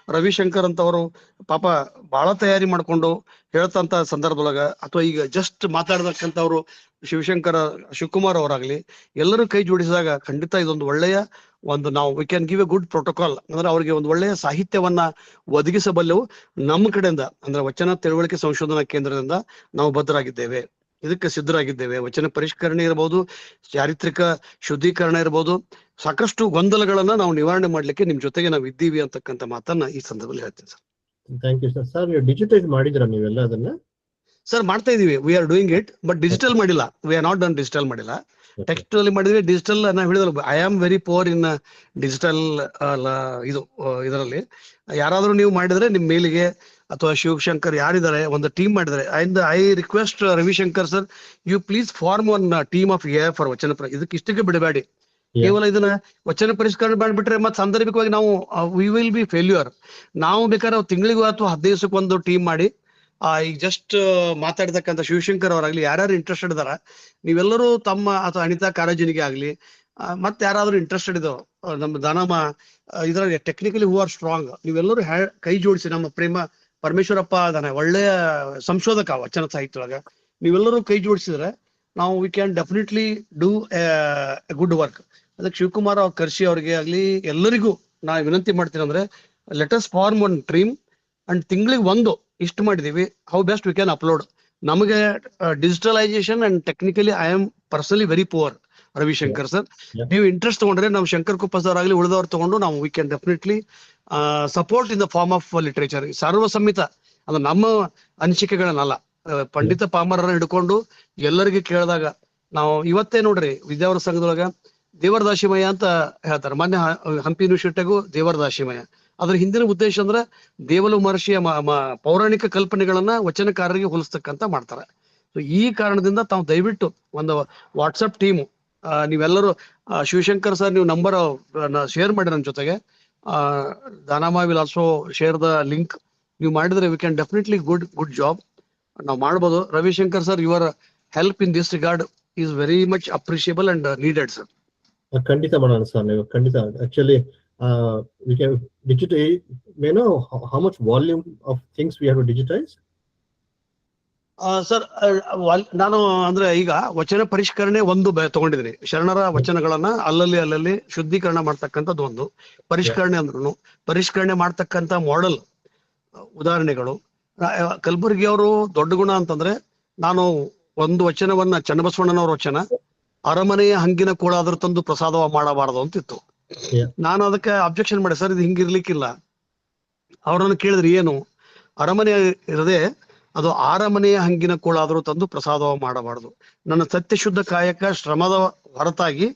A: ರವಿಶಂಕರ್ ಅಂತವರು ಪಾಪ ಬಹಳ ತಯಾರಿ ಮಾಡ್ಕೊಂಡು ಹೇಳ್ತಂತ ಸಂದರ್ಭದೊಳಗ, ಅಥವಾ ಈಗ ಜಸ್ಟ್ ಮಾತಾಡ್ತಕ್ಕಂಥವ್ರು ಶಿವಕುಮಾರ್ ಅವರಾಗ್ಲಿ, ಎಲ್ಲರೂ ಕೈ ಜೋಡಿಸಿದಾಗ ಖಂಡಿತ ಇದೊಂದು ಒಳ್ಳೆಯ ನಾವು we can give A good protocol. ಅಂದ್ರೆ ಅವ್ರಿಗೆ ಒಂದು ಒಳ್ಳೆಯ ಸಾಹಿತ್ಯವನ್ನ ಒದಗಿಸಬಲ್ಲೆವು. ನಮ್ಮ ಕಡೆಯಿಂದ ಅಂದ್ರೆ ವಚನ ತಿಳುವಳಿಕೆ ಸಂಶೋಧನಾ ಕೇಂದ್ರದಿಂದ ನಾವು ಬದ್ಧರಾಗಿದ್ದೇವೆ, ಇದಕ್ಕೆ ಸಿದ್ಧರಾಗಿದ್ದೇವೆ. ವಚನ ಪರಿಷ್ಕರಣೆ ಇರಬಹುದು, ಚಾರಿತ್ರಿಕ ಶುದ್ಧೀಕರಣ ಇರಬಹುದು, ಸಾಕಷ್ಟು ಗೊಂದಲಗಳನ್ನ ನಾವು ನಿವಾರಣೆ ಮಾಡ್ಲಿಕ್ಕೆ ನಿಮ್ ಜೊತೆಗೆ ನಾವು ಇದ್ದೀವಿ ಅಂತಕ್ಕಂಥ ಮಾತನ್ನ ಈ ಸಂದರ್ಭದಲ್ಲಿ ಹೇಳ್ತೀನಿ sir.
E: Thank you sir. Sir, digitise ಮಾಡಿದ್ರ ನೀವೆಲ್ಲ ಅದನ್ನ?
A: ಸರ್, ಮಾಡ್ತಾ ಇದೀವಿ. We are doing it, but digital ಮಾಡಿಲ್ಲ. We are not done digital ಮಾಡಿಲ್ಲ. ಟೆಕ್ಸ್ಟ್ ಅಲ್ಲಿ ಮಾಡಿದ್ವಿ. ಡಿಜಿಟಲ್ ನಾವು ಹೇಳಿದ್ರು, I am very poor in digital ಇದರಲ್ಲಿ. ಯಾರಾದ್ರೂ ನೀವು ಮಾಡಿದ್ರೆ ನಿಮ್ ಮೇಲಿಗೆ ಅಥವಾ ಶಿವಶಂಕರ್ ಯಾರಿದ್ದಾರೆ ಒಂದು ಟೀಮ್ ಮಾಡಿದ್ದಾರೆ, I request Ravishankar sir, you please form one team of AI for vachana. ಇದಕ್ಕೆ ಇಷ್ಟಕ್ಕೆ ಬಿಡಬೇಡಿ. ಕೇವಲ ಇದನ್ನ ವಚನ ಪರಿಷ್ಕರಣೆ ಮಾಡ್ಬಿಟ್ರೆ ಮತ್ತೆ ಸಾಂದರ್ಭಿಕವಾಗಿ ನಾವು ವಿ ವಿಲ್ ಬಿ ಫೇಲ್ಯೂರ್. ನಾವು ಬೇಕಾದ್ರೆ ತಿಂಗಳಿಗೂ ಅಥವಾ 15 ದಿವಸಕ್ಕೊಂದು ಟೀಮ್ ಮಾಡಿ ಈಗ ಜಸ್ಟ್ ಮಾತಾಡ್ತಕ್ಕಂಥ ಶಿವಶಂಕರ್ ಅವರಾಗ್ಲಿ, ಯಾರ್ಯಾರು ಇಂಟ್ರೆಸ್ಟೆಡ್ ಇದಾರ, ನೀವೆಲ್ಲರೂ ತಮ್ಮ ಅಥವಾ ಅನಿತಾ ಕಾರಜನಿಗೆ ಆಗ್ಲಿ, ಮತ್ತೆ ಯಾರಾದ್ರೂ ಇಂಟ್ರೆಸ್ಟೆಡ್ ಇದಾವ ನಮ್ಮ ದಾನಮ್ಮ ಇದ್ರಲ್ಲಿ ಟೆಕ್ನಿಕಲಿ ಹೂ ಆರ್ ಸ್ಟ್ರಾಂಗ್, ನೀವೆಲ್ಲರೂ ಕೈ ಜೋಡಿಸಿ. ನಮ್ಮ ಪರಮೇಶ್ವರಪ್ಪ ಅದಾನೆ, ಒಳ್ಳೆಯ ಸಂಶೋಧಕ ವಚನ ಸಾಹಿತ್ಯೊಳಗ, ನೀವೆಲ್ಲರೂ ಕೈ ಜೋಡಿಸಿದ್ರೆ ನಾವು we can definitely do good work. ಅದಕ್ಕೆ ಶಿವಕುಮಾರ್ ಅವ್ರ ಕರ್ಷಿ ಅವ್ರಿಗೆ ಆಗ್ಲಿ ಎಲ್ಲರಿಗೂ ನಾ ವಿನಂತಿ ಮಾಡ್ತೀನಿ ಅಂದ್ರೆ, let us form one dream and ತಿಂಗಳಿಗೆ ಒಂದು ಇಷ್ಟು ಮಾಡಿದೀವಿ, how best we can upload. ನಮಗೆ digitalisation and technically I am personally very poor Ravishankar sir. ನೀವು ಇಂಟ್ರೆಸ್ಟ್ ತಗೊಂಡ್ರೆ ನಾವು ಶಂಕರ್ ಕುಪ್ಪ ಸರ್ ಆಗಲಿ ಉಳಿದವ್ರು ತಗೊಂಡು ನಾವು we can definitely support in the form of literature. ಸರ್ವಸಮ್ಮಿತ ಅದು ನಮ್ಮ ಅನಿಸಿಕೆಗಳನ್ನಲ್ಲ, ಪಂಡಿತ ಪಾಮರನ್ನ ಹಿಡ್ಕೊಂಡು ಎಲ್ಲರಿಗೆ ಕೇಳಿದಾಗ ನಾವು ಇವತ್ತೇ ನೋಡ್ರಿ ವಿದ್ಯಾವರ ಸಂಘದೊಳಗ ದೇವರದಾಸಿಮಯ ಅಂತ ಹೇಳ್ತಾರೆ. ಮೊನ್ನೆ ಹಂಪಿ ಯೂನಿವರ್ಸಿಟಿಗೂ ದೇವರದಾಸಿಮಯ. ಅದ್ರ ಹಿಂದಿನ ಉದ್ದೇಶ ಅಂದ್ರೆ ದೇವಲು ಮಹರ್ಷಿಯ ಪೌರಾಣಿಕ ಕಲ್ಪನೆಗಳನ್ನ ವಚನಕಾರರಿಗೆ ಹೋಲಿಸ್ತಕ್ಕಂತ ಮಾಡ್ತಾರೆ. ಸೊ ಈ ಕಾರಣದಿಂದ ತಾವು ದಯವಿಟ್ಟು ಒಂದು ವಾಟ್ಸಪ್ ಟೀಮು ನೀವೆಲ್ಲರೂ ಶಿವಶಂಕರ್ ಸರ್ ನೀವು ನಂಬರ್ ಶೇರ್ ಮಾಡಿ ನನ್ನ ಜೊತೆಗೆ. Danamma will also share the link. ನೀವು ಮಾಡಿದ್ರೆ V can definitely good job ನಾವು ಮಾಡ್ಬೋದು. Ravishankar sir, your help in this regard is very much appreciable and needed sir.
E: ಖಂಡಿತ ಮಾಡೋಣ ಸರ್, ನೀವು ಖಂಡಿತ. Actually we can digitize, may know how much volume of things we have to digitize.
A: Sir ನಾನು ಅಂದ್ರೆ ಈಗ ವಚನ ಪರಿಷ್ಕರಣೆ ಒಂದು ತಗೊಂಡಿದ್ದೀನಿ. ಶರಣರ ವಚನಗಳನ್ನ ಅಲ್ಲಲ್ಲಿ ಶುದ್ಧೀಕರಣ ಮಾಡ್ತಕ್ಕಂಥದ್ದು ಒಂದು ಪರಿಷ್ಕರಣೆ ಅಂದ್ರೂ, ಪರಿಷ್ಕರಣೆ ಮಾಡ್ತಕ್ಕಂಥ ಮಾಡೆಲ್ ಉದಾಹರಣೆಗಳು. ಕಲಬುರ್ಗಿ ಅವರು ದೊಡ್ಡ ಗುಣ ಅಂತಂದ್ರೆ, ನಾನು ಒಂದು ವಚನವನ್ನ ಚನ್ನಬಸವಣ್ಣನವ್ರ ವಚನ, ಅರಮನೆಯ ಹಂಗಿನ ಕೂಳಾದ್ರೂ ತಂದು ಪ್ರಸಾದವ ಮಾಡಬಾರದು ಅಂತಿತ್ತು. ನಾನು ಅದಕ್ಕೆ ಅಬ್ಜೆಕ್ಷನ್ ಮಾಡಿ, ಸರ್ ಇದು ಹಿಂಗಿರ್ಲಿಕ್ಕಿಲ್ಲ. ಅವ್ರನ್ನ ಕೇಳಿದ್ರಿ ಏನು, ಅರಮನೆ ಇರದೆ ಅದು ಅರಮನೆಯ ಹಂಗಿನ ಕೂಳಾದ್ರೂ ತಂದು ಪ್ರಸಾದವ ಮಾಡಬಾರದು. ನನ್ನ ಸತ್ಯಶುದ್ಧ ಕಾಯಕ ಶ್ರಮದ ಹೊರತಾಗಿ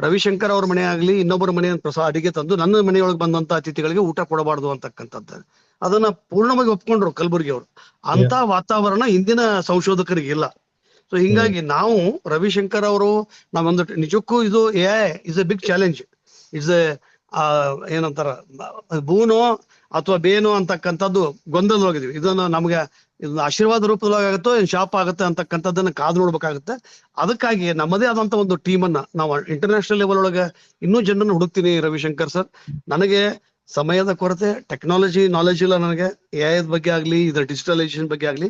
A: ರವಿಶಂಕರ್ ಅವ್ರ ಮನೆ ಆಗ್ಲಿ ಇನ್ನೊಬ್ಬರ ಮನೆಯ ಅಡಿಗೆ ತಂದು ನನ್ನ ಮನೆಯೊಳಗೆ ಬಂದಂತ ಅತಿಥಿಗಳಿಗೆ ಊಟ ಕೊಡಬಾರ್ದು ಅಂತಕ್ಕಂಥದ್ದು ಅದನ್ನ ಪೂರ್ಣವಾಗಿ ಒಪ್ಕೊಂಡ್ರು ಕಲಬುರ್ಗಿ ಅವರು. ಅಂತ ವಾತಾವರಣ ಇಂದಿನ ಸಂಶೋಧಕರಿಗೆ ಇಲ್ಲ. ಸೊ ಹಿಂಗಾಗಿ ನಾವು ರವಿಶಂಕರ್ ಅವರು ನಾವೊಂದು ನಿಜಕ್ಕೂ ಇದು is a big challenge. It's ಏನಂತಾರ ಬೂನೋ ಅಥವಾ ಬೇನೋ ಅಂತಕ್ಕಂಥದ್ದು ಗೊಂದಲವಾಗಿದೀವಿ. ಇದನ್ನ ನಮ್ಗೆ ಇದನ್ನ ಆಶೀರ್ವಾದ ರೂಪದೊಳಗಾಗುತ್ತೋ ಏನ್ ಶಾಪ ಆಗುತ್ತೆ ಅಂತಕ್ಕಂಥದ್ದನ್ನ ಕಾದು ನೋಡ್ಬೇಕಾಗುತ್ತೆ. ಅದಕ್ಕಾಗಿ ನಮ್ಮದೇ ಆದಂತ ಒಂದು ಟೀಮನ್ನ ನಾವು ಇಂಟರ್ನ್ಯಾಷನಲ್ ಲೆವೆಲ್ ಒಳಗೆ ಇನ್ನೂ ಜನರನ್ನು ಹುಡುಕ್ತೀನಿ ರವಿಶಂಕರ್ ಸರ್. ನನಗೆ ಸಮಯದ ಕೊರತೆ, ಟೆಕ್ನಾಲಜಿ ನಾಲೆಜ್ ಇಲ್ಲ ನನಗೆ. AI ಬಗ್ಗೆ ಆಗ್ಲಿ, ಇದರ ಡಿಜಿಟಲೈಸೇಷನ್ ಬಗ್ಗೆ ಆಗ್ಲಿ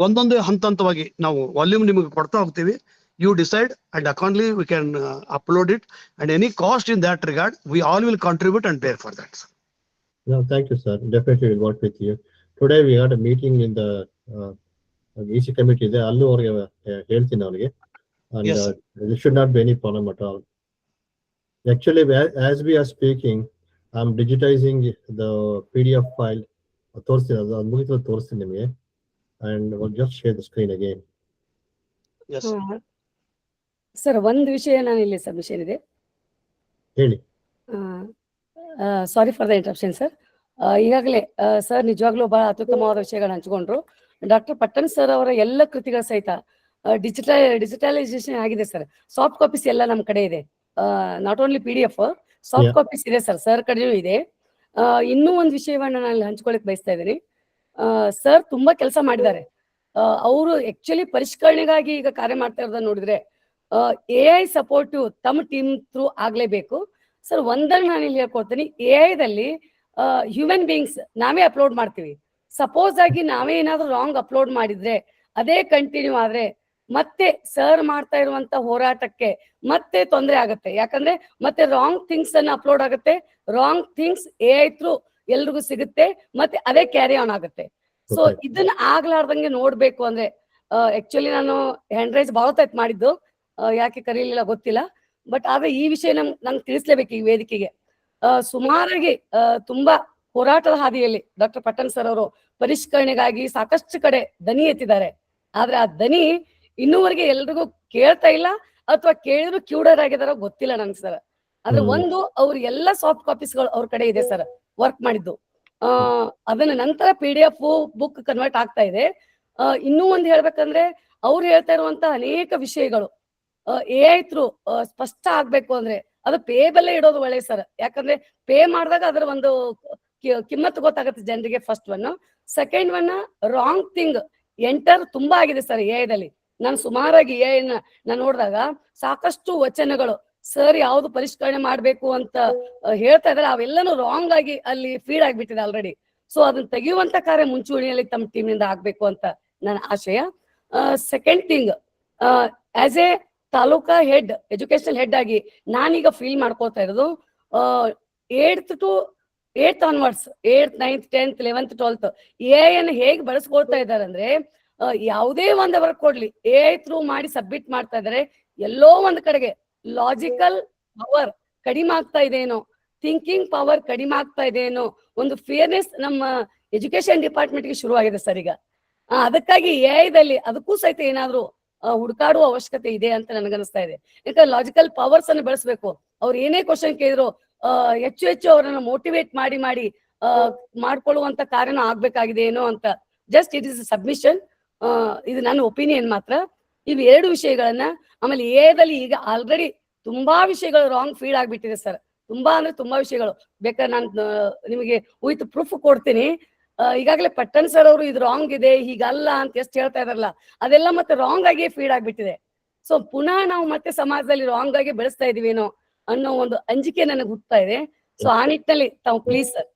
A: ಒಂದೊಂದು ಹಂತವಾಗಿ ನಾವು ವಾಲ್ಯೂಮ್ ನಿಮಗೆ ಕೊಡ್ತಾ ಹೋಗ್ತೀವಿ. You decide and accordingly we can upload it, and any cost in that regard we all will contribute and bear for that.
E: No, thank you sir, definitely we'll work with you. Today we had a meeting in the EC committee there. Allu avrige heltini avರಿಗೆ, and
A: Yes,
E: there should not be any problem at all. Actually as we are speaking, I'm digitizing the PDF file. ತೋರಿಸ್ತೀನಿ, ಅದು ಮುಗಿತು ತೋರಿಸ್ತೀನಿ ನಿಮಗೆ, and we'll just share the screen again.
A: yes.
D: Sir, ಒಂದು ವಿಷಯ ನಾನು ಇಲ್ಲಿ ಸಬ್ಮಿಷನ್ ಇದೆ.
E: ಹೇಳಿ.
D: Sorry for the interruption sir. ಈಗಾಗಲೇ ಸರ್ ನಿಜವಾಗ್ಲೂ ಬಹಳ ಅತ್ಯುತ್ತಮವಾದ ವಿಷಯಗಳನ್ನ ಹಂಚಿಕೊಂಡ್ರು. ಡಾಕ್ಟರ್ ಪಟ್ಟಣ್ ಸರ್ ಅವರ ಎಲ್ಲ ಕೃತಿಗಳ ಸಹಿತ ಡಿಜಿಟಲೈಸೇಷನ್ ಆಗಿದೆ ಸರ್. ಸಾಫ್ಟ್ ಕಾಪೀಸ್ ಎಲ್ಲ ನಮ್ಮ ಕಡೆ ಇದೆ. Not only PDF, soft copies ಇದೆ ಸರ್ ಕಡೆಯೂ ಇದೆ. ಇನ್ನೂ ಒಂದು ವಿಷಯವನ್ನ ನಾನು ಹಂಚ್ಕೊಳಕ್ ಬಯಸ್ತಾ ಇದ್ದೀನಿ. ಸರ್ ತುಂಬಾ ಕೆಲಸ ಮಾಡಿದ್ದಾರೆ. ಅವರು ಆಕ್ಚುಲಿ ಪರಿಷ್ಕರಣೆಗಾಗಿ ಈಗ ಕಾರ್ಯ ಮಾಡ್ತಾ ಇರೋದನ್ನ ನೋಡಿದ್ರೆ AI ಸಪೋರ್ಟಿವ್ ತಮ್ಮ ಟೀಮ್ ಥ್ರೂ ಆಗ್ಲೇಬೇಕು ಸರ್. ಒಂದನ್ನು ನಾನು ಇಲ್ಲಿ ಹೇಳ್ಕೊಡ್ತೀನಿ, AI ದಲ್ಲಿ ಹ್ಯೂಮನ್ ಬೀಯಿಂಗ್ಸ್ ನಾವೇ ಅಪ್ಲೋಡ್ ಮಾಡ್ತೀವಿ. ಸಪೋಸ್ ಆಗಿ ನಾವೇ ಏನಾದ್ರು ರಾಂಗ್ ಅಪ್ಲೋಡ್ ಮಾಡಿದ್ರೆ ಅದೇ ಕಂಟಿನ್ಯೂ ಆದ್ರೆ ಮತ್ತೆ ಸರ್ ಮಾಡ್ತಾ ಇರುವಂತ ಹೋರಾಟಕ್ಕೆ ಮತ್ತೆ ತೊಂದರೆ ಆಗುತ್ತೆ. ಯಾಕಂದ್ರೆ ಮತ್ತೆ ರಾಂಗ್ ಥಿಂಗ್ಸ್ ಅನ್ನ ಅಪ್ಲೋಡ್ ಆಗುತ್ತೆ, ರಾಂಗ್ ಥಿಂಗ್ಸ್ AI ಥ್ರೂ ಎಲ್ರಿಗೂ ಸಿಗುತ್ತೆ, ಮತ್ತೆ ಅದೇ ಕ್ಯಾರಿ ಆನ್ ಆಗುತ್ತೆ. ಸೊ ಇದನ್ನ ಆಗ್ಲಾರ್ದಂಗೆ ನೋಡ್ಬೇಕು ಅಂದ್ರೆ ಆಕ್ಚುಲಿ ನಾನು ಹ್ಯಾಂಡ್ ರೈಸ್ ಬಹಳ ಟೈಪ್ ಮಾಡಿದ್ದು, ಯಾಕೆ ಕರೀಲಿಲ್ಲ ಗೊತ್ತಿಲ್ಲ. ಬಟ್ ಆದ್ರೆ ಈ ವಿಷಯ ನಂಗೆ ತಿಳಿಸ್ಲೇಬೇಕು ಈ ವೇದಿಕೆಗೆ. ಸುಮಾರಾಗಿ ತುಂಬಾ ಹೋರಾಟದ ಹಾದಿಯಲ್ಲಿ ಡಾಕ್ಟರ್ ಪಟ್ಟಣ್ ಸರ್ ಅವರು ಪರಿಷ್ಕರಣೆಗಾಗಿ ಸಾಕಷ್ಟು ಕಡೆ ದನಿ ಎತ್ತಿದ್ದಾರೆ. ಆದ್ರೆ ಆ ದನಿ ಇನ್ನೂವರೆಗೆ ಎಲ್ರಿಗೂ ಕೇಳ್ತಾ ಇಲ್ಲ, ಅಥವಾ ಕೇಳಿದ್ರು ಕ್ಯೂಡರ್ ಆಗಿದಾರೋ ಗೊತ್ತಿಲ್ಲ ನನ್ಗೆ ಸರ್. ಆದ್ರೆ ಒಂದು ಅವ್ರ ಎಲ್ಲ ಸಾಫ್ಟ್ ಕಾಪೀಸ್ಗಳು ಅವ್ರ ಕಡೆ ಇದೆ ಸರ್, ವರ್ಕ್ ಮಾಡಿದ್ದು. ಅದನ್ನ ನಂತರ PDF ಬುಕ್ ಕನ್ವರ್ಟ್ ಆಗ್ತಾ ಇದೆ. ಇನ್ನೂ ಒಂದು ಹೇಳ್ಬೇಕಂದ್ರೆ ಅವ್ರು ಹೇಳ್ತಾ ಇರುವಂತ ಅನೇಕ ವಿಷಯಗಳು AI ಥ್ರೂ ಸ್ಪಷ್ಟ ಆಗ್ಬೇಕು ಅಂದ್ರೆ ಅದು ಪೇಬಲ್ಲೇ ಇಡೋದು ಒಳ್ಳೆ ಸರ್. ಯಾಕಂದ್ರೆ ಪೇ ಮಾಡಿದಾಗ ಅದರ ಒಂದು ಕಿಮ್ಮತ್ತು ಗೊತ್ತಾಗುತ್ತೆ ಜನರಿಗೆ. First one. Second one, wrong thing enter ತುಂಬಾ ಆಗಿದೆ ಸರ್ AI ದಲ್ಲಿ. ನಾನು ಸುಮಾರಾಗಿ AI ನಾನು ನೋಡಿದಾಗ ಸಾಕಷ್ಟು ವಚನಗಳು ಸರ್ ಯಾವ್ದು ಪರಿಷ್ಕರಣೆ ಮಾಡ್ಬೇಕು ಅಂತ ಹೇಳ್ತಾ ಇದಾರೆ, ಅವೆಲ್ಲನೂ ರಾಂಗ್ ಆಗಿ ಅಲ್ಲಿ ಫೀಡ್ ಆಗ್ಬಿಟ್ಟಿದೆ ಆಲ್ರೆಡಿ. ಸೊ ಅದನ್ನ ತೆಗೆಯುವಂತ ಕಾರ್ಯ ಮುಂಚೂಣಿಯಲ್ಲಿ ತಮ್ಮ ಟೀಮ್ ನಿಂದ ಆಗ್ಬೇಕು ಅಂತ ನನ್ನ ಆಶಯ. Second thing, as A taluka head, educational head ಆಗಿ ನಾನೀಗ ಫೀಲ್ ಮಾಡ್ಕೋತಾ ಇರೋದು, 8th to 8th onwards, 8th, 9th, 10th, 11th, 12th AI ಅನ್ನು ಹೇಗೆ ಬಳಸ್ಕೊಳ್ತಾ ಇದ್ದಾರೆ ಅಂದ್ರೆ, ಯಾವುದೇ ಒಂದು ವರ್ಕ್ ಕೊಡ್ಲಿ AI ಥ್ರೂ ಮಾಡಿ ಸಬ್ಮಿಟ್ ಮಾಡ್ತಾ ಇದ್ದಾರೆ. ಎಲ್ಲೋ ಒಂದ್ ಕಡೆಗೆ ಲಾಜಿಕಲ್ ಪವರ್ ಕಡಿಮೆ ಆಗ್ತಾ ಇದೆನೋ, ಥಿಂಕಿಂಗ್ ಪವರ್ ಕಡಿಮೆ ಆಗ್ತಾ ಇದೆನೋ, ಒಂದು ಫಿಯರ್ನೆಸ್ ನಮ್ಮ ಎಜುಕೇಶನ್ ಡಿಪಾರ್ಟ್ಮೆಂಟ್ಗೆ ಶುರುವಾಗಿದೆ ಸರ್ ಈಗ. ಅದಕ್ಕಾಗಿ AI ಅದಕ್ಕೂ ಸಹಿತ ಏನಾದ್ರು ಹುಡುಕಾಡುವ ಅವಶ್ಯಕತೆ ಇದೆ ಅಂತ ನನಗನ್ನಿಸ್ತಾ ಇದೆ. ಯಾಕಂದ್ರೆ ಲಾಜಿಕಲ್ ಪವರ್ಸ್ ಅನ್ನು ಬೆಳೆಸ್ಬೇಕು. ಅವ್ರು ಏನೇ ಕ್ವಶನ್ ಕೇಳಿದ್ರು ಹೆಚ್ಚು ಅವರನ್ನ ಮೋಟಿವೇಟ್ ಮಾಡಿ ಮಾಡ್ಕೊಳ್ಳುವಂತ ಕಾರ್ಯನ ಆಗ್ಬೇಕಾಗಿದೆ ಏನೋ ಅಂತ. ಜಸ್ಟ್ ಇಟ್ ಇಸ್ ಸಬ್ಮಿಷನ್, ಇದು ನನ್ನ ಒಪಿನಿಯನ್ ಮಾತ್ರ. ಇವು 2 ವಿಷಯಗಳನ್ನ, ಆಮೇಲೆ AI ಈಗ ಆಲ್ರೆಡಿ ತುಂಬಾ ವಿಷಯಗಳು ರಾಂಗ್ ಫೀಡ್ ಆಗ್ಬಿಟ್ಟಿದೆ ಸರ್. ತುಂಬಾ ಅಂದ್ರೆ ತುಂಬಾ ವಿಷಯಗಳು. ಬೇಕಾದ್ರೆ ನಾನು ನಿಮಗೆ ವಿತ್ ಪ್ರೂಫ್ ಕೊಡ್ತೀನಿ. ಈಗಾಗಲೇ ಪಟ್ಟಣ್ ಸರ್ ಅವರು ಇದು ರಾಂಗ್ ಇದೆ, ಹೀಗಲ್ಲ ಅಂತ ಎಷ್ಟು ಹೇಳ್ತಾ ಇದಾರಲ್ಲ, ಅದೆಲ್ಲ ಮತ್ತೆ ರಾಂಗ್ ಆಗಿ ಫೀಡ್ ಆಗ್ಬಿಟ್ಟಿದೆ. ಸೊ ಪುನಃ ನಾವು ಮತ್ತೆ ಸಮಾಜದಲ್ಲಿ ರಾಂಗ್ ಆಗಿ ಬೆಳೆಸ್ತಾ ಇದೀವೇನೋ ಅನ್ನೋ ಒಂದು ಅಂಜಿಕೆ ನನಗೆ ಹುಟ್ತಾ ಇದೆ. ಸೊ ಆ ನಿಟ್ಟಿನಲ್ಲಿ ತಾವು ಪ್ಲೀಸ್ ಸರ್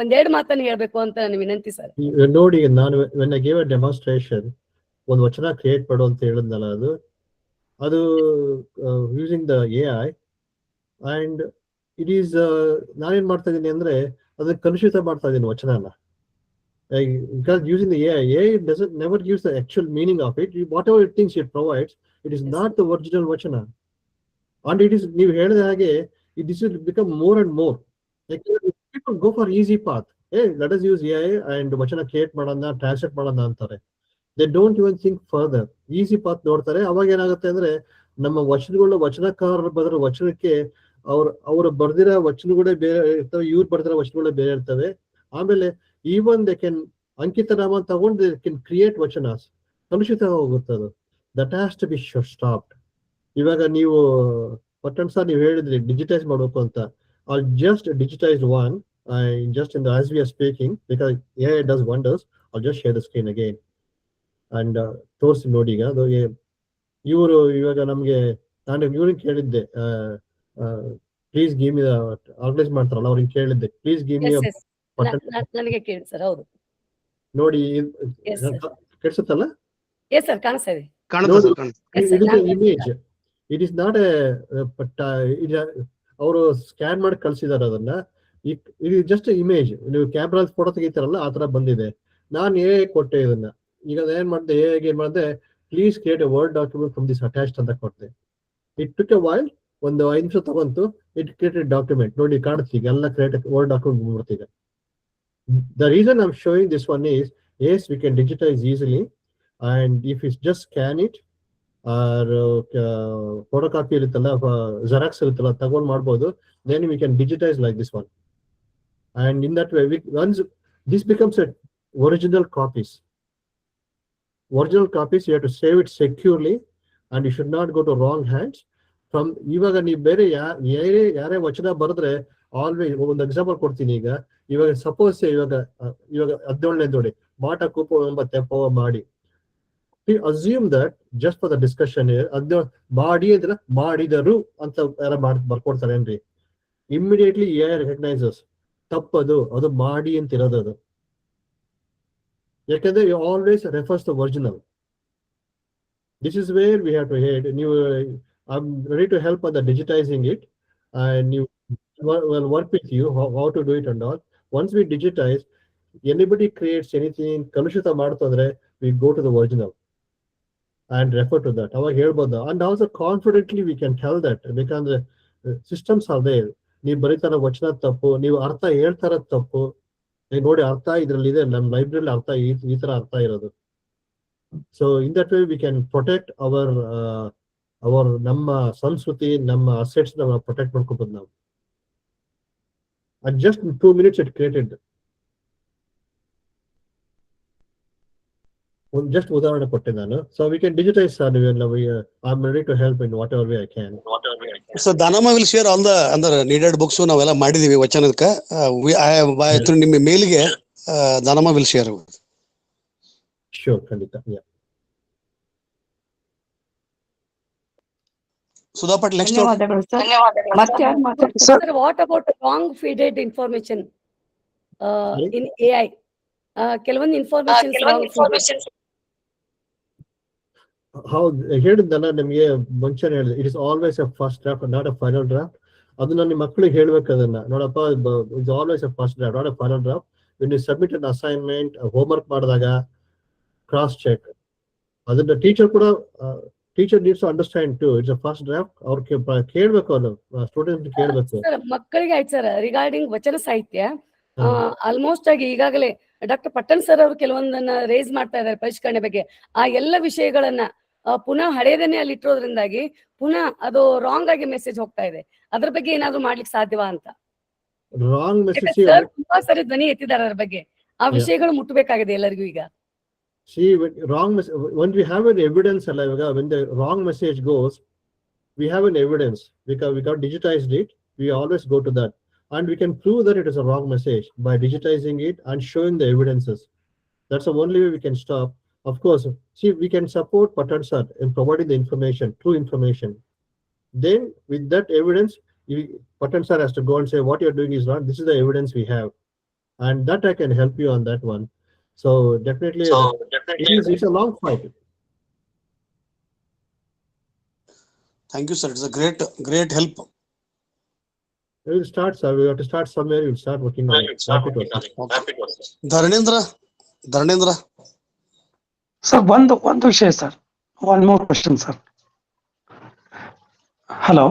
D: 1-2 ಮಾತನ್ನು ಹೇಳ್ಬೇಕು ಅಂತ ನನ್ನ ವಿನಂತಿ ಸರ್.
E: ನೋಡಿ, ನಾನು when I gave a demonstration, ಒಂದು ವಚನ ಕ್ರಿಯೇಟ್ ಮಾಡು ಅಂತ ಹೇಳಿದ್ನಲ್ಲ, ಅದು using the AI, and it is ನಾನೇನ್ ಮಾಡ್ತಾ ಇದೀನಿ ಅಂದ್ರೆ ಅದನ್ನ ಕಲುಷಿತ ಮಾಡ್ತಾ ಇದೀನಿ ವಚನನ. Because using the AI never gives the actual meaning of it. Whatever it thinks it provides, it is not the original vachana. And it is, ನೀವು ಹೇಳಿದ ಹಾಗೆ, this will become more and more. Like, people go for easy path. Hey, let us use AI and vachana create ಮಾಡೋಣ, ಟ್ರಾನ್ಸ್ಲೇಟ್ ಮಾಡೋಣ ಅಂತಾರೆ. They don't even think further. Easy path ನೋಡ್ತಾರೆ. ಅವಾಗ ಏನಾಗುತ್ತೆ ಅಂದ್ರೆ ನಮ್ಮ ವಚನಕಾರರ ಬದಲು ವಚನಕ್ಕೆ ಅವ್ರ ಬರ್ದಿರೋ ವಚನಗಳೇ ಬೇರೆ ಇರ್ತವೆ, ಇವ್ರು ಬರ್ದಿರೋ ವಚನಗಳೇ ಬೇರೆ ಇರ್ತವೆ. ಆಮೇಲೆ even they can ಅಂಕಿತ ನಾಮ ತಗೊಂಡು they can create ವಚನಾಸ್, ಕಲುಷಿತ ಹೋಗುತ್ತದು. That has to be stopped. ಇವಾಗ ನೀವು ಪಟ್ಟಣ್ ಸರ್ ನೀವು ಹೇಳಿದ್ರಿ ಡಿಜಿಟೈಸ್ ಮಾಡಬೇಕು ಅಂತ. I'll just digitize one, just in the as we are speaking, because AI does wonders. I'll just share the screen again and ತೋರಿಸಿ ನೋಡಿ. ಈಗ ಅದು ಇವರು ಇವಾಗ ನಮ್ಗೆ ನಾನು ಇವ್ರಿಗೆ ಕೇಳಿದ್ದೆ, ಪ್ಲೀಸ್ ಗಿವ್ ಮಿ ಆರ್ಗನೈಸ್ ಮಾಡ್ತಾರಲ್ಲ ಅವ್ರಿಗೆ ಕೇಳಿದ್ದೆ, ಪ್ಲೀಸ್ ಗಿವ್ ಮಿ
D: ನನಗೆ ಕೇಳಿ ಸರ್. ಹೌದು
E: ನೋಡಿ, ಕೆಡ್ಸುತ್ತಲ್ಲ?
D: ಎಸ್ ಸರ್, ಕಾಣಿಸ್ತಾ ಇದೆ.
E: ಇಮೇಜ್, ಇಟ್ ಇಸ್ ನಾಟ್ ಅವರು ಸ್ಕ್ಯಾನ್ ಮಾಡಿ ಕಳ್ಸಿದಾರೆ ಅದನ್ನ. It is just image. ನೀವು ಕ್ಯಾಮ್ರಾ ಫೋಟೋ ತೆಗಿತಾರಲ್ಲ ಆ ತರ ಬಂದಿದೆ. ನಾನು AI ಕೊಟ್ಟೆ ಇದನ್ನ. ಈಗ ಏನ್ ಮಾಡಿದೆ, AI ಏನ್ ಮಾಡಿದೆ, please create A word document from this attached ಅಂತ ಕೊಟ್ಟೆ. ಇಟ್ ಟುಕ್ ಎ ವೈಲ್, ಒಂದು 5 ನಿಮಿಷ ತಗೊಂತು. It created document. ನೋಡಿ ಕಾಣುತ್ತೆ ಈಗ ಎಲ್ಲ ಕ್ರಿಯೇಟ್ ವರ್ಡ್ ಡಾಕ್ಯುಮೆಂಟ್ ಬರ್ತಿದೆ. The reason I'm showing this one is, yes, we can digitize easily, and if it's just scan it or photocopy iruttalla, xerox iruttalla, ತಗೊಂಡು ಮಾಡಬಹುದು. Then we can digitize like this one, and in that way once this becomes a original copies, you have to save it securely, and you should not go to wrong hands. From ಇವಾಗ ನೀವು ಬೇರೆ ಯಾರೇ ವಚನ ಬರೆದ್ರೆ ಆಲ್ವೇಸ್ ಒಂದು ಎಕ್ಸಾಂಪಲ್ ಕೊಡ್ತೀನಿ. ಈಗ ಇವಾಗ ಸಪೋಸ್ ಇವಾಗ 17ನೇ ನೋಡಿ, ಮಾಟ ಕೂಪ ಎಂಬ ತೆಪ್ಪವ ಮಾಡಿ. Assume that just for the discussion ಮಾಡಿ ಅಂತ ಮಾಡಿದರು ಅಂತ ಯಾರ ಬರ್ಕೊಡ್ತಾರೆ ಏನ್ರಿ, ಇಮ್ಮಿಡಿಯೇಟ್ಲಿ AI ರೆಕಗ್ನೈಸಸ್ ತಪ್ಪದು, ಅದು ಮಾಡಿ ಅಂತ ಇರೋದು ಅದು. ಯಾಕಂದ್ರೆ you always refers the original. This is where we have to head. ನೀವು I'm ready to help on the digitizing it, and you will work with you how to do it and all. Once we digitize, anybody creates anything kalushita ಮಾಡ್ತಂದ್ರೆ we go to the original and refer to that. ಅವಾಗ ಹೇಳ್ಬೋದು. And also confidently we can tell that, because systems are there. ನೀವು ಬರೀತಾರ ವಚನ ತಪ್ಪು, ನೀವು ಅರ್ಥ ಹೇಳ್ತಾರ ತಪ್ಪು, ನೋಡಿ ಅರ್ಥ ಇದ್ರಲ್ಲಿ ಇದೆ, ನಮ್ಮ ಲೈಬ್ರರಿಲಿ ಅರ್ಥ ಈ ತರ ಅರ್ಥ ಇರೋದು. So in that way we can protect our ನಮ್ಮ ಸಂಸ್ಕೃತಿ, ನಮ್ಮ ಅಸೆಟ್ಸ್ ನಾವು ಪ್ರೊಟೆಕ್ಟ್ ಮಾಡ್ಕೋಬಹುದು ನಾವು. And just in 2 minutes it created. Just ಉದಾಹರಣೆ ಕೊಟ್ಟೆ ನಾನು. So we can digitize, sir. I'm ready to help in whatever way I can.
A: So Dhanama will share all the other needed books ನಾವೆಲ್ಲ ಮಾಡಿದೀವಿ ವಚನಕ್ಕೆ. ನಿಮ್ಮ ಮೇಲ್ಗೆ Dhanama will share.
E: Sure, ಖಂಡಿತ. Yeah.
A: Sudha Patil, next.
B: ಧನ್ಯವಾದಗಳು ಸರ್. ಮತ್ತೆ ಯಾರು ಮಾತಾಡ್ತಾರೆ
D: sir? What about wrong feeded information in AI? ಕೆಲವೊಂದು ಇನ್ಫಾರ್ಮೇಶನ್
E: ಹೌದು, ಹೇಳಿದ್ದಲ್ಲ ನಿಮ್ಗೆ ಮುಂಚೆನೆ ಹೇಳಿದೆ, it is always a first draft, not a final draft. ಅದನ್ನ ನಿಮ್ಮ ಮಕ್ಕಳಿಗೆ ಹೇಳ್ಬೇಕು ಅದನ್ನ, ನೋಡಪ್ಪ it's always a first draft, not a final draft. When you submit an assignment, homework ಮಾಡಿದಾಗ ಕ್ರಾಸ್ ಚೆಕ್. ಅದನ್ನ teacher needs to understand to, it's a first draft. ಅವ್ರು ಕೇಳ್ಬೇಕು, ಅವರು ಸ್ಟೂಡೆಂಟ್ ಕೇಳ್ಬೇಕು.
D: ಮಕ್ಕಳಿಗೆ ಆಯ್ತು ಸರ್, ರಿಗಾರ್ಡಿಂಗ್ ವಚನ ಸಾಹಿತ್ಯ ಆಲ್ಮೋಸ್ಟ್ ಆಗಿ ಈಗಾಗಲೇ ಡಾಕ್ಟರ್ ಪಟ್ಟಣ್ ಸರ್ ಅವರು ಕೆಲವೊಂದನ್ನ ರೇಸ್ ಮಾಡ್ತಾ ಇದ್ದಾರೆ ಪರಿಷ್ಕರಣೆ ಬಗ್ಗೆ. ಆ ಎಲ್ಲ ವಿಷಯಗಳನ್ನ ಪುನಃ ಹಳೆಯದನ್ನೇ ಅಲ್ಲಿ ಇಟ್ಟಿರೋದ್ರಿಂದಾಗಿ ಪುನಃ ಅದು ರಾಂಗ್ ಆಗಿ ಮೆಸೇಜ್ ಹೋಗ್ತಾ ಇದೆ. ಅದ್ರ ಬಗ್ಗೆ ಏನಾದ್ರು ಮಾಡ್ಲಿಕ್ಕೆ ಸಾಧ್ಯವಾ ಅಂತ.
E: ರಾಂಗ್ ಮೆಸೇಜ್
D: ತುಂಬಾ ಸರಿ ಧ್ವನಿ ಎತ್ತಿದ್ದಾರೆ ಅದ್ರ ಬಗ್ಗೆ. ಆ ವಿಷಯಗಳು ಮುಟ್ಟಬೇಕಾಗಿದೆ ಎಲ್ಲರಿಗೂ ಈಗ.
E: See, when we have an evidence, when the wrong message goes, we have an evidence because we got digitized it. We always go to that, and we can prove that it is a wrong message by digitizing it and showing the evidences. That's the only way we can stop. Of course, see, we can support Patan sir in providing the information, true information. Then, with that evidence, Patan sir has to go and say what you're doing is wrong. This is the evidence we have, and that I can help you on that one. So definitely, it's a long fight.
A: Thank you, sir. It's a great help.
E: We will start, sir. We have to start somewhere. We'll start working on it.
A: Dharnendra.
I: Sir, one ವಿಷಯ sir. One more question, sir. Hello.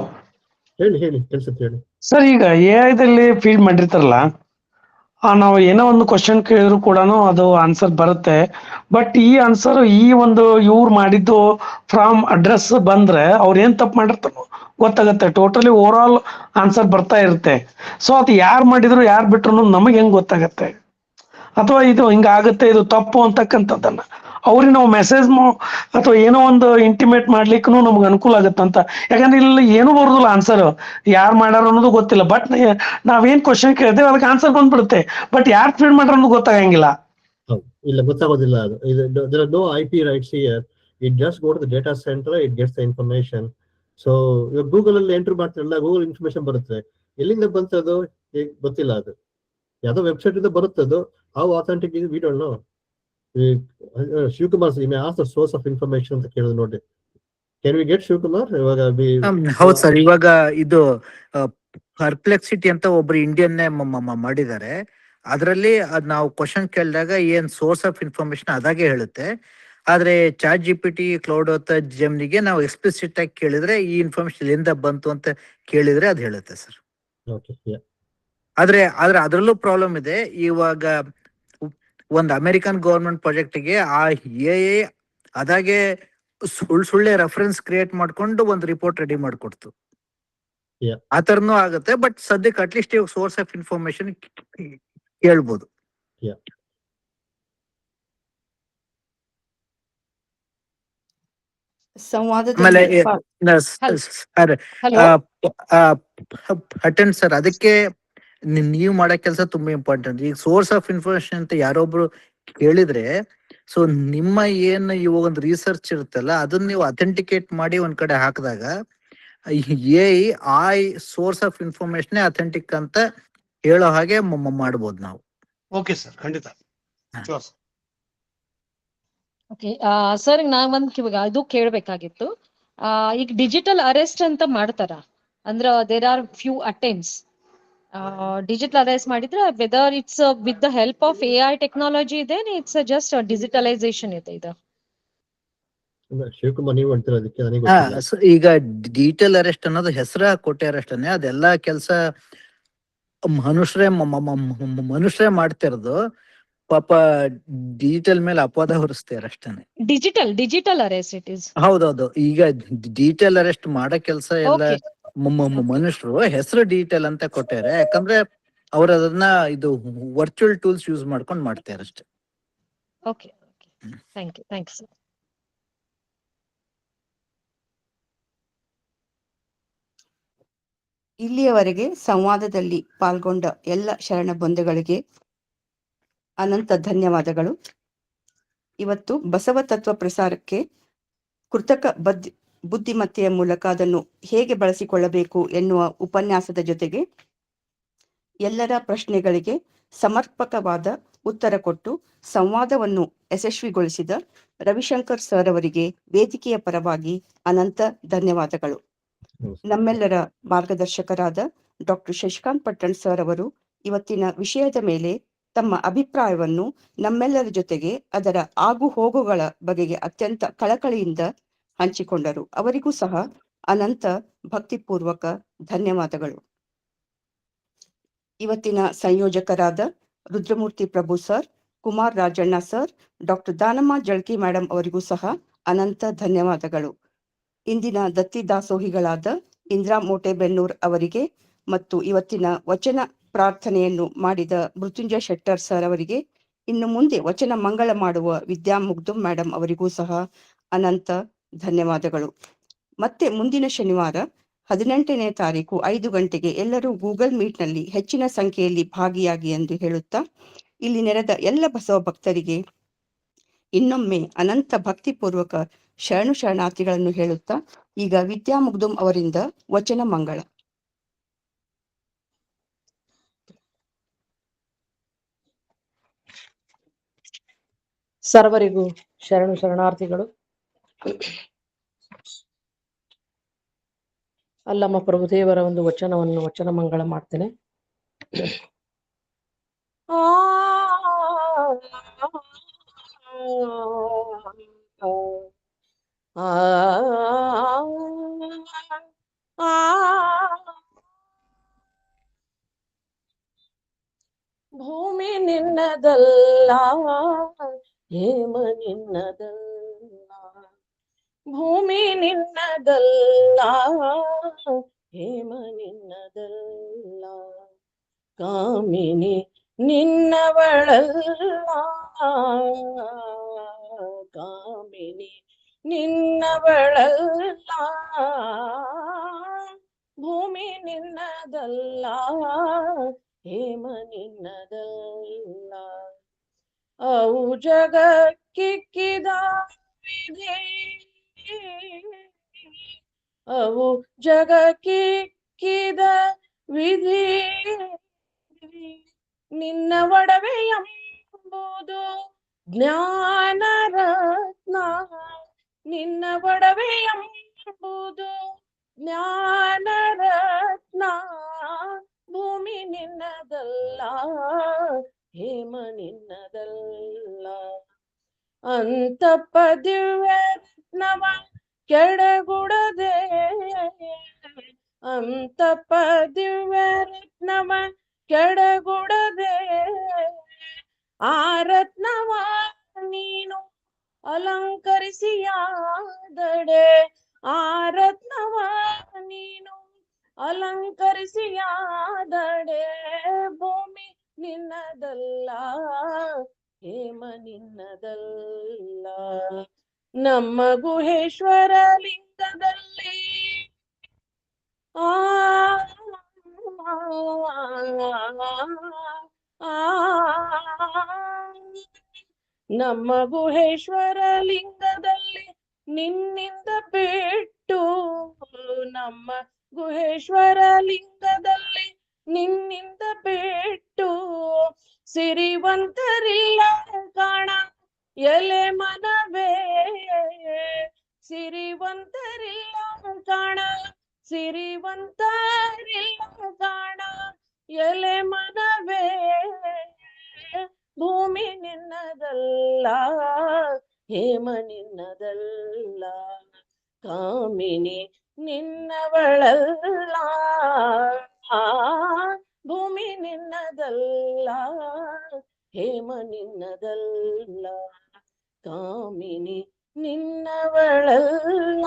E: ಹೇಳಿ ಹೇಳಿ.
I: ಸರ್, ಈಗ AI ಫೀಲ್ಡ್ ಮಾಡಿರ್ತಾರಲ್ಲ, ನಾವು ಏನೋ ಒಂದು ಕ್ವಶನ್ ಕೇಳಿದ್ರು ಕೂಡ ಅದು ಆನ್ಸರ್ ಬರುತ್ತೆ. ಬಟ್ ಈ ಆನ್ಸರ್ ಇವ್ರು ಮಾಡಿದ್ದು ಫ್ರಾಮ್ ಅಡ್ರೆಸ್ ಬಂದ್ರೆ ಅವ್ರು ಏನ್ ತಪ್ಪು ಮಾಡಿರ್ತಾರೋ ಗೊತ್ತಾಗತ್ತೆ. ಟೋಟಲಿ ಓವರ್ ಆಲ್ ಆನ್ಸರ್ ಬರ್ತಾ ಇರುತ್ತೆ. ಸೊ ಅದು ಯಾರು ಮಾಡಿದ್ರು ಯಾರು ಬಿಟ್ರು ನಮಗೆ ಹೆಂಗ್ ಗೊತ್ತಾಗತ್ತೆ? ಅಥವಾ ಇದು ಹಿಂಗಾಗುತ್ತೆ, ಇದು ತಪ್ಪು ಅಂತಕ್ಕಂಥದ್ದನ್ನ ಅವ್ರಿಗೆ ನಾವು ಮೆಸೇಜ್ ಅಥವಾ ಏನೋ ಒಂದು ಇಂಟಿಮೇಟ್ ಮಾಡ್ಲಿಕ್ಕೂ ನಮ್ಗೆ ಅನುಕೂಲ ಆಗತ್ತಂತ. ಯಾಕಂದ್ರೆ ಇಲ್ಲಿ ಏನು ಬರುದಿಲ್ಲ ಆನ್ಸರ್, ಯಾರು ಮಾಡ್ಯಾರ ಅನ್ನೋದು ಗೊತ್ತಿಲ್ಲ. ಬಟ್ ನಾವೇನ್ ಕ್ವಶನ್ ಕೇಳ್ತೇವೆ ಅದಕ್ಕೆ ಆನ್ಸರ್ ಬಂದ್ಬಿಡುತ್ತೆ. ಬಟ್ ಯಾರು ಫೀಡ್ ಮಾಡ್ರ ಅನ್ನೋದು ಗೊತ್ತಾಗಂಗಿಲ್ಲ.
E: ಇಲ್ಲ, ಗೊತ್ತಾಗೋದಿಲ್ಲ ಅದು. There are no IP rights here. It just go to the data center, it gets the information. So Google ಅಲ್ಲಿ ಎಂಟ್ರಿ ಮಾಡ್ತಿರಲ್ಲ, ಗೂಗಲ್ ಇನ್ಫಾರ್ಮೇಶನ್ ಬರುತ್ತೆ. ಎಲ್ಲಿಂದ ಬಂತದು ಗೊತ್ತಿಲ್ಲ. ಅದು ಯಾವ್ದೋ ವೆಬ್ಸೈಟ್ ಇಂದ ಬರುತ್ತದು. How authentic is it? We don't know. Shivakumar, you may ask the source of information ಅಂತ ಕೇಳಿದ್ರು ನೋಡಿ. Can we get Shivakumar? ಇವಾಗ
K: ಹೌದು ಸರ್, ಇವಾಗ ಇದು ಪರ್ಪ್ಲೆಕ್ಸಿಟಿ ಅಂತ ಒಬ್ರು ಇಂಡಿಯನ್ ಮಾಡಿದ್ದಾರೆ. ಅದರಲ್ಲಿ ನಾವು ಕ್ವಶನ್ ಕೇಳಿದಾಗ ಏನ್ ಸೋರ್ಸ್ ಆಫ್ ಇನ್ಫಾರ್ಮೇಶನ್ ಅದಾಗೆ ಹೇಳುತ್ತೆ. ಆದ್ರೆ ಚಾಟ್ GPT, ಕ್ಲೌಡ್ ಜೆಮಿನಿಗೆ ನಾವು ಎಕ್ಸ್ಪ್ಲಿಸಿಟ್ ಆಗಿ ಕೇಳಿದ್ರೆ ಈ ಇನ್ಫಾರ್ಮೇಶನ್ ಎಲ್ಲಿಂದ ಬಂತು ಅಂತ ಕೇಳಿದ್ರೆ ಅದು ಹೇಳುತ್ತೆ ಸರ್. ಆದ್ರೆ ಅದ್ರಲ್ಲೂ ಪ್ರಾಬ್ಲಮ್ ಇದೆ. ಇವಾಗ ಒಂದು ಅಮೆರಿಕನ್ ಗವರ್ಮೆಂಟ್ ಪ್ರಾಜೆಕ್ಟ್ ಗೆ ಆ AI ಅದಾಗೆ ಸುಳ್ಳೆ ರೆಫರೆನ್ಸ್ ಕ್ರಿಯೇಟ್ ಮಾಡ್ಕೊಂಡು ಒಂದು ರಿಪೋರ್ಟ್ ರೆಡಿ ಮಾಡ್ಕೊಡ್ತು. ಆ ತರನು ಆಗುತ್ತೆ. ಬಟ್ ಸದ್ಯಕ್ಕೆ ಅಟ್ಲೀಸ್ಟ್ ಇವಾಗ ಸೋರ್ಸ್ ಆಫ್ ಇನ್ಫಾರ್ಮೇಶನ್ ಹೇಳ್ಬೋದು. ಅಟೆಂಡ್ ಸರ್, ಅದಕ್ಕೆ ನೀವು ಮಾಡೋ ಕೆಲಸ ತುಂಬಾ ಇಂಪಾರ್ಟೆಂಟ್. ಈಗ ಸೋರ್ಸ್ ಆಫ್ ಇನ್ಫಾರ್ಮೇಶನ್ ಅಂತ ಯಾರೊಬ್ರು ಕೇಳಿದ್ರೆ, ಸೊ ನಿಮ್ಮ ಏನ್ ಇವಾಗ ಒಂದು ರಿಸರ್ಚ್ ಇರುತ್ತಲ್ಲ ಅದನ್ನ ನೀವು ಅಥೆಂಟಿಕೇಟ್ ಮಾಡಿ ಒಂದ್ ಕಡೆ ಹಾಕಿದಾಗ ಆ ಸೋರ್ಸ್ ಆಫ್ ಇನ್ಫಾರ್ಮೇಶನ್ ಅಥೆಂಟಿಕ್ ಅಂತ ಹೇಳೋ ಹಾಗೆ ಮಾಡ್ಬೋದು ನಾವು.
A: ಓಕೆ ಸರ್, ಖಂಡಿತ.
J: ಓಕೆ ಸರ್, ಇದು ಕೇಳ್ಬೇಕಾಗಿತ್ತು. ಈಗ ಡಿಜಿಟಲ್ ಅರೆಸ್ಟ್ ಅಂತ ಮಾಡ್ತಾರ ಅಂದ್ರ there are few attempts digital arrest ಮಾಡಿದ್ರೆ, whether it's with the help of AI technology ಇದೆ, ಇಟ್ಸ್ ಜಸ್ಟ್ ಡಿಜಿಟಲೈಸೇಷನ್ ಇದೆ ಇದು.
E: ಶಿವಕುಮಾರ್, ನೀವು ಹೇಳ್ತೀರ ಅದಕ್ಕೆ?
K: ಈಗ ಡಿಜಿಟಲ್ ಅರೆಸ್ಟ್ ಅನ್ನೋದು ಹೆಸರ ಕೊಟ್ಟೆ ಅರೆಸ್ಟ್ ಅನ್ನೇ, ಅದೆಲ್ಲಾ ಕೆಲಸ ಮನುಷ್ಯರೇ ಮಾಡ್ತಿರೋದು. ಪಾಪ ಡಿಜಿಟಲ್ ಮೇಲೆ ಅಪವಾದ ಹೊರಿಸ್ತಾರೆ ಅಷ್ಟೇನೆ.
J: Digital arrest it is.
K: ಹೌದೌದು. ಈಗ ಡಿಜಿಟಲ್ ಅರೆಸ್ಟ್ ಮಾಡೋ ಕೆಲಸ ಎಲ್ಲ ಮನುಷ್ಯರು ಹೆಸರು ಡಿಜಿಟಲ್ ಅಂತ ಕೊಟ್ಟಾರೆ. ಯಾಕಂದ್ರೆ ಅವ್ರ ಅದನ್ನ ಇದು ವರ್ಚುವಲ್ ಟೂಲ್ಸ್ ಯೂಸ್ ಮಾಡ್ಕೊಂಡು ಮಾಡ್ತಾರೆ ಅಷ್ಟೇ.
J: Okay, thank you sir.
B: ಇಲ್ಲಿಯವರೆಗೆ ಸಂವಾದದಲ್ಲಿ ಪಾಲ್ಗೊಂಡ ಎಲ್ಲ ಶರಣ ಬಂಧುಗಳಿಗೆ ಅನಂತ ಧನ್ಯವಾದಗಳು. ಇವತ್ತು ಬಸವ ತತ್ವ ಪ್ರಸಾರಕ್ಕೆ ಕೃತಕ ಬುದ್ಧಿಮತ್ತೆಯ ಮೂಲಕ ಅದನ್ನು ಹೇಗೆ ಬಳಸಿಕೊಳ್ಳಬೇಕು ಎನ್ನುವ ಉಪನ್ಯಾಸದ ಜೊತೆಗೆ ಎಲ್ಲರ ಪ್ರಶ್ನೆಗಳಿಗೆ ಸಮರ್ಪಕವಾದ ಉತ್ತರ ಕೊಟ್ಟು ಸಂವಾದವನ್ನು ಯಶಸ್ವಿಗೊಳಿಸಿದ ರವಿಶಂಕರ್ ಸರ್ ಅವರಿಗೆ ವೇದಿಕೆಯ ಪರವಾಗಿ ಅನಂತ ಧನ್ಯವಾದಗಳು. ನಮ್ಮೆಲ್ಲರ ಮಾರ್ಗದರ್ಶಕರಾದ ಡಾಕ್ಟರ್ ಶಶಿಕಾಂತ್ ಪಟ್ಟಣ್ ಸರ್ ಅವರು ಇವತ್ತಿನ ವಿಷಯದ ಮೇಲೆ ತಮ್ಮ ಅಭಿಪ್ರಾಯವನ್ನು ನಮ್ಮೆಲ್ಲರ ಜೊತೆಗೆ ಅದರ ಆಗು ಹೋಗುಗಳ ಬಗೆಗೆ ಅತ್ಯಂತ ಕಳಕಳಿಯಿಂದ ಹಂಚಿಕೊಂಡರು. ಅವರಿಗೂ ಸಹ ಅನಂತ ಭಕ್ತಿಪೂರ್ವಕ ಧನ್ಯವಾದಗಳು. ಇವತ್ತಿನ ಸಂಯೋಜಕರಾದ Rudramurthy Prabhu sir, Kumar Rajanna sir, doctor Danamma Jalki madam ಅವರಿಗೂ ಸಹ ಅನಂತ ಧನ್ಯವಾದಗಳು. ಇಂದಿನ ದತ್ತಿ ದಾಸೋಹಿಗಳಾದ ಇಂದ್ರಾ ಮೋಟೆಬೆನ್ನೂರ್ ಅವರಿಗೆ ಮತ್ತು ಇವತ್ತಿನ ವಚನ ಪ್ರಾರ್ಥನೆಯನ್ನು ಮಾಡಿದ ಮೃತ್ಯುಂಜಯ ಶೆಟ್ಟರ್ ಸರ್ ಅವರಿಗೆ, ಇನ್ನು ಮುಂದೆ ವಚನ ಮಂಗಳ ಮಾಡುವ ವಿದ್ಯಾ ಮುಗ್ದುಂ ಮೇಡಮ್ ಅವರಿಗೂ ಸಹ ಅನಂತ ಧನ್ಯವಾದಗಳು. ಮತ್ತೆ ಮುಂದಿನ ಶನಿವಾರ 18ನೇ ತಾರೀಕು 5 ಗಂಟೆಗೆ ಎಲ್ಲರೂ ಗೂಗಲ್ ಮೀಟ್ನಲ್ಲಿ ಹೆಚ್ಚಿನ ಸಂಖ್ಯೆಯಲ್ಲಿ ಭಾಗಿಯಾಗಿ ಎಂದು ಹೇಳುತ್ತಾ, ಇಲ್ಲಿ ನೆರೆದ ಎಲ್ಲ ಬಸವ ಭಕ್ತರಿಗೆ ಇನ್ನೊಮ್ಮೆ ಅನಂತ ಭಕ್ತಿಪೂರ್ವಕ ಶರಣು ಶರಣಾರ್ಥಿಗಳನ್ನು ಹೇಳುತ್ತಾ, ಈಗ ವಿದ್ಯಾ ಮುಗ್ದುಂ ಅವರಿಂದ ವಚನ ಮಂಗಳ.
L: ಸರ್ವರಿಗೂ ಶರಣು ಶರಣಾರ್ಥಿಗಳು. ಅಲ್ಲಮ್ಮ ಪ್ರಭುದೇವರ ಒಂದು ವಚನ ಮಂಗಳ ಮಾಡ್ತೇನೆ. ಭೂಮಿ ನಿನ್ನದಲ್ಲ, ಹೇಮ ನಿನ್ನದಲ್ಲ. ಭೂಮಿ ನಿನ್ನದಲ್ಲ, ಹೇಮ ನಿನ್ನದಲ್ಲ. ಕಾಮಿನಿ ನಿನ್ನವಳಲ್ಲ, ಕಾಮಿನಿ ನಿನ್ನವಳಲ್ಲ. ಭೂಮಿ ನಿನ್ನದಲ್ಲ, ಹೇಮ ನಿನ್ನದಲ್ಲ. ಅವು ಜಗಕ್ಕಿಕ್ಕಿದ ವಿಧಿ, ಅವು ಜಗಕ್ಕಿಕ್ಕಿದ ವಿಧಿ. ನಿನ್ನ ಒಡವೆ ಎಂಬುದು ಜ್ಞಾನ ರತ್ನ, ನಿನ್ನ ಒಡವೆ ಎಂಬುದು ಜ್ಞಾನ ರತ್ನ. ಭೂಮಿ ನಿನ್ನದಲ್ಲ, ಹೇಮ ನಿನ್ನದಲ್ಲ. ಅಂತಪ್ಪ ದಿವ್ಯ ರತ್ನವ ಕೆಡಗುಡದೆ, ಅಂತಪ್ಪ ದಿವ್ಯ ರತ್ನವ ಕೆಡಗುಡದೆ. ಆ ರತ್ನವ ನೀನು ಅಲಂಕರಿಸಿಯಾದಡೆ, ಆ ರತ್ನವ ನೀನು ಅಲಂಕರಿಸಿಯಾದಡೆ. ಭೂಮಿ ನಿನ್ನದಲ್ಲ, ಹೇಮ ನಿನ್ನದಲ್ಲ. ನಮ್ಮ ಗುಹೇಶ್ವರ ಲಿಂಗದಲ್ಲಿ ನಮ್ಮ ಗುಹೇಶ್ವರ ಲಿಂಗದಲ್ಲಿ ನಿನ್ನಿಂದ ಬಿಟ್ಟು, ನಮ್ಮ ಗುಹೇಶ್ವರ ಲಿಂಗದಲ್ಲಿ ನಿನ್ನಿಂದ ಬಿಟ್ಟು. ಸಿರಿವಂತರಿಲ್ಲ ಕಾಣ ಎಲೆ ಮನವೇ, ಸಿರಿವಂತರಿಲ್ಲ ಕಾಣ, ಸಿರಿವಂತರಿಲ್ಲ ಕಾಣ ಎಲೆ ಮನವೇ. ಭೂಮಿ ನಿನ್ನದಲ್ಲ, ಹೇಮ ನಿನ್ನದಲ್ಲ. ಕಾಮಿನಿ ನಿನ್ನವಳಲ್ಲ, ಭೂಮಿ ನಿನ್ನದಲ್ಲ, ಹೇಮ ನಿನ್ನದಲ್ಲ. ಕಾಮಿನಿ ನಿನ್ನವಳಲ್ಲ.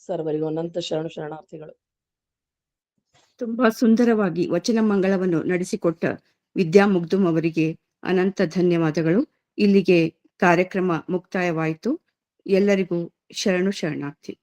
L: ಸರ್ವರಿಗೂ ಅನಂತ ಶರಣು ಶರಣಾರ್ಥಿಗಳು.
B: ತುಂಬಾ ಸುಂದರವಾಗಿ ವಚನ ಮಂಗಳವನ್ನು ನಡೆಸಿಕೊಟ್ಟ ವಿದ್ಯಾ ಮುಗ್ದುಂ ಅವರಿಗೆ ಅನಂತ ಧನ್ಯವಾದಗಳು. ಇಲ್ಲಿಗೆ ಕಾರ್ಯಕ್ರಮ ಮುಕ್ತಾಯವಾಯಿತು. ಎಲ್ಲರಿಗೂ ಶರಣು ಶರಣಾರ್ಥಿ.